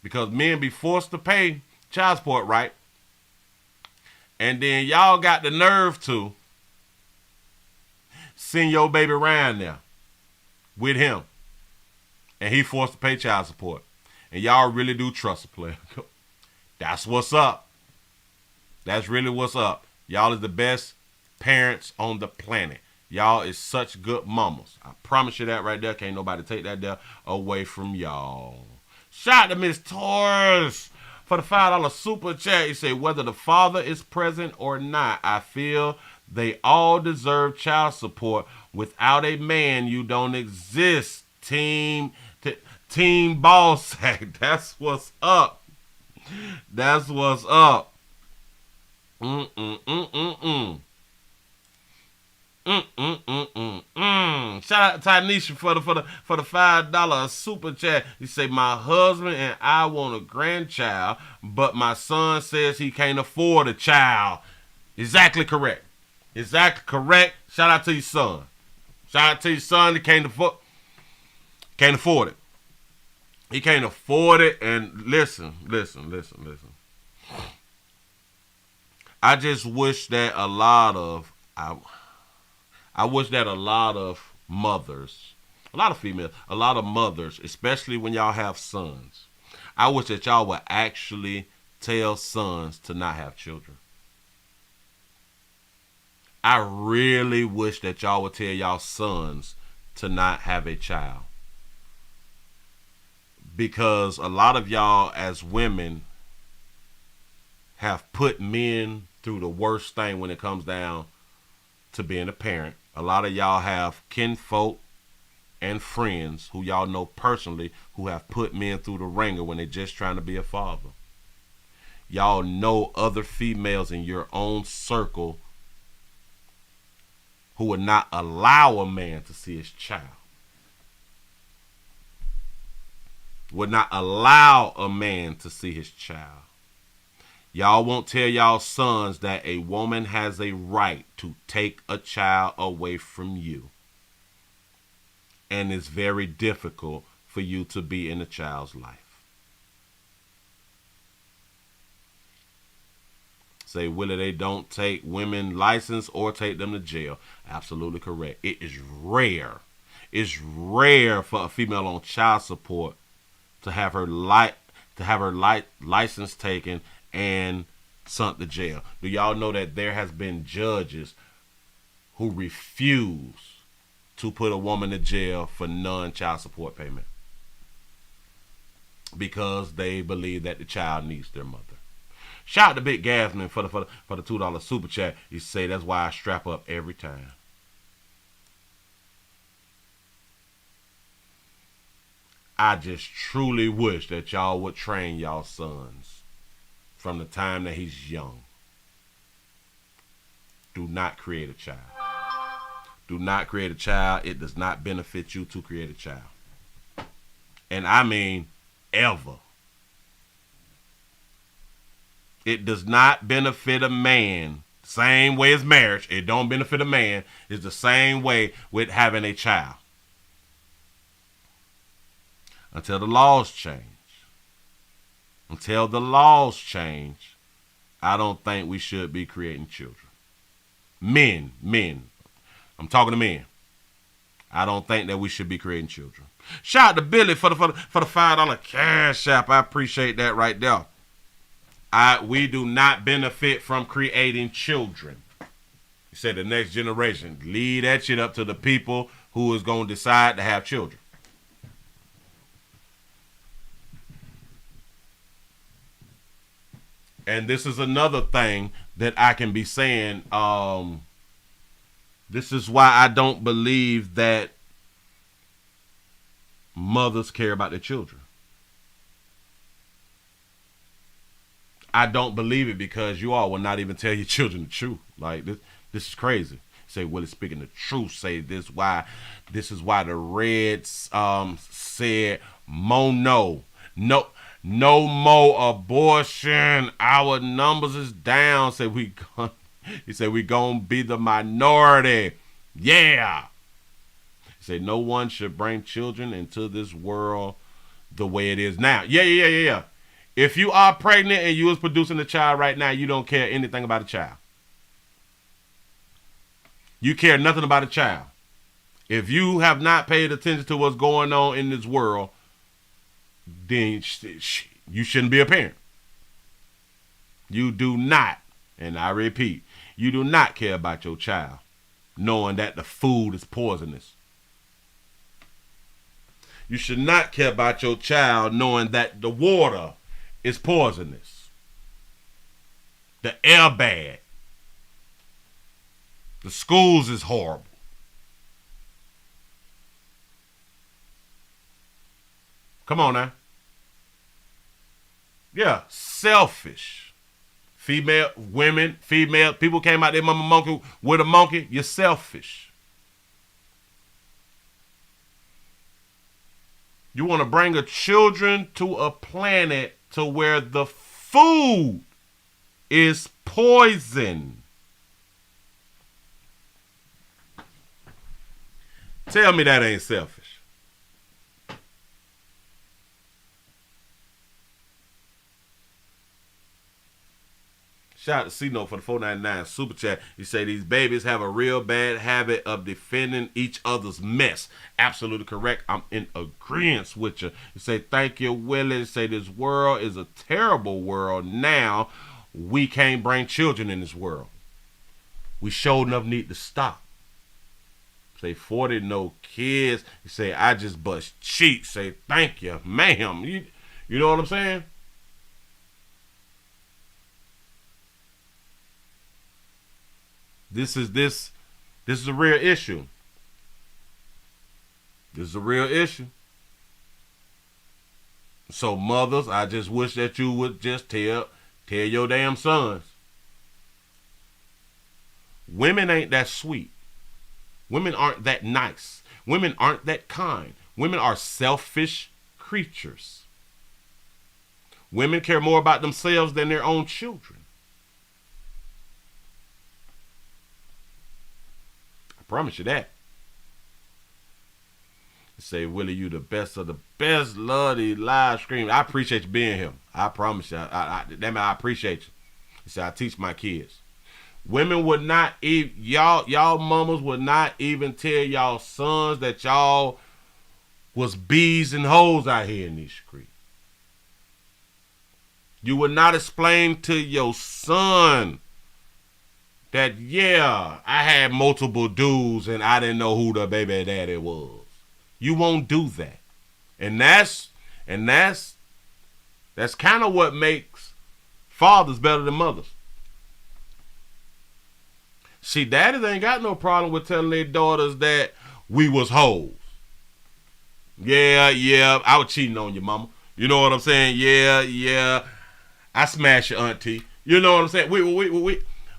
Because men be forced to pay child support, right? And then y'all got the nerve to send your baby around there with him. And he forced to pay child support. And y'all really do trust a player. That's what's up. That's really what's up. Y'all is the best parents on the planet. Y'all is such good mamas. I promise you that right there. Can't nobody take that there away from y'all. Shout out to Miss Torres for the $5 super chat. He said, whether the father is present or not, I feel they all deserve child support. Without a man, you don't exist. Team ball sack. That's what's up. That's what's up. Shout Shout out to Tanisha for the $5 super chat. He say, my husband and I want a grandchild, but my son says he can't afford a child. Exactly correct. Exactly correct. Shout out to your son. Shout out to your son. He can't afford it. He can't afford it. And listen. I just wish that a lot of mothers, a lot of females, a lot of mothers, especially when y'all have sons, I wish that y'all would actually tell sons to not have children. I really wish that y'all would tell y'all sons to not have a child. Because a lot of y'all as women have put men through the worst thing when it comes down to being a parent. A lot of y'all have kinfolk and friends who y'all know personally who have put men through the ringer when they're just trying to be a father. Y'all know other females in your own circle who would not allow a man to see his child. Would not allow a man to see his child. Y'all won't tell y'all sons that a woman has a right to take a child away from you. And it's very difficult for you to be in a child's life. Say, Willie, they don't take women license or take them to jail. Absolutely correct. It is rare. It's rare for a female on child support to have her license taken and sent to jail. Do y'all know that there has been judges who refuse to put a woman in jail for non-child support payment because they believe that the child needs their mother? Shout out to Big Gasman for the $2 super chat. He say that's why I strap up every time. I just truly wish that y'all would train y'all sons from the time that he's young. Do not create a child. Do not create a child. It does not benefit you to create a child. And I mean ever. It does not benefit a man. Same way as marriage. It don't benefit a man. It's the same way with having a child. Until the laws change. Until the laws change, I don't think we should be creating children. Men. I'm talking to men. I don't think that we should be creating children. Shout out to Billy for the $5 cash app. I appreciate that right there. We do not benefit from creating children. You said the next generation. Leave that shit up to the people who is going to decide to have children. And this is another thing that I can be saying. This is why I don't believe that mothers care about their children. I don't believe it because you all will not even tell your children the truth. Like this is crazy. Say, Willie, speaking the truth. Say this is why the Reds said no more abortion. Our numbers is down. He said we gonna be the minority. Yeah. He said no one should bring children into this world the way it is now. Yeah. If you are pregnant and you is producing a child right now, you don't care anything about a child. You care nothing about a child. If you have not paid attention to what's going on in this world, then you shouldn't be a parent. You do not, and I repeat, you do not care about your child, knowing that the food is poisonous. You should not care about your child knowing that the water is poisonous. The air bad. The schools is horrible. Come on now. Yeah, selfish. Female, women, female, people came out there, mama monkey with a monkey. You're selfish. You want to bring a children to a planet to where the food is poison. Tell me that ain't selfish. Shout out to C-Note for the $4.99 super chat. You say these babies have a real bad habit of defending each other's mess. Absolutely correct. I'm in agreement with you. You say thank you, Willie. You say this world is a terrible world now. We can't bring children in this world. We sure enough need to stop. Say 40 no kids. You say I just bust cheeks. Say thank you, ma'am. You know what I'm saying? This is a real issue. This is a real issue. So mothers, I just wish that you would just tell your damn sons. Women ain't that sweet. Women aren't that nice. Women aren't that kind. Women are selfish creatures. Women care more about themselves than their own children. Promise you that. Say, Willie, you the best of the best. Love these live streams. I appreciate you being here. I promise you. I appreciate you. You say, I teach my kids. Women would not even, y'all mamas would not even tell y'all sons that y'all was bees and hoes out here in these streets. You would not explain to your son that, yeah, I had multiple dudes and I didn't know who the baby daddy was. You won't do that. And that's kind of what makes fathers better than mothers. See, daddies ain't got no problem with telling their daughters that we was hoes. Yeah, I was cheating on your mama. You know what I'm saying? Yeah, I smashed your auntie. You know what I'm saying?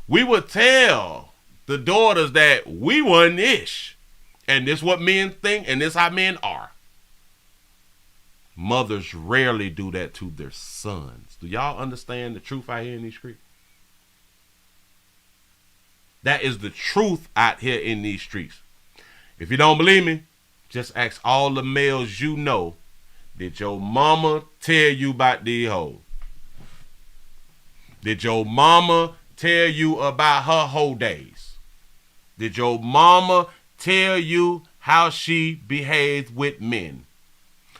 We would tell the daughters that we wasn't ish. And this what men think, and this how men are. Mothers rarely do that to their sons. Do y'all understand the truth out here in these streets? That is the truth out here in these streets. If you don't believe me, just ask all the males you know, did your mama tell you about these hoes? Did your mama tell you about her whole days? Did your mama tell you how she behaves with men?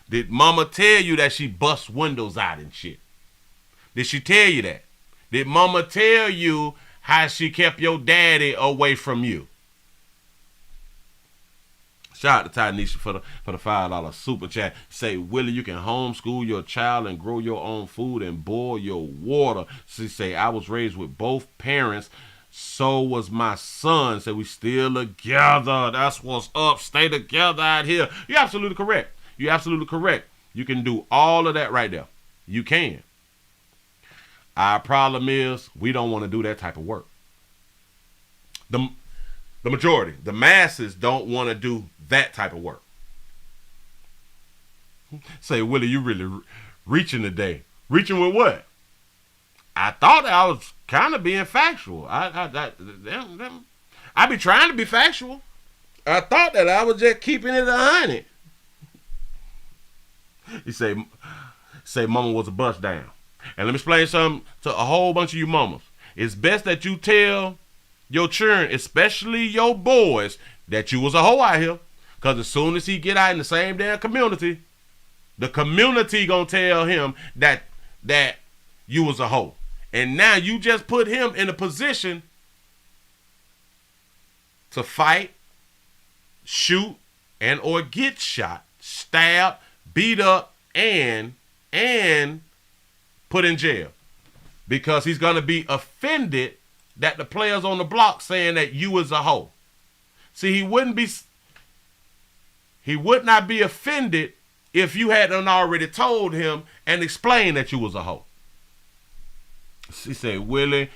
Did mama tell you that she busts windows out and shit? Did she tell you that? Did mama tell you how she kept your daddy away from you? Shout out to Tanisha for the $5 super chat. Say, Willie, you can homeschool your child and grow your own food and boil your water. She say, I was raised with both parents. So was my son. Say, we still together. That's what's up. Stay together out here. You're absolutely correct. You're absolutely correct. You can do all of that right there. You can. Our problem is we don't want to do that type of work. The majority, the masses don't want to do that type of work. Say, Willie, you really reaching today. Reaching with what? I thought I was kind of being factual. I be trying to be factual. I thought that I was just keeping it 100. You say mama was a bust down. And let me explain something to a whole bunch of you mamas. It's best that you tell your children, especially your boys, that you was a hoe out here. Because as soon as he get out in the same damn community, the community gonna tell him that you was a hoe. And now you just put him in a position to fight, shoot, and or get shot, stabbed, beat up, and put in jail. Because he's gonna be offended that the players on the block saying that you is a hoe. See, he would not be offended if you hadn't already told him and explained that you was a hoe. She said, Willie,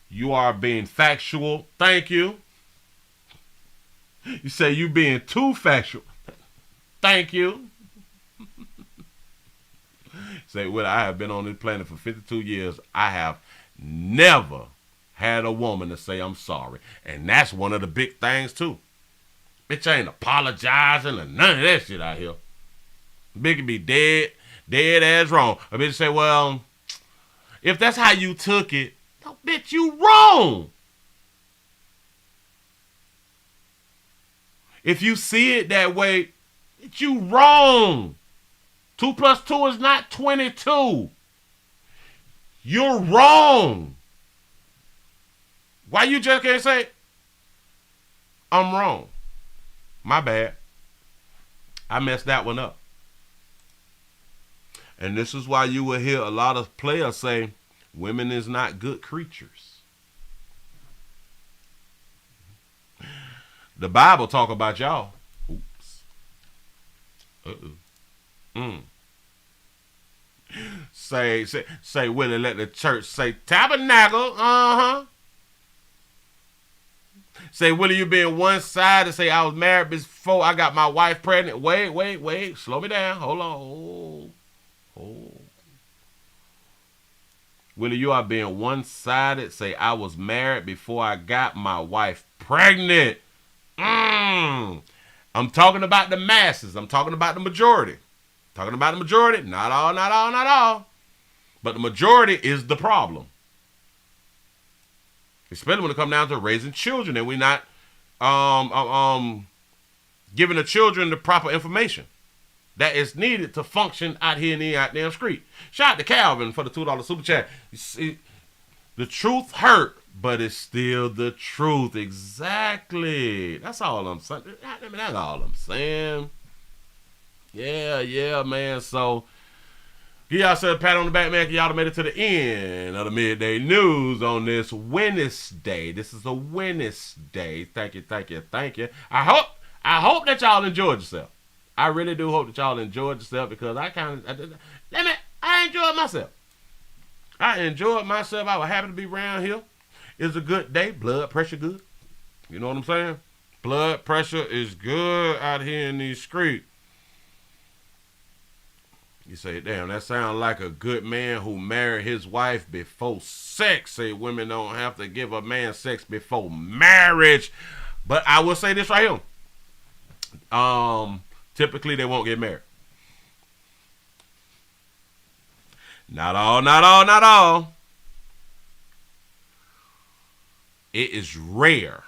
you are being factual. Thank you. You say you being too factual. Thank you. Say, Willie, I have been on this planet for 52 years. I have never had a woman to say I'm sorry. And that's one of the big things, too. Bitch ain't apologizing or none of that shit out here. Bitch can be dead ass wrong. A bitch say, well, if that's how you took it, no, bitch, you wrong. If you see it that way, bitch, you wrong. 2 plus 2 is not 22. You're wrong. Why you just can't say, I'm wrong? My bad. I messed that one up. And this is why you will hear a lot of players say, women is not good creatures. The Bible talk about y'all. Oops. Say, Willie, let the church say tabernacle. Say, Willie, you being one side and say I was married before I got my wife pregnant. Wait. Slow me down. Hold on. Willie, you are being one-sided. Say I was married before I got my wife pregnant. I'm talking about the masses. I'm talking about the majority. Not all. But the majority is the problem. Especially when it comes down to raising children and we're not giving the children the proper information that is needed to function out here in the goddamn street. Shout out to Calvin for the $2 super chat. You see, the truth hurt, but it's still the truth. Exactly. That's all I'm saying. That's all I'm saying. Yeah, man. So, give y'all a pat on the back, man. Y'all made it to the end of the midday news on this Wednesday. This is a Wednesday. Thank you. I hope that y'all enjoyed yourself. I really do hope that y'all enjoyed yourself because I enjoyed myself. I was happy to be around here. It's a good day. Blood pressure good. You know what I'm saying? Blood pressure is good out here in these streets. You say, damn, that sounds like a good man who married his wife before sex. Say women don't have to give a man sex before marriage. But I will say this right here. Typically, they won't get married. Not all. It is rare.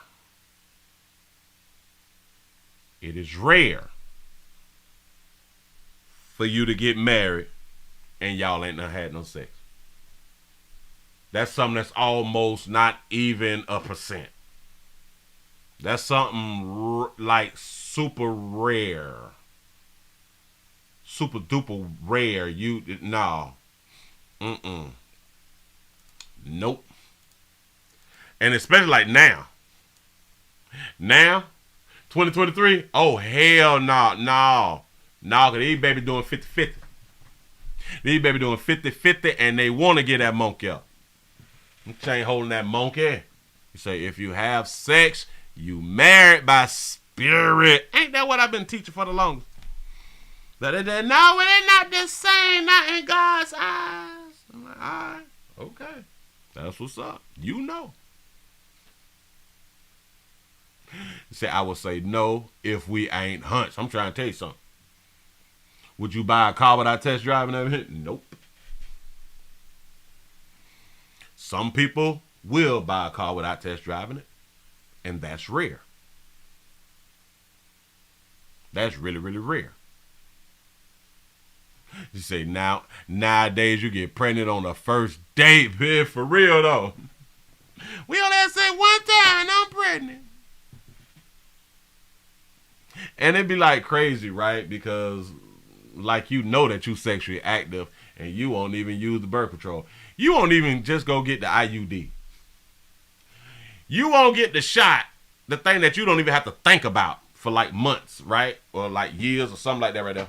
For you to get married and y'all ain't had no sex. That's something that's almost not even a %. That's something like super rare. Super duper rare. Nope. And especially like now. 2023. Oh, hell no. No, because these baby doing 50-50. These baby doing 50-50 and they want to get that monkey up. You ain't holding that monkey. You say, if you have sex, you married by spirit. Ain't that what I've been teaching for the longest? No, they're not the same, not in God's eyes. I'm like, all right, okay. That's what's up. You know. You say, I would say no if we ain't hunts. I'm trying to tell you something. Would you buy a car without test driving it? Nope. Some people will buy a car without test driving it, and that's rare. That's really, really rare. You say, nowadays you get pregnant on the first date, man, for real though. We only have to say one time and I'm pregnant. And it'd be like crazy, right? Because like you know that you sexually active and you won't even use the birth control. You won't even just go get the IUD. You won't get the shot, the thing that you don't even have to think about for like months, right? Or like years or something like that right there.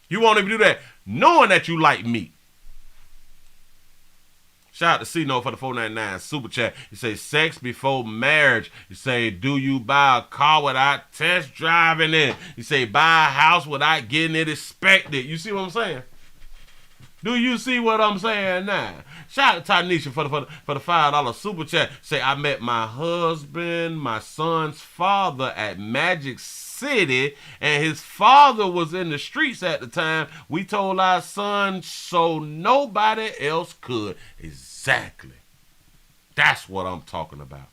You won't even do that knowing that you like meat. Shout out to C-No for the 499 super chat. You say sex before marriage. You say, do you buy a car without test driving it? You say buy a house without getting it inspected. You see what I'm saying? Do you see what I'm saying now? Shout out to Tanisha for the $5 super chat. Say, I met my husband, my son's father at Magic City, and his father was in the streets at the time. We told our son so nobody else could. Exactly. That's what I'm talking about.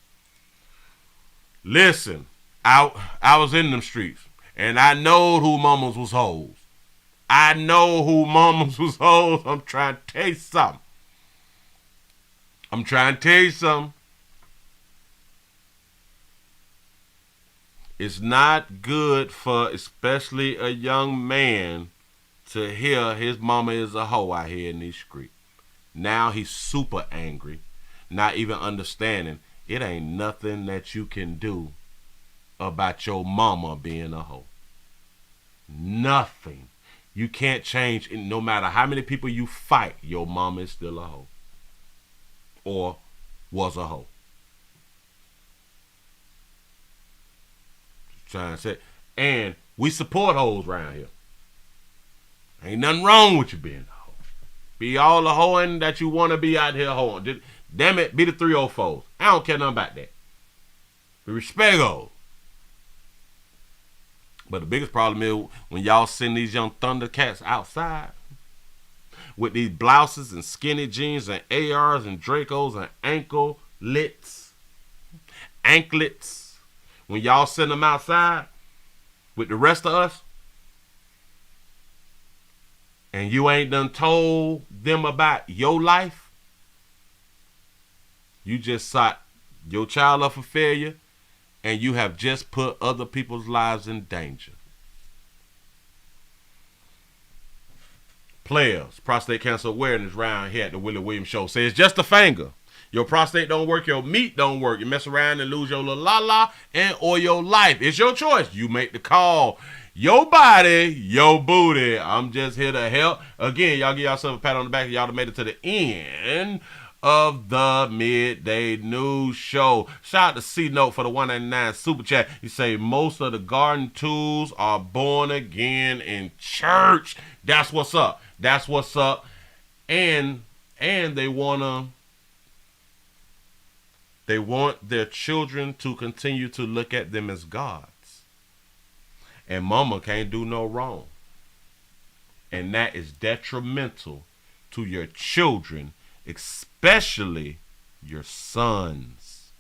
Listen, I was in them streets, and I know who mamas was hoes. I know who mamas was hoes. I'm trying to tell you something. It's not good for especially a young man to hear his mama is a hoe out here in these streets. Now he's super angry, not even understanding it ain't nothing that you can do about your mama being a hoe. Nothing. You can't change, no matter how many people you fight, your mama is still a hoe. Or was a hoe. Trying to say, and we support hoes around here. Ain't nothing wrong with you being a hoe. Be all the hoeing that you want to be out here hoeing. Damn it, be the 304s. I don't care nothing about that. We respect hoes. But the biggest problem is when y'all send these young Thundercats outside with these blouses and skinny jeans and ARs and Dracos and anklets. When y'all send them outside with the rest of us, and you ain't done told them about your life, you just sought your child up for failure, and you have just put other people's lives in danger. Players, prostate cancer awareness round here at the Willie Williams Show. Say it's just a finger. Your prostate don't work, your meat don't work. You mess around and lose your little la-la and or your life. It's your choice. You make the call. Your body, your booty. I'm just here to help. Again, y'all give yourself a pat on the back. Y'all made it to the end of the Midday News Show. Shout out to C-Note for the $1.99 super chat. He say most of the garden tools are born again in church. That's what's up. That's what's up. And they want their children to continue to look at them as gods. And mama can't do no wrong. And that is detrimental to your children, especially your sons.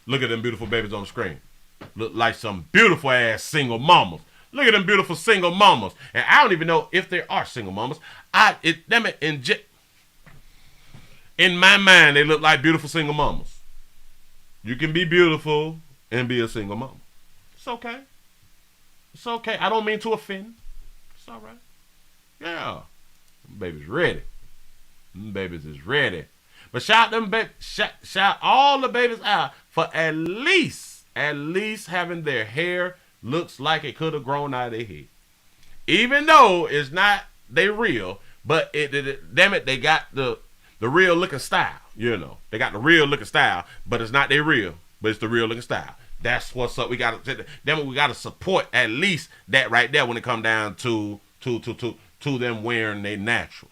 Look at them beautiful babies on the screen. Look like some beautiful ass single mamas. Look at them beautiful single mamas. And I don't even know if there are single mamas. In my mind, they look like beautiful single mamas. You can be beautiful and be a single mama. It's okay. It's okay. I don't mean to offend. It's all right. Yeah. Them babies ready. Them babies is ready. But shout all the babies out for at least having their hair looks like it could have grown out of their head. Even though it's not they real, but damn it, they got the real looking style. You know, they got the real looking style, but it's not their real, but it's the real looking style. That's what's up. We gotta support at least that right there when it come down to them wearing their naturals.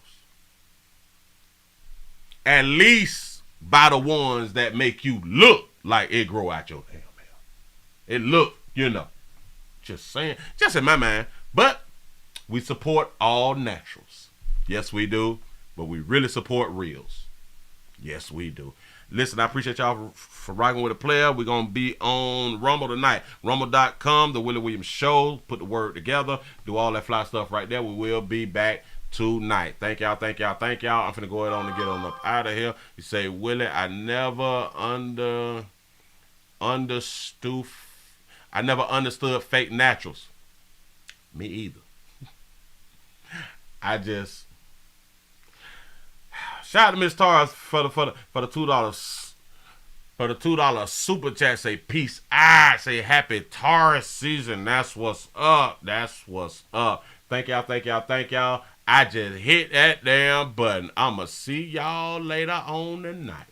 At least by the ones that make you look like it grow out your damn hair. It look, you know. Just saying, just in my mind. But we support all naturals. Yes, we do. But we really support reals. Yes, we do. Listen, I appreciate y'all for rocking with a player. We're going to be on Rumble tonight. Rumble.com, the Willie Williams Show. Put the word together. Do all that fly stuff right there. We will be back tonight. Thank y'all. I'm finna go ahead on and get on up out of here. You say, Willie, I never understood fake naturals. Me either. Shout out to Miss Tars for the $2 super chat. Say peace. Say happy Taurus season. That's what's up. Thank y'all. I just hit that damn button. I'ma see y'all later on tonight.